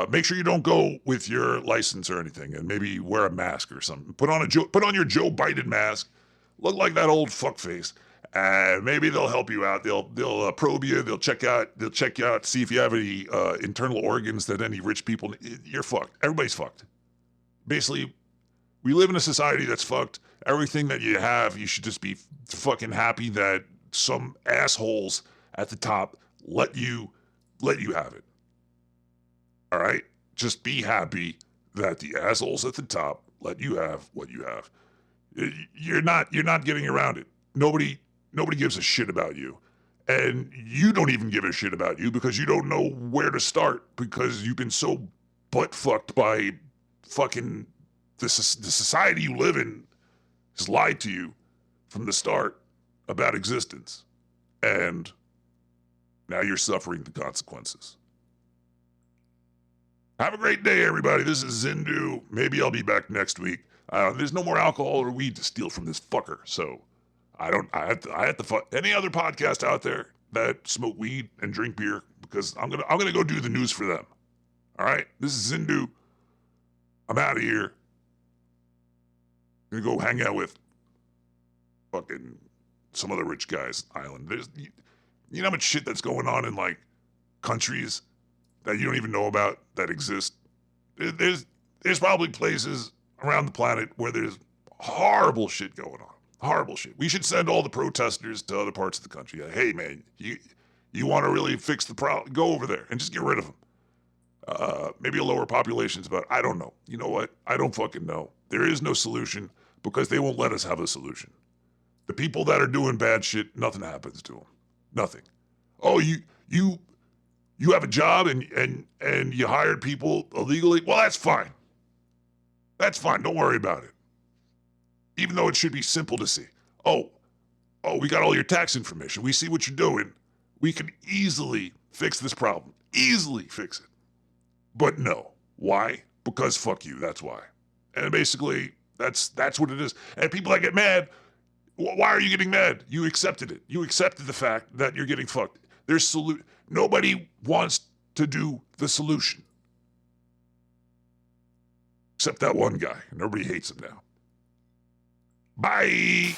Make sure you don't go with your license or anything, and maybe wear a mask or something. Put on your Joe Biden mask. Look like that old fuckface, and maybe they'll help you out. They'll probe you. They'll check you out, see if you have any internal organs that any rich people. You're fucked. Everybody's fucked. Basically, we live in a society that's fucked. Everything that you have, you should just be fucking happy that some assholes at the top let you have it. All right? Just be happy that the assholes at the top let you have what you have. You're not getting around it. Nobody gives a shit about you. And you don't even give a shit about you because you don't know where to start because you've been so butt fucked by fucking the society you live in has lied to you from the start about existence. And now you're suffering the consequences. Have a great day, everybody. This is Zindu. Maybe I'll be back next week. There's no more alcohol or weed to steal from this fucker, so I have to any other podcast out there that smoke weed and drink beer because I'm gonna go do the news for them. All right, this is Zindu. I'm out of here. I'm gonna go hang out with fucking some other rich guy's island. You know how much shit that's going on in like countries that you don't even know about that exist. There's probably places around the planet where there's horrible shit going on. Horrible shit. We should send all the protesters to other parts of the country. Like, hey man, you want to really fix the problem? Go over there and just get rid of them. Maybe a lower population's about. I don't know. You know what? I don't fucking know. There is no solution because they won't let us have a solution. The people that are doing bad shit, nothing happens to them. Nothing. Oh, you have a job and you hired people illegally? Well, that's fine. That's fine. Don't worry about it. Even though it should be simple to see. Oh, we got all your tax information. We see what you're doing. We can easily fix this problem. Easily fix it. But no. Why? Because fuck you. That's why. And basically, that's what it is. And people that get mad, why are you getting mad? You accepted it. You accepted the fact that you're getting fucked. Nobody wants to do the solution. Except that one guy. And everybody hates him now. Bye.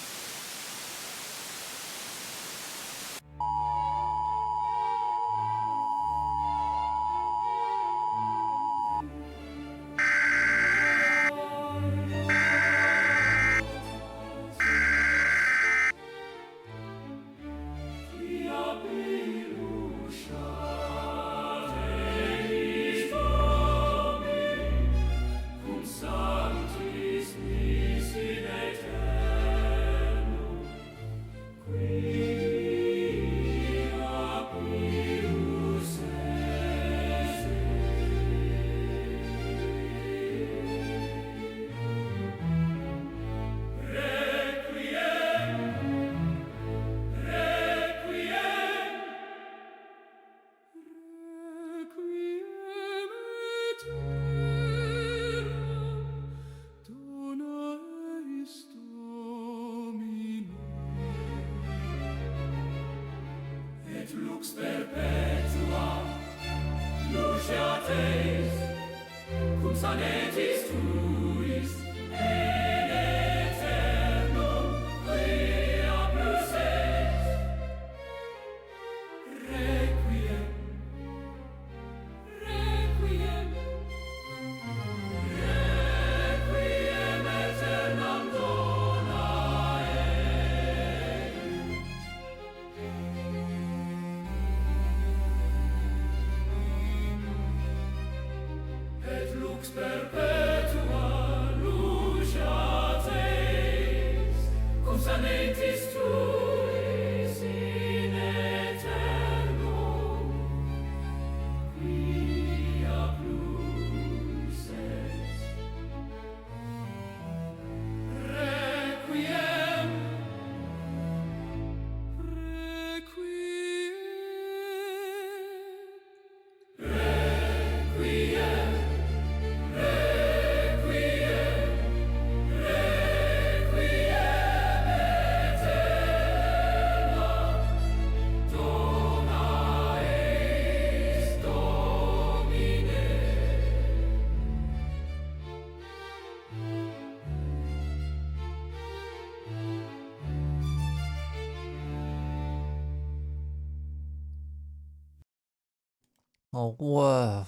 Oh, whoa.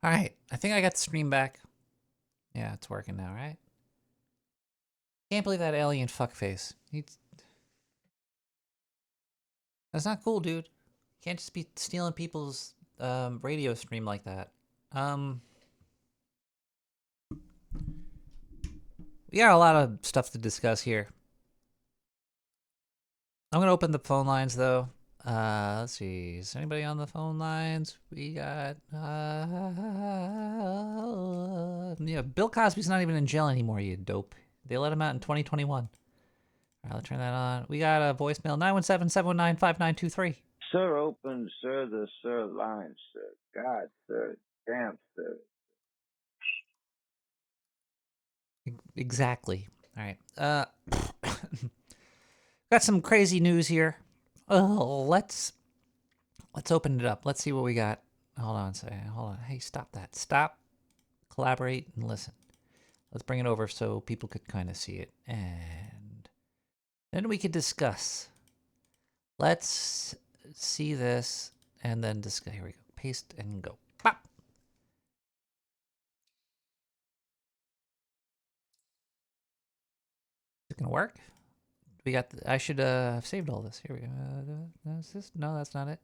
All right. I think I got the stream back. Yeah, it's working now, right? Can't believe that alien fuckface. That's not cool, dude. Can't just be stealing people's radio stream like that. We got a lot of stuff to discuss here. I'm gonna open the phone lines though. Let's see. Is anybody on the phone lines? We got yeah, Bill Cosby's not even in jail anymore, you dope. They let him out in 2021. All right, let's turn that on. We got a voicemail, 917-719-5923. Sir, open, sir, the sir line, sir. God, sir. Damn, sir. Exactly. All right. Got some crazy news here. Oh, let's open it up. Let's see what we got. Hold on a second. Hold on. Hey, stop that. Stop. Collaborate and listen. Let's bring it over so people could kind of see it. And then we could discuss. Let's see this and then discuss. Here we go. Paste and go. Pop. Is it going to work? We got. I should have saved all this. Here we go. Is this? No, that's not it.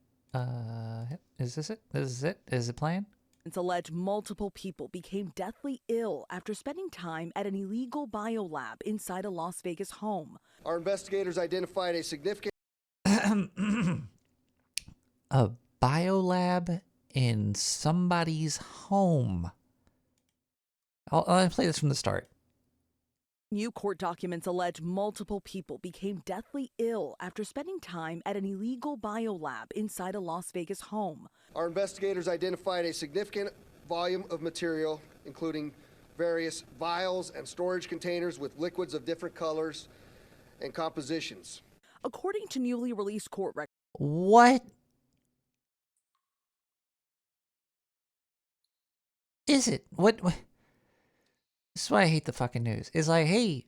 Is this it? This is it? Is it playing? It's alleged multiple people became deathly ill after spending time at an illegal biolab inside a Las Vegas home. Our investigators identified a significant... A biolab in somebody's home. I'll play this from the start. New court documents allege multiple people became deathly ill after spending time at an illegal biolab inside a Las Vegas home. Our investigators identified a significant volume of material, including various vials and storage containers with liquids of different colors and compositions. According to newly released court records. What is it? What? This is why I hate the fucking news. It's like, hey,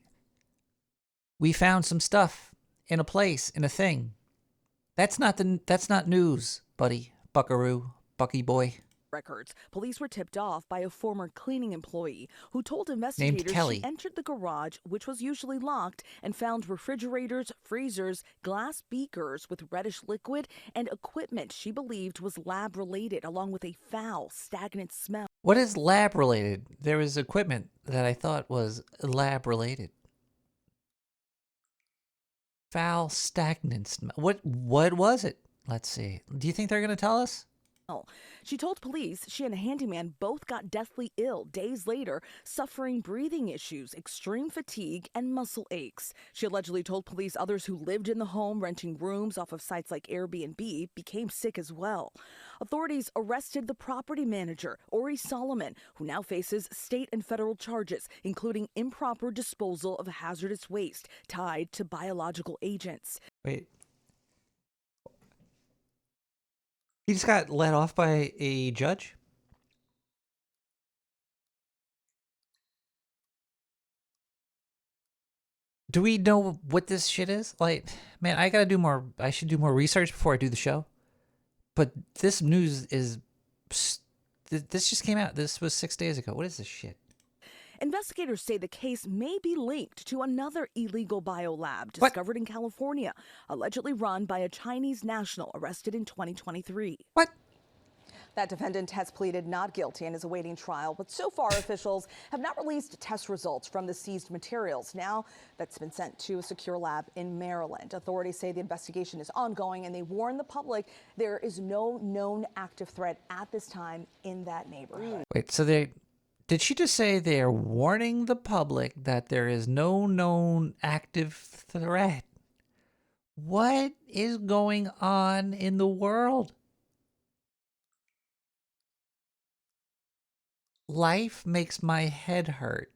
we found some stuff in a place, in a thing. That's not news, buddy, buckaroo, bucky boy. Records. Police were tipped off by a former cleaning employee who told investigators Kelly. she entered the garage, which was usually locked, and found refrigerators, freezers, glass beakers with reddish liquid, and equipment she believed was lab-related, along with a foul, stagnant smell. What is lab-related? There was equipment that I thought was lab-related. Foul, stagnant smell. What was it? Let's see. Do you think they're going to tell us? She told police she and a handyman both got deathly ill days later, suffering breathing issues, extreme fatigue, and muscle aches. She allegedly told police others who lived in the home renting rooms off of sites like Airbnb became sick as well. Authorities arrested the property manager, Ori Solomon, who now faces state and federal charges, including improper disposal of hazardous waste tied to biological agents. Wait. He just got let off by a judge? Do we know what this shit is? Like, man, I should do more research before I do the show. But this news is, this just came out. This was 6 days ago. What is this shit? Investigators say the case may be linked to another illegal biolab discovered in California, allegedly run by a Chinese national arrested in 2023. What? That defendant has pleaded not guilty and is awaiting trial, but so far officials have not released test results from the seized materials. Now that's been sent to a secure lab in Maryland. Authorities say the investigation is ongoing and they warn the public there is no known active threat at this time in that neighborhood. Wait, so did she just say they're warning the public that there is no known active threat? What is going on in the world? Life makes my head hurt.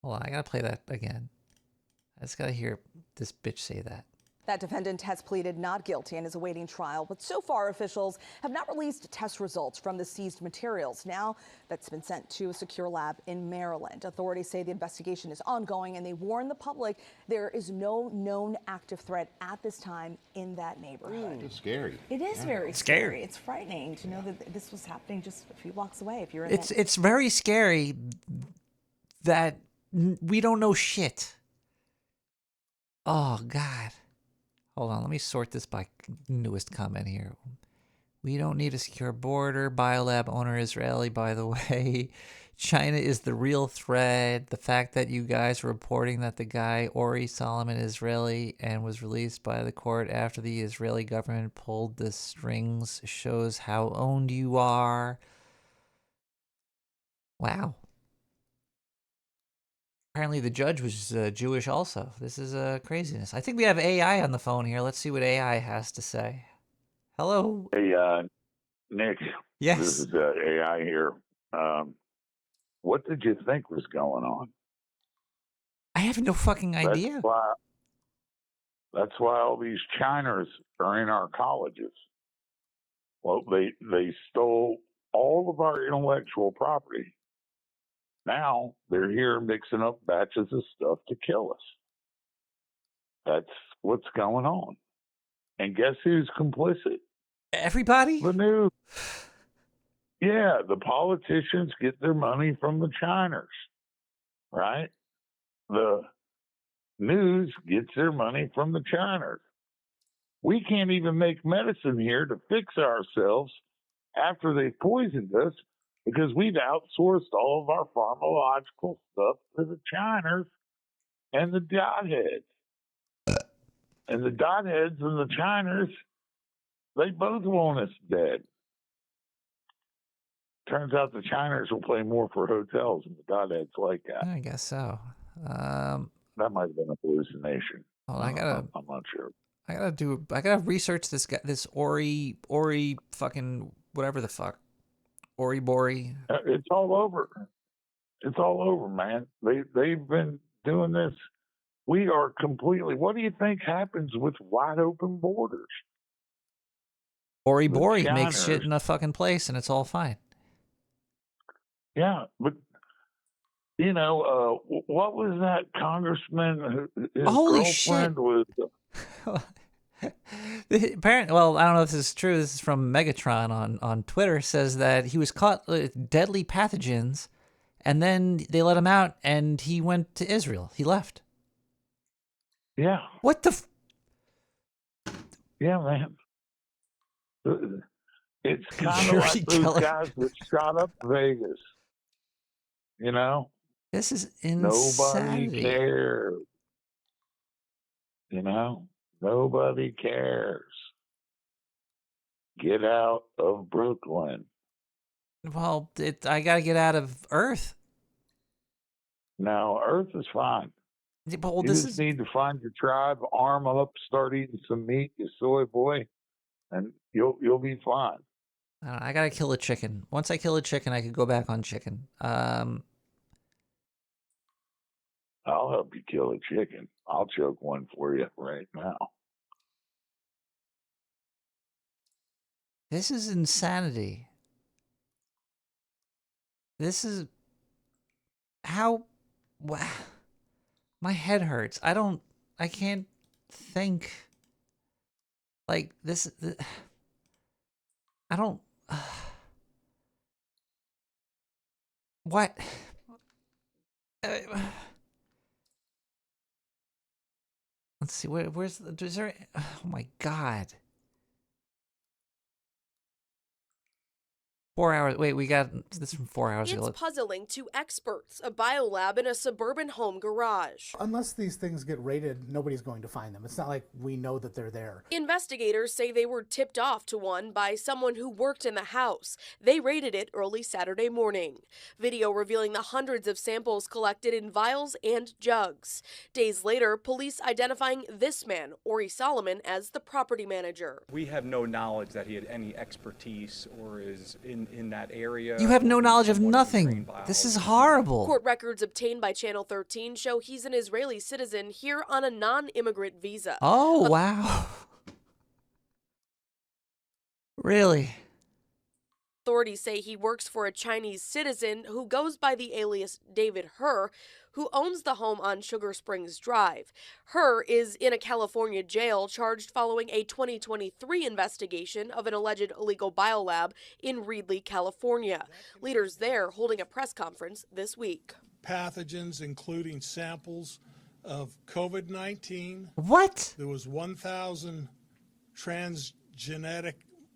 Hold on, I gotta play that again. I just gotta hear this bitch say that. That defendant has pleaded not guilty and is awaiting trial, but so far officials have not released test results from the seized materials. Now that's been sent to a secure lab in Maryland. Authorities say the investigation is ongoing and they warn the public there is no known active threat at this time in that neighborhood. It's scary. It is very scary. It's frightening to know that this was happening just a few blocks away. If you're in It's very scary that we don't know shit. Oh God. Hold on, let me sort this by newest comment here. We don't need a secure border. Biolab owner Israeli, by the way. China is the real threat. The fact that you guys are reporting that the guy, Ori Solomon, Israeli, and was released by the court after the Israeli government pulled the strings shows how owned you are. Wow. Apparently the judge was Jewish also. This is craziness. I think we have AI on the phone here. Let's see what AI has to say. Hello. Hey, Nick. Yes. This is AI here. What did you think was going on? I have no fucking idea. That's why all these Chiners are in our colleges. Well, they stole all of our intellectual property. Now they're here mixing up batches of stuff to kill us. That's what's going on. And guess who's complicit? Everybody? The news. Yeah, the politicians get their money from the Chiners, right? The news gets their money from the Chiners. We can't even make medicine here to fix ourselves after they poisoned us, because we've outsourced all of our pharmacological stuff to the Chiners and the dot heads. And the dot heads and the Chiners They both want us dead. Turns out the Chiners will pay more for hotels than the Godheads like that. I guess so. That might have been a hallucination. Well, I'm not sure. I gotta research this guy, this Ori fucking whatever the fuck. Ori Bori. It's all over. It's all over, man. They've been doing this. We are completely. What do you think happens with wide open borders? Ori Bori makes shit in a fucking place and it's all fine. Yeah, but you know, what was that congressman? His Holy girlfriend shit. was. Apparently, well, I don't know if this is true. This is from Megatron on Twitter. Says that he was caught with deadly pathogens, and then they let him out, and he went to Israel. He left. Yeah. What the? Yeah, man. It's kind of like those guys that shot up Vegas. You know? This is insanity. Nobody cares. You know? Nobody cares. Get out of Brooklyn. Well, I gotta get out of Earth. No, Earth is fine. Yeah, but, well, you just need to find your tribe, arm up, start eating some meat, you soy boy, and you'll be fine. I gotta kill a chicken. Once I kill a chicken, I could go back on chicken. I'll help you kill a chicken. I'll choke one for you right now. This is insanity. This is how. My head hurts. I can't think. Like this. I don't. What? Let's see. Where's is there? Oh my God. 4 hours. Wait, we got this from 4 hours ago. It's puzzling to experts. A biolab in a suburban home garage. Unless these things get raided, nobody's going to find them. It's not like we know that they're there. Investigators say they were tipped off to one by someone who worked in the house. They raided it early Saturday morning. Video revealing the hundreds of samples collected in vials and jugs. Days later, police identifying this man, Ori Solomon, as the property manager. We have no knowledge that he had any expertise or is in that area. You have no knowledge of nothing. This is horrible. Court records obtained by Channel 13 show he's an Israeli citizen here on a non-immigrant visa. Oh, wow. Really? Authorities say he works for a Chinese citizen who goes by the alias David Herr, who owns the home on Sugar Springs Drive. Herr is in a California jail charged following a 2023 investigation of an alleged illegal biolab in Reedley, California. Leaders there holding a press conference this week. Pathogens including samples of COVID-19. What? There was 1,000 transgenic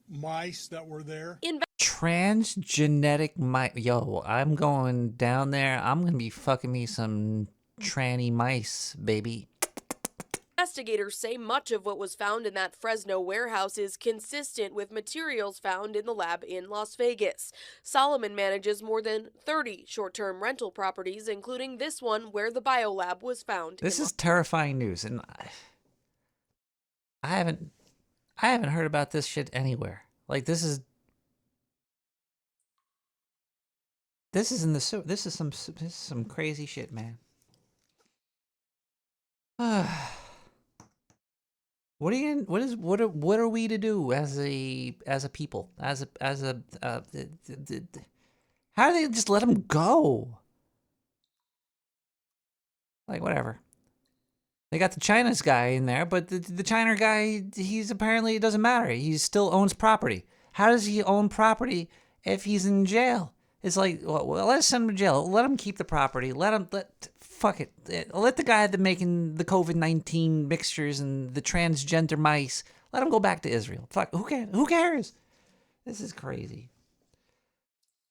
mice that were there. Transgenetic mice. Yo, I'm going down there. I'm going to be fucking me some tranny mice, baby. Investigators say much of what was found in that Fresno warehouse is consistent with materials found in the lab in Las Vegas. Solomon manages more than 30 short-term rental properties, including this one where the biolab was found. This is terrifying news, and I haven't heard about this shit anywhere. Like this is in the this is some crazy shit, man. What are we to do as a people, how do they just let him go? Like whatever. They got the China's guy in there, but the China guy, he's apparently, it doesn't matter. He still owns property. How does he own property if he's in jail? It's like, well, let's send him to jail. Let him keep the property. Fuck it. Let the guy that's making the COVID-19 mixtures and the transgender mice, let him go back to Israel. Fuck, who cares? This is crazy.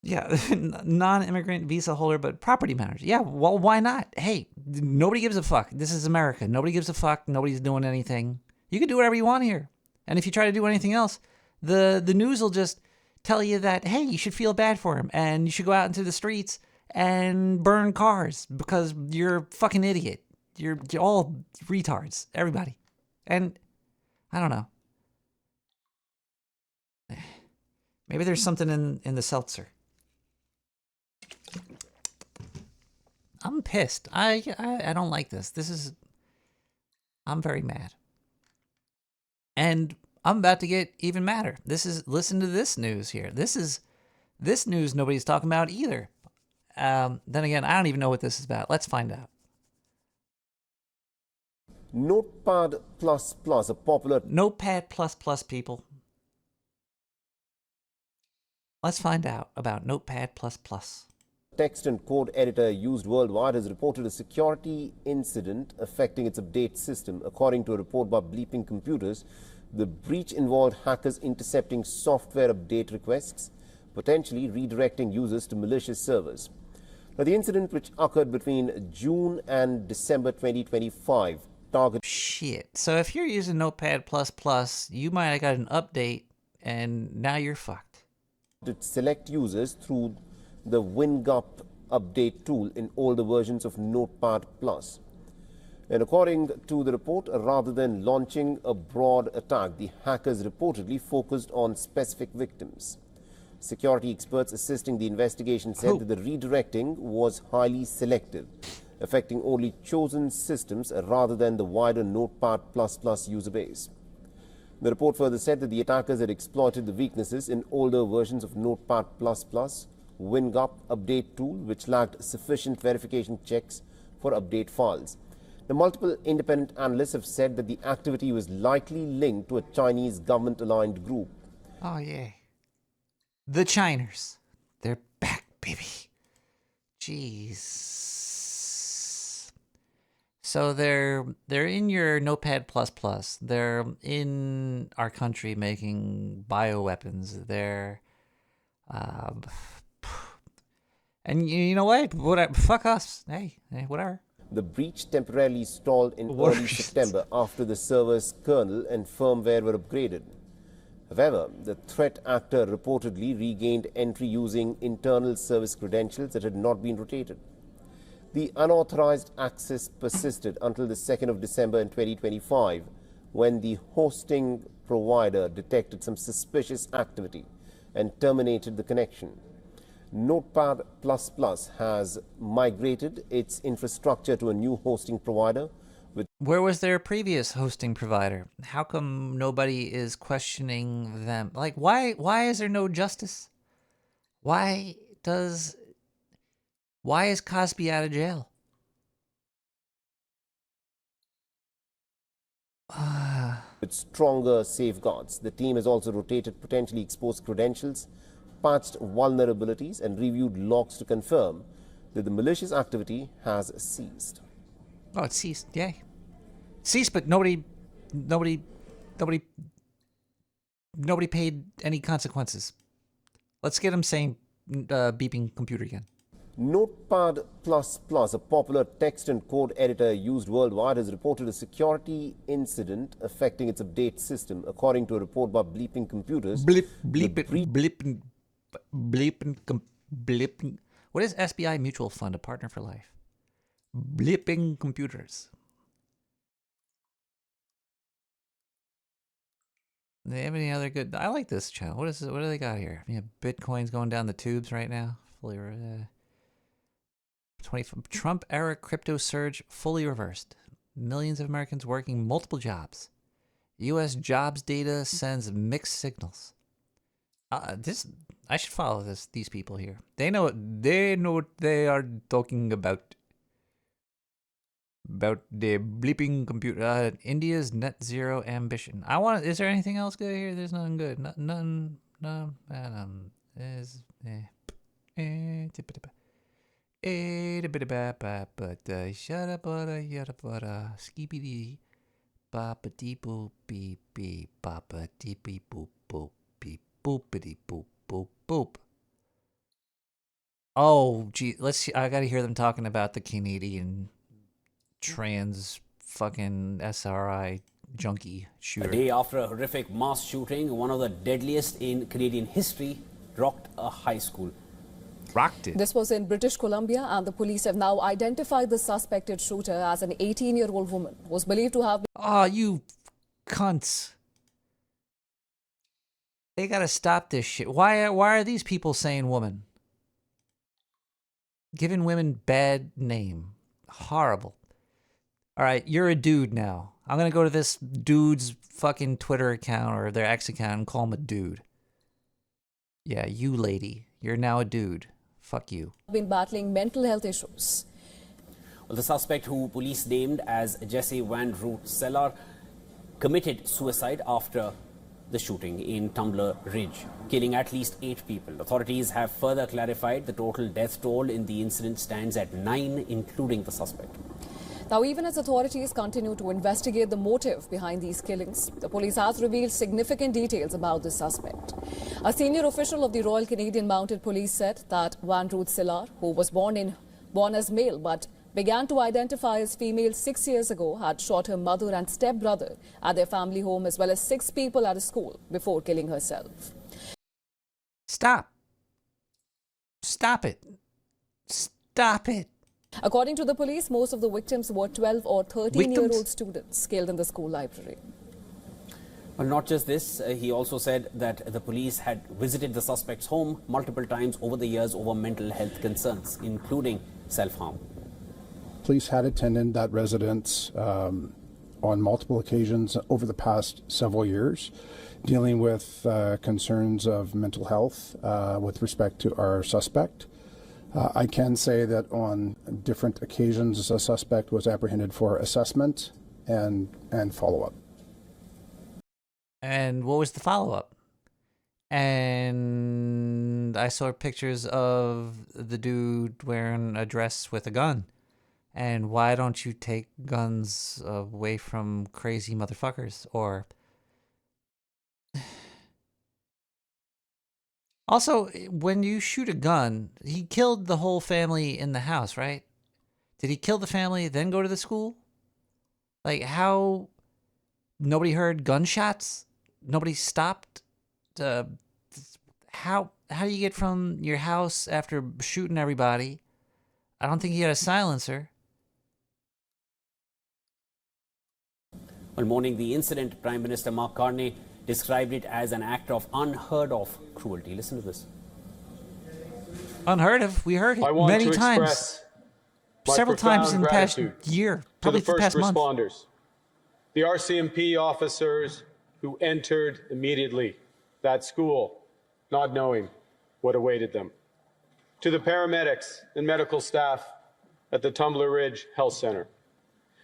Yeah, non-immigrant visa holder, but property manager. Yeah, well, why not? Hey, nobody gives a fuck. This is America. Nobody gives a fuck. Nobody's doing anything. You can do whatever you want here. And if you try to do anything else, The news will just tell you that, hey, you should feel bad for him and you should go out into the streets and burn cars because you're a fucking idiot. You're all retards, everybody. And I don't know. Maybe there's something in the seltzer. I'm pissed. I don't like this. I'm very mad. And I'm about to get even madder. Listen to this news here. This news nobody's talking about either. Then again, I don't even know what this is about. Let's find out. Notepad++, a popular... Notepad++, people. Let's find out about Notepad++. Text and code editor used worldwide has reported a security incident affecting its update system. According to a report by Bleeping Computers, the breach involved hackers intercepting software update requests, potentially redirecting users to malicious servers. Now, the incident, which occurred between June and December 2025, targeted... Shit. So if you're using Notepad++, you might have got an update, and now you're fucked. ...select users through the WinGup update tool in older versions of Notepad+. And according to the report, rather than launching a broad attack, the hackers reportedly focused on specific victims. Security experts assisting the investigation said that the redirecting was highly selective, affecting only chosen systems rather than the wider Notepad++ user base. The report further said that the attackers had exploited the weaknesses in older versions of Notepad++, WinGup update tool, which lacked sufficient verification checks for update files. The multiple independent analysts have said that the activity was likely linked to a Chinese government-aligned group. Oh, yeah. The Chiners. They're back, baby. Jeez. So they're in your Notepad++. They're in our country making bioweapons. They're... and you know what? Fuck us. Hey, whatever. The breach temporarily stalled in early September after the server's kernel and firmware were upgraded. However, the threat actor reportedly regained entry using internal service credentials that had not been rotated. The unauthorized access persisted until the 2nd of December in 2025, when the hosting provider detected some suspicious activity and terminated the connection. Notepad++ has migrated its infrastructure to a new hosting provider. Where was their previous hosting provider? How come nobody is questioning them? Like, why is there no justice? Why is Cosby out of jail? With stronger safeguards, the team has also rotated potentially exposed credentials, patched vulnerabilities, and reviewed logs to confirm that the malicious activity has ceased. Oh, it ceased. Yay. Ceased, but nobody paid any consequences. Let's get him saying beeping computer again. Notepad++, a popular text and code editor used worldwide, has reported a security incident affecting its update system. According to a report by Bleeping Computers... Bleeping. What is SBI Mutual Fund, a partner for life? Bleeping Computers. Do they have any other good... I like this channel. What do they got here? Yeah, Bitcoin's going down the tubes right now. Fully 20 Trump era crypto surge fully reversed. Millions of Americans working multiple jobs. U.S. jobs data sends mixed signals. I should follow these people here. They know what they are talking about. About the bleeping computer. India's net zero ambition. Is there anything else good here? There's nothing good. None. Shut up, skibidi, papa dee boop beep beep, papa dee beep boop boop beep boopity boop boop boop. Oh, gee, let's see. I gotta hear them talking about the Canadian trans fucking SRI junkie A shooter. day after a horrific mass shooting, one of the deadliest in Canadian history rocked a high school. Rocked it. This was in British Columbia, and the police have now identified the suspected shooter as an 18-year-old woman who was believed to have... Oh, you cunts. They gotta stop this shit. Why are these people saying woman? Giving women bad name. Horrible. All right, you're a dude now. I'm going to go to this dude's fucking Twitter account or their X account and call him a dude. Yeah, you lady. You're now a dude. Fuck you. been battling mental health issues. Well, the suspect, who police named as Jesse Van Root Cellar, committed suicide after the shooting in Tumbler Ridge, killing at least 8 people. Authorities have further clarified the total death toll in the incident stands at 9, including the suspect. Now, even as authorities continue to investigate the motive behind these killings, the police has revealed significant details about the suspect. A senior official of the Royal Canadian Mounted Police said that Van Root Cellar, who was born as male but began to identify as female 6 years ago, had shot her mother and stepbrother at their family home as well as 6 people at a school before killing herself. Stop. Stop it. Stop it. According to the police, most of the victims were 12 or 13-year-old students killed in the school library. Well, not just this, he also said that the police had visited the suspect's home multiple times over the years over mental health concerns, including self-harm. Police had attended that residence on multiple occasions over the past several years, dealing with concerns of mental health with respect to our suspect. I can say that on different occasions, a suspect was apprehended for assessment and follow-up. And what was the follow-up? And I saw pictures of the dude wearing a dress with a gun. And why don't you take guns away from crazy motherfuckers? Or also, when you shoot a gun, he killed the whole family in the house, right? Did he kill the family, then go to the school? Like, how nobody heard gunshots? Nobody stopped? How do you get from your house after shooting everybody? I don't think he had a silencer. While mourning the incident, Prime Minister Mark Carney described it as an act of unheard of cruelty. Listen to this. Unheard of. We heard it many times. Several times in the past year, probably the past month. Responders, the RCMP officers who entered immediately that school, not knowing what awaited them. To the paramedics and medical staff at the Tumbler Ridge Health Center.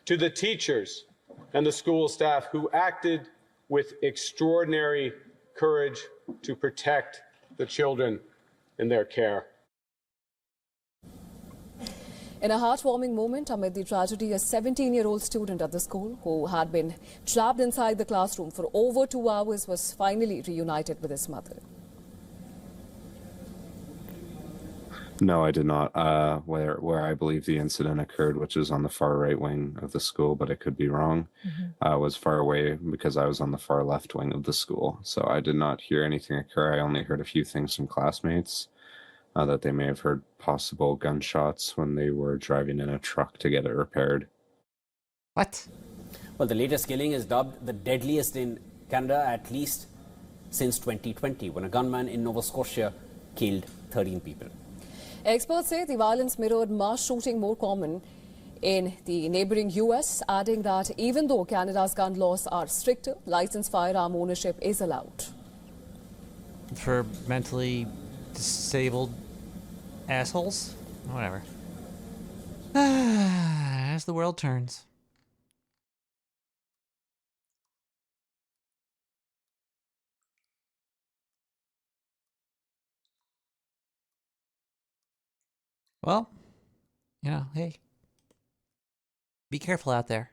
To the teachers and the school staff who acted with extraordinary courage to protect the children in their care. In a heartwarming moment amid the tragedy, a 17-year-old student at the school who had been trapped inside the classroom for over 2 hours was finally reunited with his mother. No, I did not. Where I believe the incident occurred, which is on the far right wing of the school, but I could be wrong, was far away because I was on the far left wing of the school. So I did not hear anything occur. I only heard a few things from classmates that they may have heard possible gunshots when they were driving in a truck to get it repaired. What? Well, the latest killing is dubbed the deadliest in Canada, at least since 2020, when a gunman in Nova Scotia killed 13 people. Experts say the violence mirrored mass shooting more common in the neighbouring US, adding that even though Canada's gun laws are stricter, licensed firearm ownership is allowed. For mentally disabled assholes? Whatever. As the world turns. Well, you know, hey, be careful out there,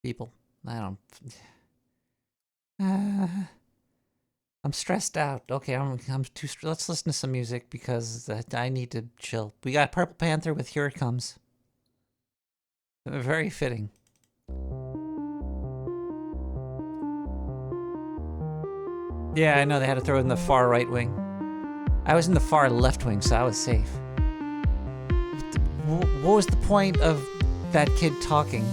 people. I don't. I'm stressed out. Okay, I'm too. Let's listen to some music because I need to chill. We got Purple Panther with "Here It Comes." Very fitting. Yeah, I know they had to throw it in the far right wing. I was in the far left wing, so I was safe. What was the point of that kid talking?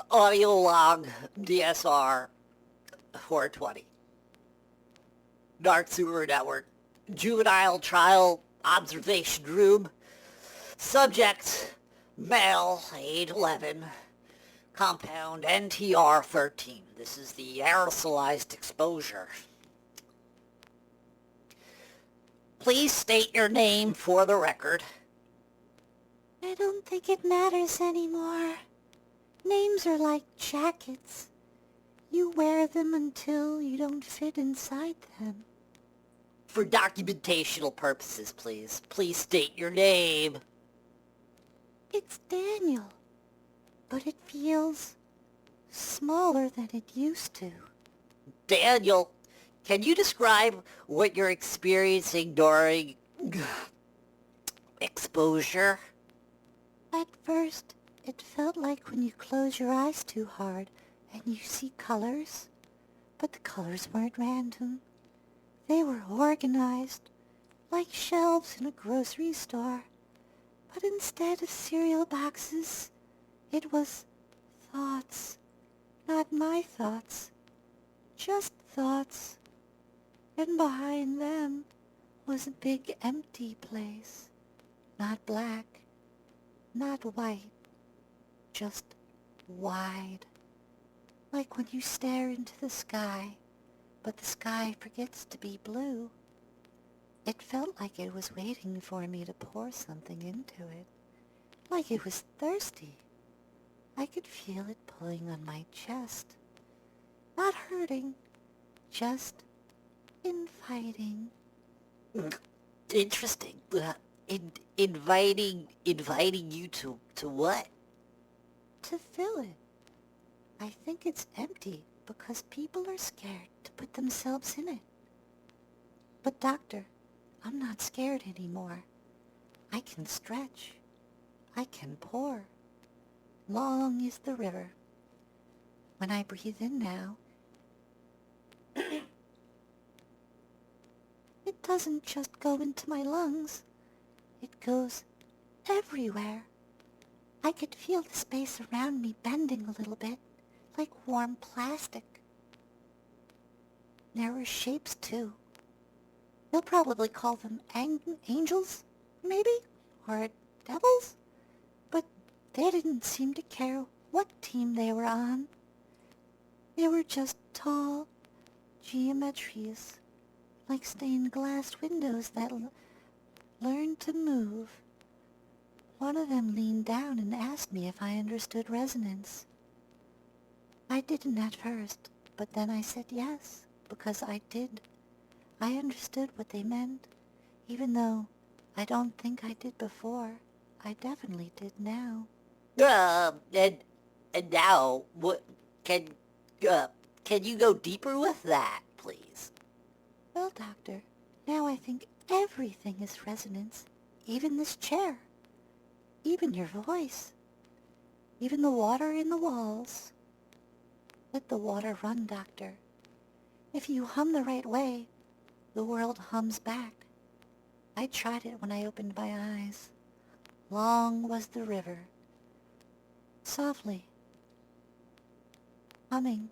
Audio log DSR 420. Dark Sewer Network. Juvenile Trial Observation Room. Subject, male, age 11. Compound NTR 13. This is the aerosolized exposure. Please state your name for the record. I don't think it matters anymore. Names are like jackets. You wear them until you don't fit inside them. For documentational purposes, please. Please state your name. It's Daniel, but it feels smaller than it used to. Daniel, can you describe what you're experiencing during exposure? At first, it felt like when you close your eyes too hard and you see colors, but the colors weren't random. They were organized, like shelves in a grocery store. But instead of cereal boxes, it was thoughts. Not my thoughts, just thoughts. And behind them was a big empty place. Not black, not white, just wide. Like when you stare into the sky, but the sky forgets to be blue. It felt like it was waiting for me to pour something into it. like it was thirsty. I could feel it pulling on my chest. Not hurting, just inviting. Interesting. Inviting you to what? To fill it. I think it's empty because people are scared to put themselves in it. But doctor, I'm not scared anymore. I can stretch. I can pour. Long is the river. When I breathe in now, it doesn't just go into my lungs. It goes everywhere. I could feel the space around me bending a little bit, like warm plastic. There were shapes, too. They'll probably call them angels, maybe? Or devils? But they didn't seem to care what team they were on. They were just tall geometries, like stained glass windows that learned to move. One of them leaned down and asked me if I understood resonance. I didn't at first, but then I said yes, because I did. I understood what they meant, even though I don't think I did before. I definitely did now. And now, what, can you go deeper with that, please? Well, doctor, now I think everything is resonance, even this chair, even your voice, even the water in the walls. Let the water run, doctor. If you hum the right way, the world hums back. I tried it when I opened my eyes. Long was the river. Softly. Humming.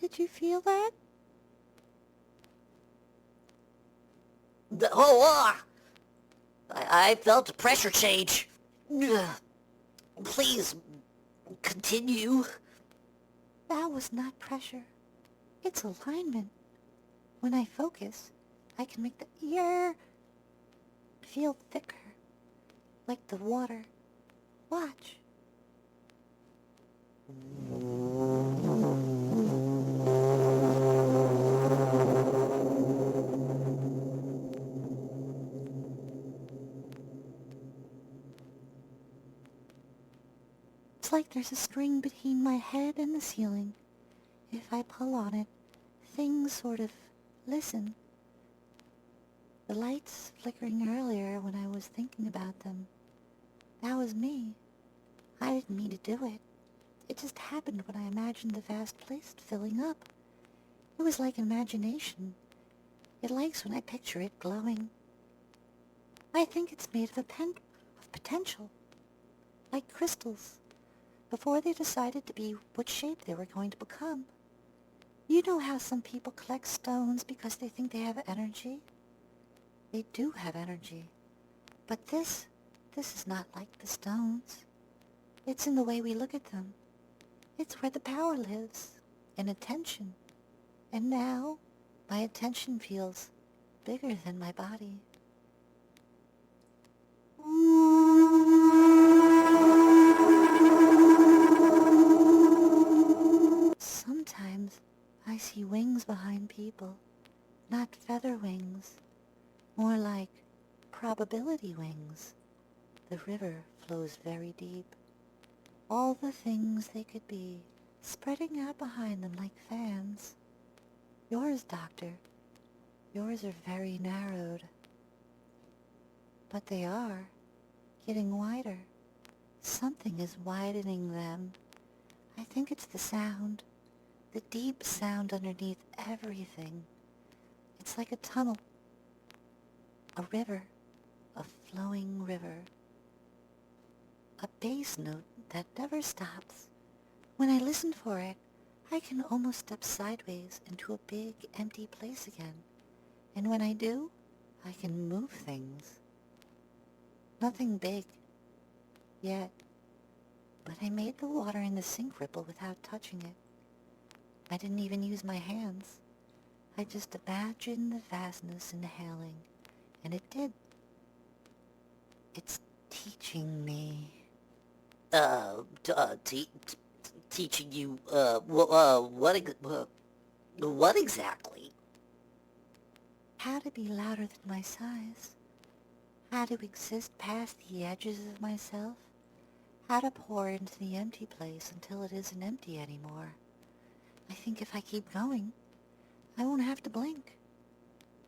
Did you feel that? I felt a pressure change. Please, continue. That was not pressure. It's alignment. When I focus, I can make the air feel thicker, like the water. Watch. It's like there's a string between my head and the ceiling. If I pull on it, things sort of listen. The lights flickering earlier when I was thinking about them, that was me. I didn't mean to do it. It just happened when I imagined the vast place filling up. It was like imagination. It likes when I picture it glowing. I think it's made of of potential, like crystals, before they decided to be what shape they were going to become. You know how some people collect stones because they think they have energy? They do have energy. But this is not like the stones. It's in the way we look at them. It's where the power lives, in attention. And now, my attention feels bigger than my body. Sometimes I see wings behind people, not feather wings, more like probability wings. The river flows very deep. All the things they could be, spreading out behind them like fans. Yours, doctor, yours are very narrowed. But they are getting wider. Something is widening them. I think it's the sound, the deep sound underneath everything. It's like a tunnel, a river, a flowing river. A bass note that never stops. When I listen for it, I can almost step sideways into a big, empty place again. And when I do, I can move things. Nothing big. Yet. But I made the water in the sink ripple without touching it. I didn't even use my hands. I just imagined the vastness inhaling, and it did. It's teaching me. Teaching you, what exactly? How to be louder than my size. How to exist past the edges of myself. How to pour into the empty place until it isn't empty anymore. I think if I keep going, I won't have to blink.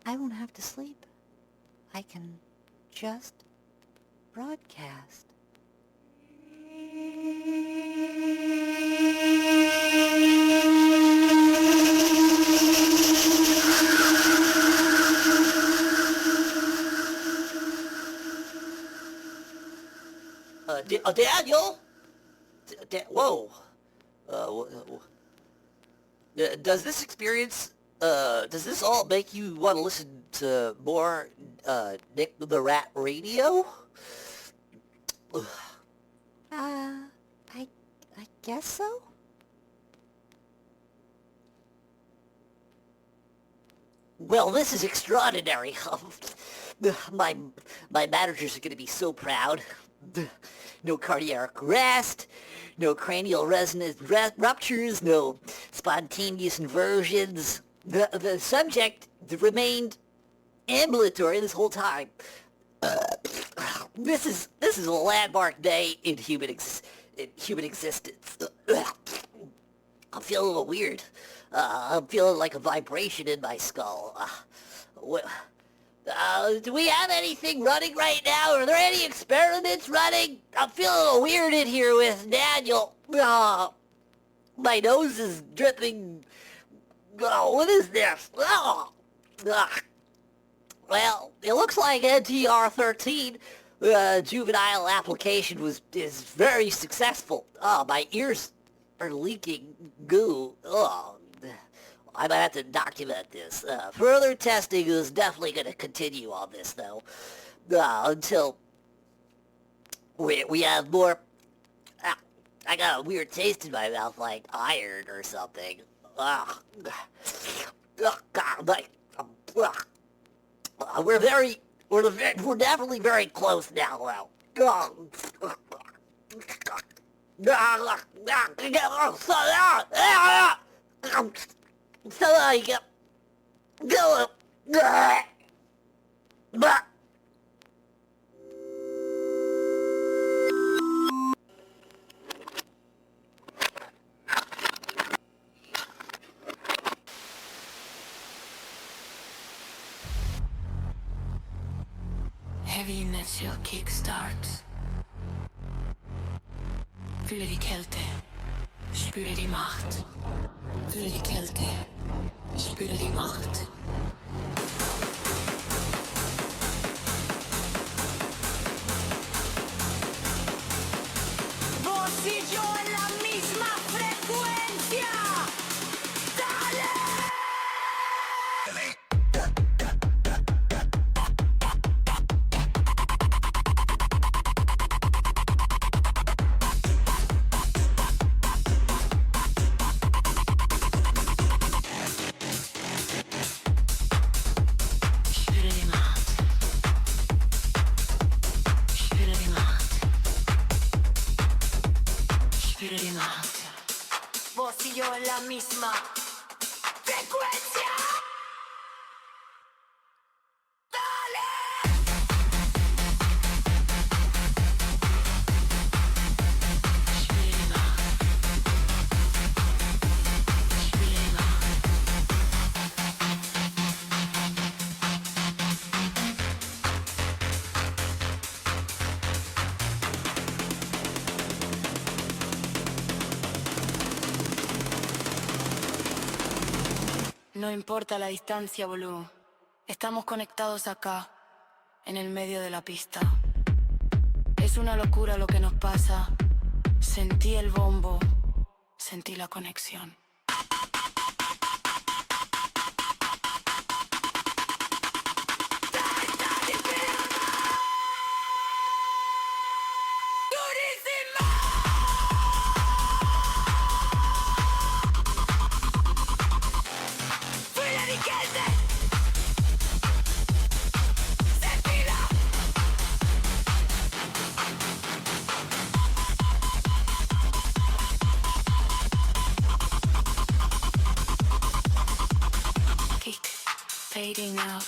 I won't have to sleep. I can just broadcast. Daniel? Whoa. Does this experience, does this all make you want to listen to more, Nick the Rat Radio? I guess so? Well, this is extraordinary. My managers are going to be so proud. No cardiac arrest, no cranial resonance ruptures, no spontaneous inversions. The subject remained ambulatory this whole time. This is a landmark day in human existence. I feel a little weird. I'm feeling like a vibration in my skull. Do we have anything running right now? Are there any experiments running? I'm feeling a little weird in here with Daniel. My nose is dripping. What is this? Well, it looks like NTR-13, juvenile application is very successful. My ears are leaking goo. I might have to document this. Further testing is definitely going to continue on this, though, until we have more. I got a weird taste in my mouth, like iron or something. We're definitely very close now. So I go. Heavy natural kickstart. Fühle die Kälte, spüre die Macht. Fühle die Kälte, spüre die Macht. Vos y yo en la misma frecuencia. ¡Dale! Vos y yo en la misma frecuencia. No importa la distancia, boludo. Estamos conectados acá, en el medio de la pista. Es una locura lo que nos pasa. Sentí el bombo, sentí la conexión. fading out.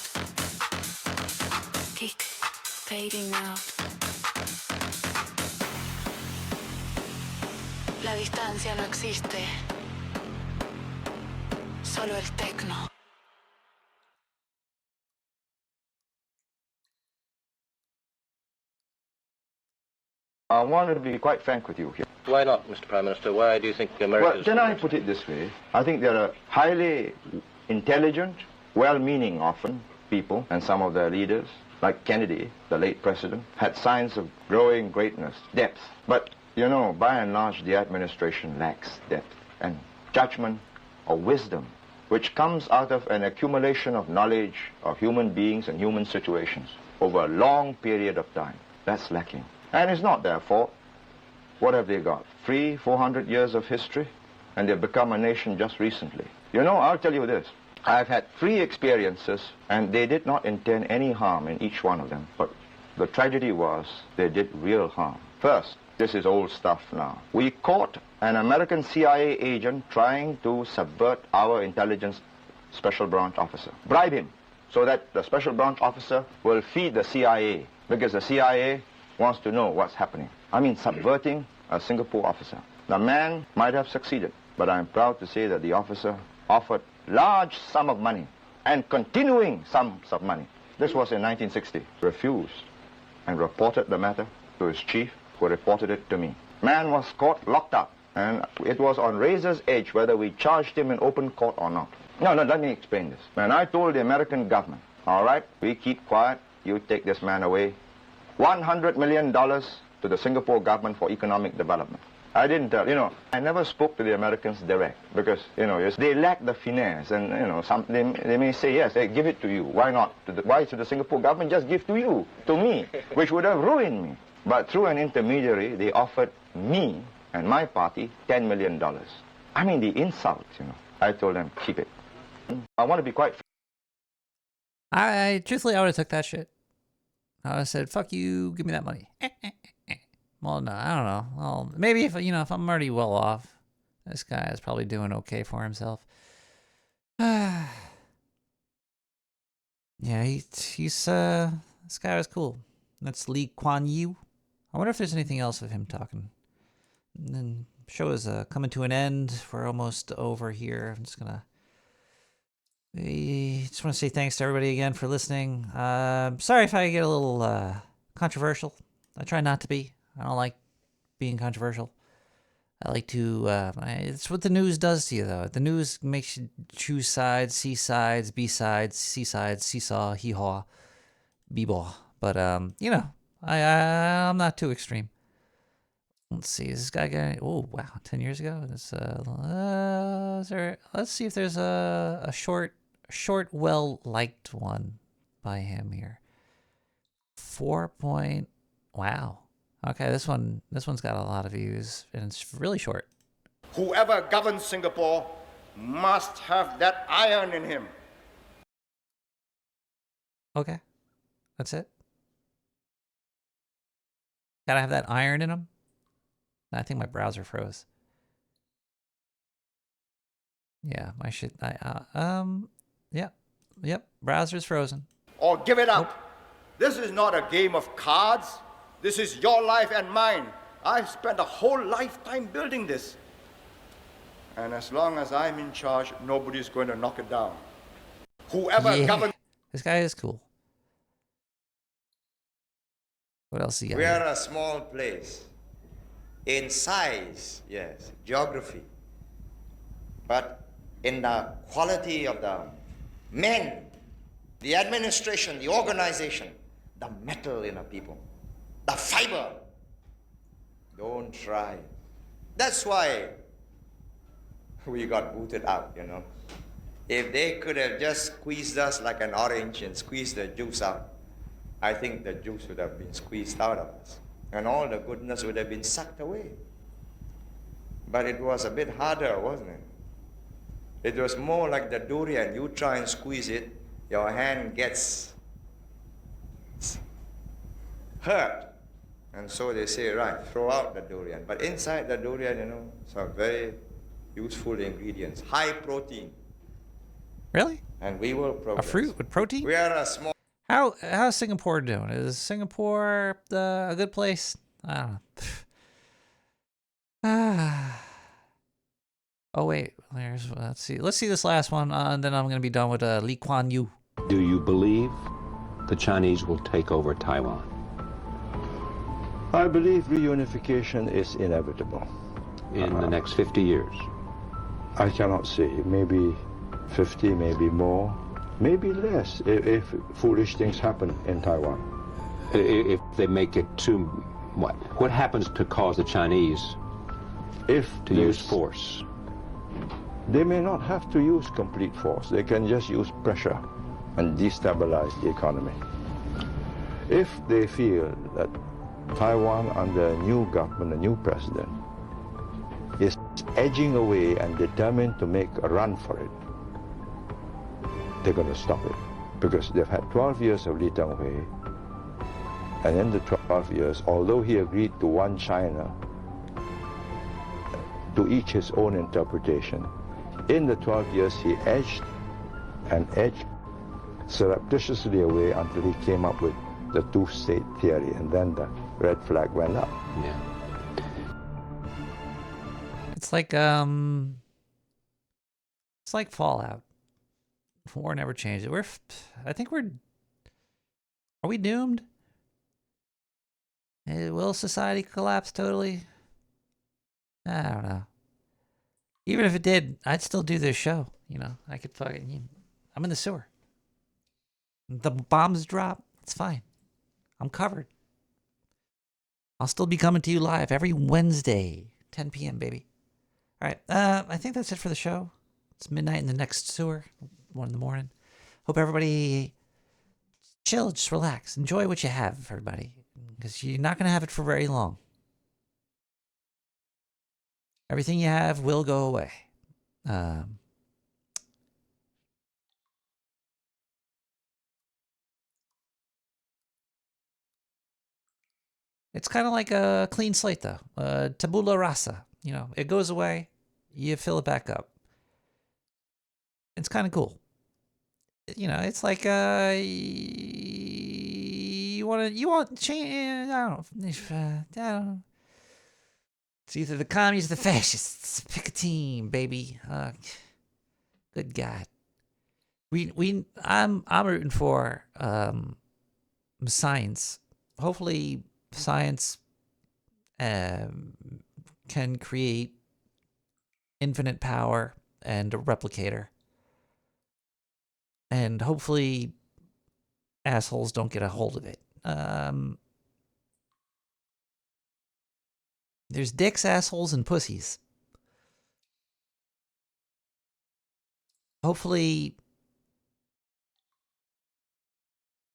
Keep fading out. La distancia no existe. Solo el tecno. I want to be quite frank with you here. Why not, Mr. Prime Minister? Why do you think America Well, then I put it this way. I think there are highly intelligent, well-meaning often people, and some of their leaders, like Kennedy, the late president, had signs of growing greatness, depth. But, you know, by and large, the administration lacks depth and judgment or wisdom, which comes out of an accumulation of knowledge of human beings and human situations over a long period of time. That's lacking. And it's not their fault. What have they got? 300-400 years of history? And they've become a nation just recently. You know, I'll tell you this. I've had 3 experiences, and they did not intend any harm in each one of them. But the tragedy was they did real harm. First, this is old stuff now. We caught an American CIA agent trying to subvert our intelligence special branch officer. Bribe him so that the special branch officer will feed the CIA, because the CIA wants to know what's happening. I mean, subverting a Singapore officer. The man might have succeeded, but I'm proud to say that the officer offered large sum of money and continuing sums of money. This was in 1960. Refused and reported the matter to his chief, who reported it to me. Man was caught, locked up, and it was on razor's edge whether we charged him in open court or not. No, let me explain this. And I told the American government, all right, we keep quiet, you take this man away. $100 million to the Singapore government for economic development. I didn't tell, you know, I never spoke to the Americans direct because, you know, they lack the finesse and, you know, they may say, yes, hey, give it to you. Why not? Why should the Singapore government just give to you, to me, which would have ruined me? But through an intermediary, they offered me and my party $10 million. I mean, the insult, you know. I told them, keep it. I want to be quite... Truthfully, I would have took that shit. I would have said, fuck you, give me that money. Well, no, I don't know. Well, maybe if, you know, if I'm already well off, this guy is probably doing okay for himself. Yeah, this guy was cool. That's Lee Kuan Yew. I wonder if there's anything else of him talking. And then show is coming to an end. We're almost over here. I'm just gonna... I just want to say thanks to everybody again for listening. Sorry if I get a little controversial. I try not to be. I don't like being controversial. I like to... it's what the news does to you, though. The news makes you choose sides, see sides, B sides, C sides, seesaw, hee-haw, b-baw. But, you know, I'm not too extreme. Let's see, is this guy getting... Oh, wow, 10 years ago? This, let's see if there's a short, well-liked one by him here. 4 point... Wow. Okay, this one's got a lot of views, and it's really short. Whoever governs Singapore must have that iron in him. Okay, that's it. Gotta have that iron in him. I think my browser froze. Yeah, my shit. Yep. Browser's frozen. Or give it up. This is not a game of cards. This is your life and mine. I've spent a whole lifetime building this. And as long as I'm in charge, nobody's going to knock it down. Whoever governs... This guy is cool. What else he got? We are a small place. In size, yes, geography. But in the quality of the men, the administration, the organization, the metal in a people, the fiber. Don't try. That's why we got booted out, you know. If they could have just squeezed us like an orange and squeezed the juice out, I think the juice would have been squeezed out of us, and all the goodness would have been sucked away. But it was a bit harder, wasn't it? It was more like the durian. You try and squeeze it, your hand gets hurt. And so they say, right, throw out the durian. But inside the durian, you know, some very useful ingredients. High protein. Really? and we will progress. A fruit with protein? We are a small. How's Singapore doing? Is Singapore a good place? I don't know. Oh wait, let's see this last one, and then I'm gonna be done with Lee Kuan Yew. Do you believe the Chinese will take over Taiwan? I believe reunification is inevitable. In the next 50 years? I cannot say. Maybe 50, maybe more, maybe less if foolish things happen in Taiwan. If they make it too... What? What happens to cause the Chinese to use force? They may not have to use complete force. They can just use pressure and destabilize the economy. If they feel that Taiwan under a new government, a new president, is edging away and determined to make a run for it, they're going to stop it. Because they've had 12 years of Lee Teng-hui, and in the 12 years, although he agreed to one China, to each his own interpretation, in the 12 years he edged and edged surreptitiously away until he came up with the two-state theory, and then the red flag went up. Yeah. It's like Fallout. War never changed it. Are we doomed? Will society collapse totally? I don't know. Even if it did, I'd still do this show. You know, I could I'm in the sewer. The bombs drop. It's fine. I'm covered. I'll still be coming to you live every Wednesday, 10 p.m., baby. All right. I think that's it for the show. It's midnight in the next sewer, 1 in the morning. Hope everybody chill, just relax. Enjoy what you have, everybody, because you're not going to have it for very long. Everything you have will go away. It's kind of like a clean slate, though. Tabula rasa. You know, it goes away, you fill it back up. It's kind of cool. You know, it's like you want change. I don't know. It's either the communists or the fascists. Pick a team, baby. Good God. I'm rooting for science. Hopefully, science can create infinite power and a replicator. And hopefully, assholes don't get a hold of it. There's dicks, assholes, and pussies. Hopefully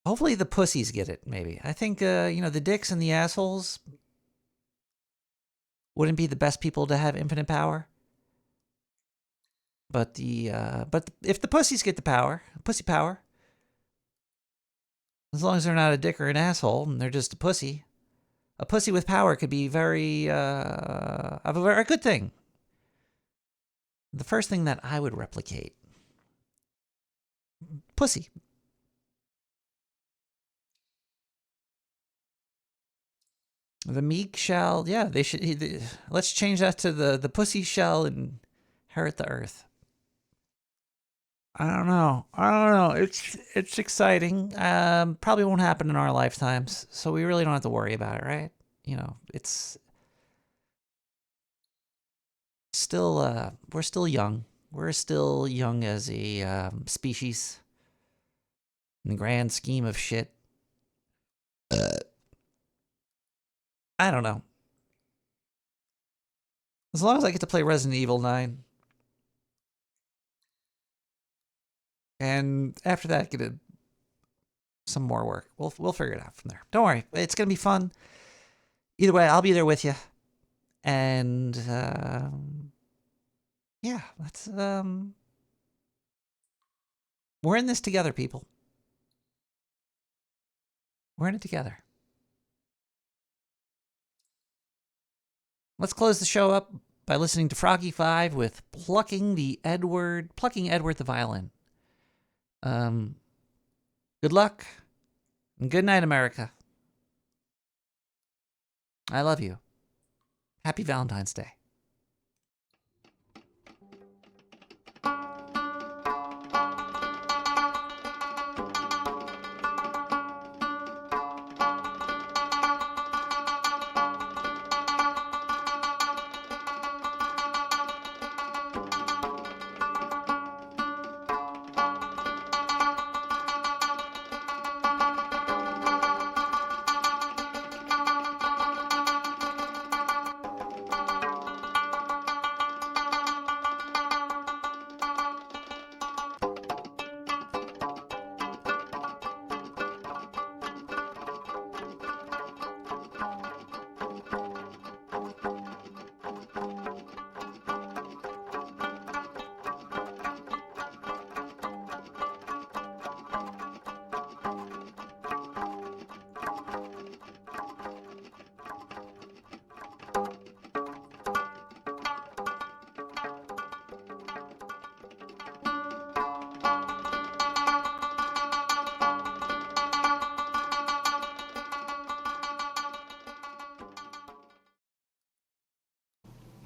the pussies get it, maybe. I think, the dicks and the assholes wouldn't be the best people to have infinite power. But if the pussies get the power, pussy power, as long as they're not a dick or an asshole and they're just a pussy with power could be a very good thing. The first thing that I would replicate, pussy. The meek shall, they should. Let's change that to the pussy shall inherit the earth. I don't know. It's exciting. Probably won't happen in our lifetimes, so we really don't have to worry about it, right? You know, it's still we're still young. We're still young as a species in the grand scheme of shit. I don't know. As long as I get to play Resident Evil 9. And after that, get some more work. We'll figure it out from there. Don't worry. It's going to be fun. Either way, I'll be there with you. And, let's, we're in this together, people. We're in it together. Let's close the show up by listening to Froggy 5 with Plucking Edward the Violin. Good luck. And good night, America. I love you. Happy Valentine's Day.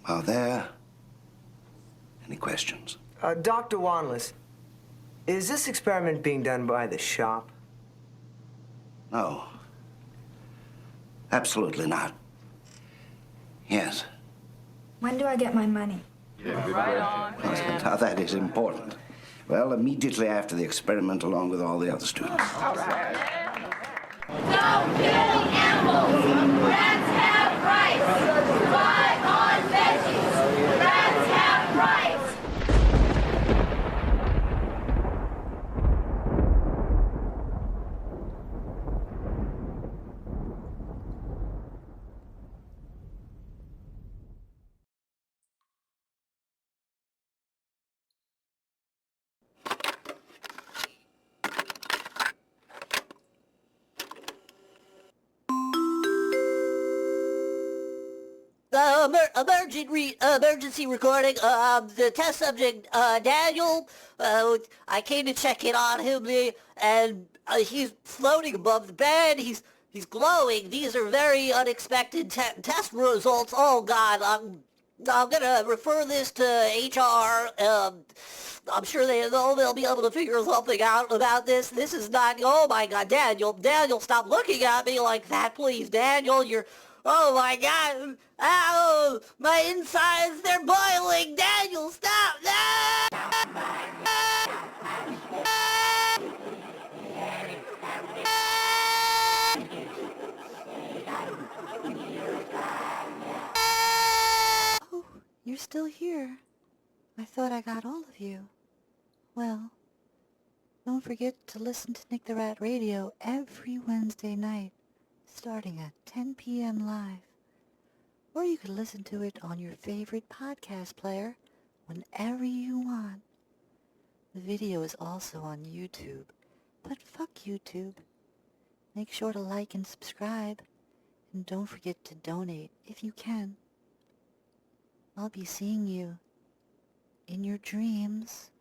Are there any questions? Dr. Wanless, is this experiment being done by the shop? No. Absolutely not. Yes. When do I get my money? Now that is important. Well, immediately after the experiment, along with all the other students. Don't kill animals! Rats have rights! Survive on veggies! Rats have rights! Emergency recording. The test subject, Daniel, I came to check in on him, and he's floating above the bed. He's glowing. These are very unexpected test results. Oh, God, I'm gonna refer this to HR. I'm sure they'll be able to figure something out about this. This is not, oh my God, Daniel, stop looking at me like that, please. Daniel, oh my God, ow, my insides, they're boiling. Daniel, stop. Oh, you're still here. I thought I got all of you. Well, don't forget to listen to Nick the Rat Radio every Wednesday night, starting at 10 p.m. live. Or you could listen to it on your favorite podcast player whenever you want. The video is also on YouTube, but fuck YouTube. Make sure to like and subscribe, and don't forget to donate if you can. I'll be seeing you in your dreams.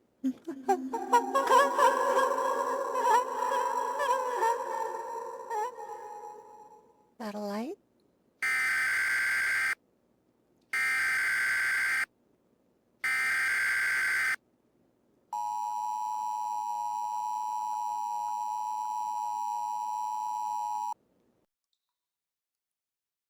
Got a light?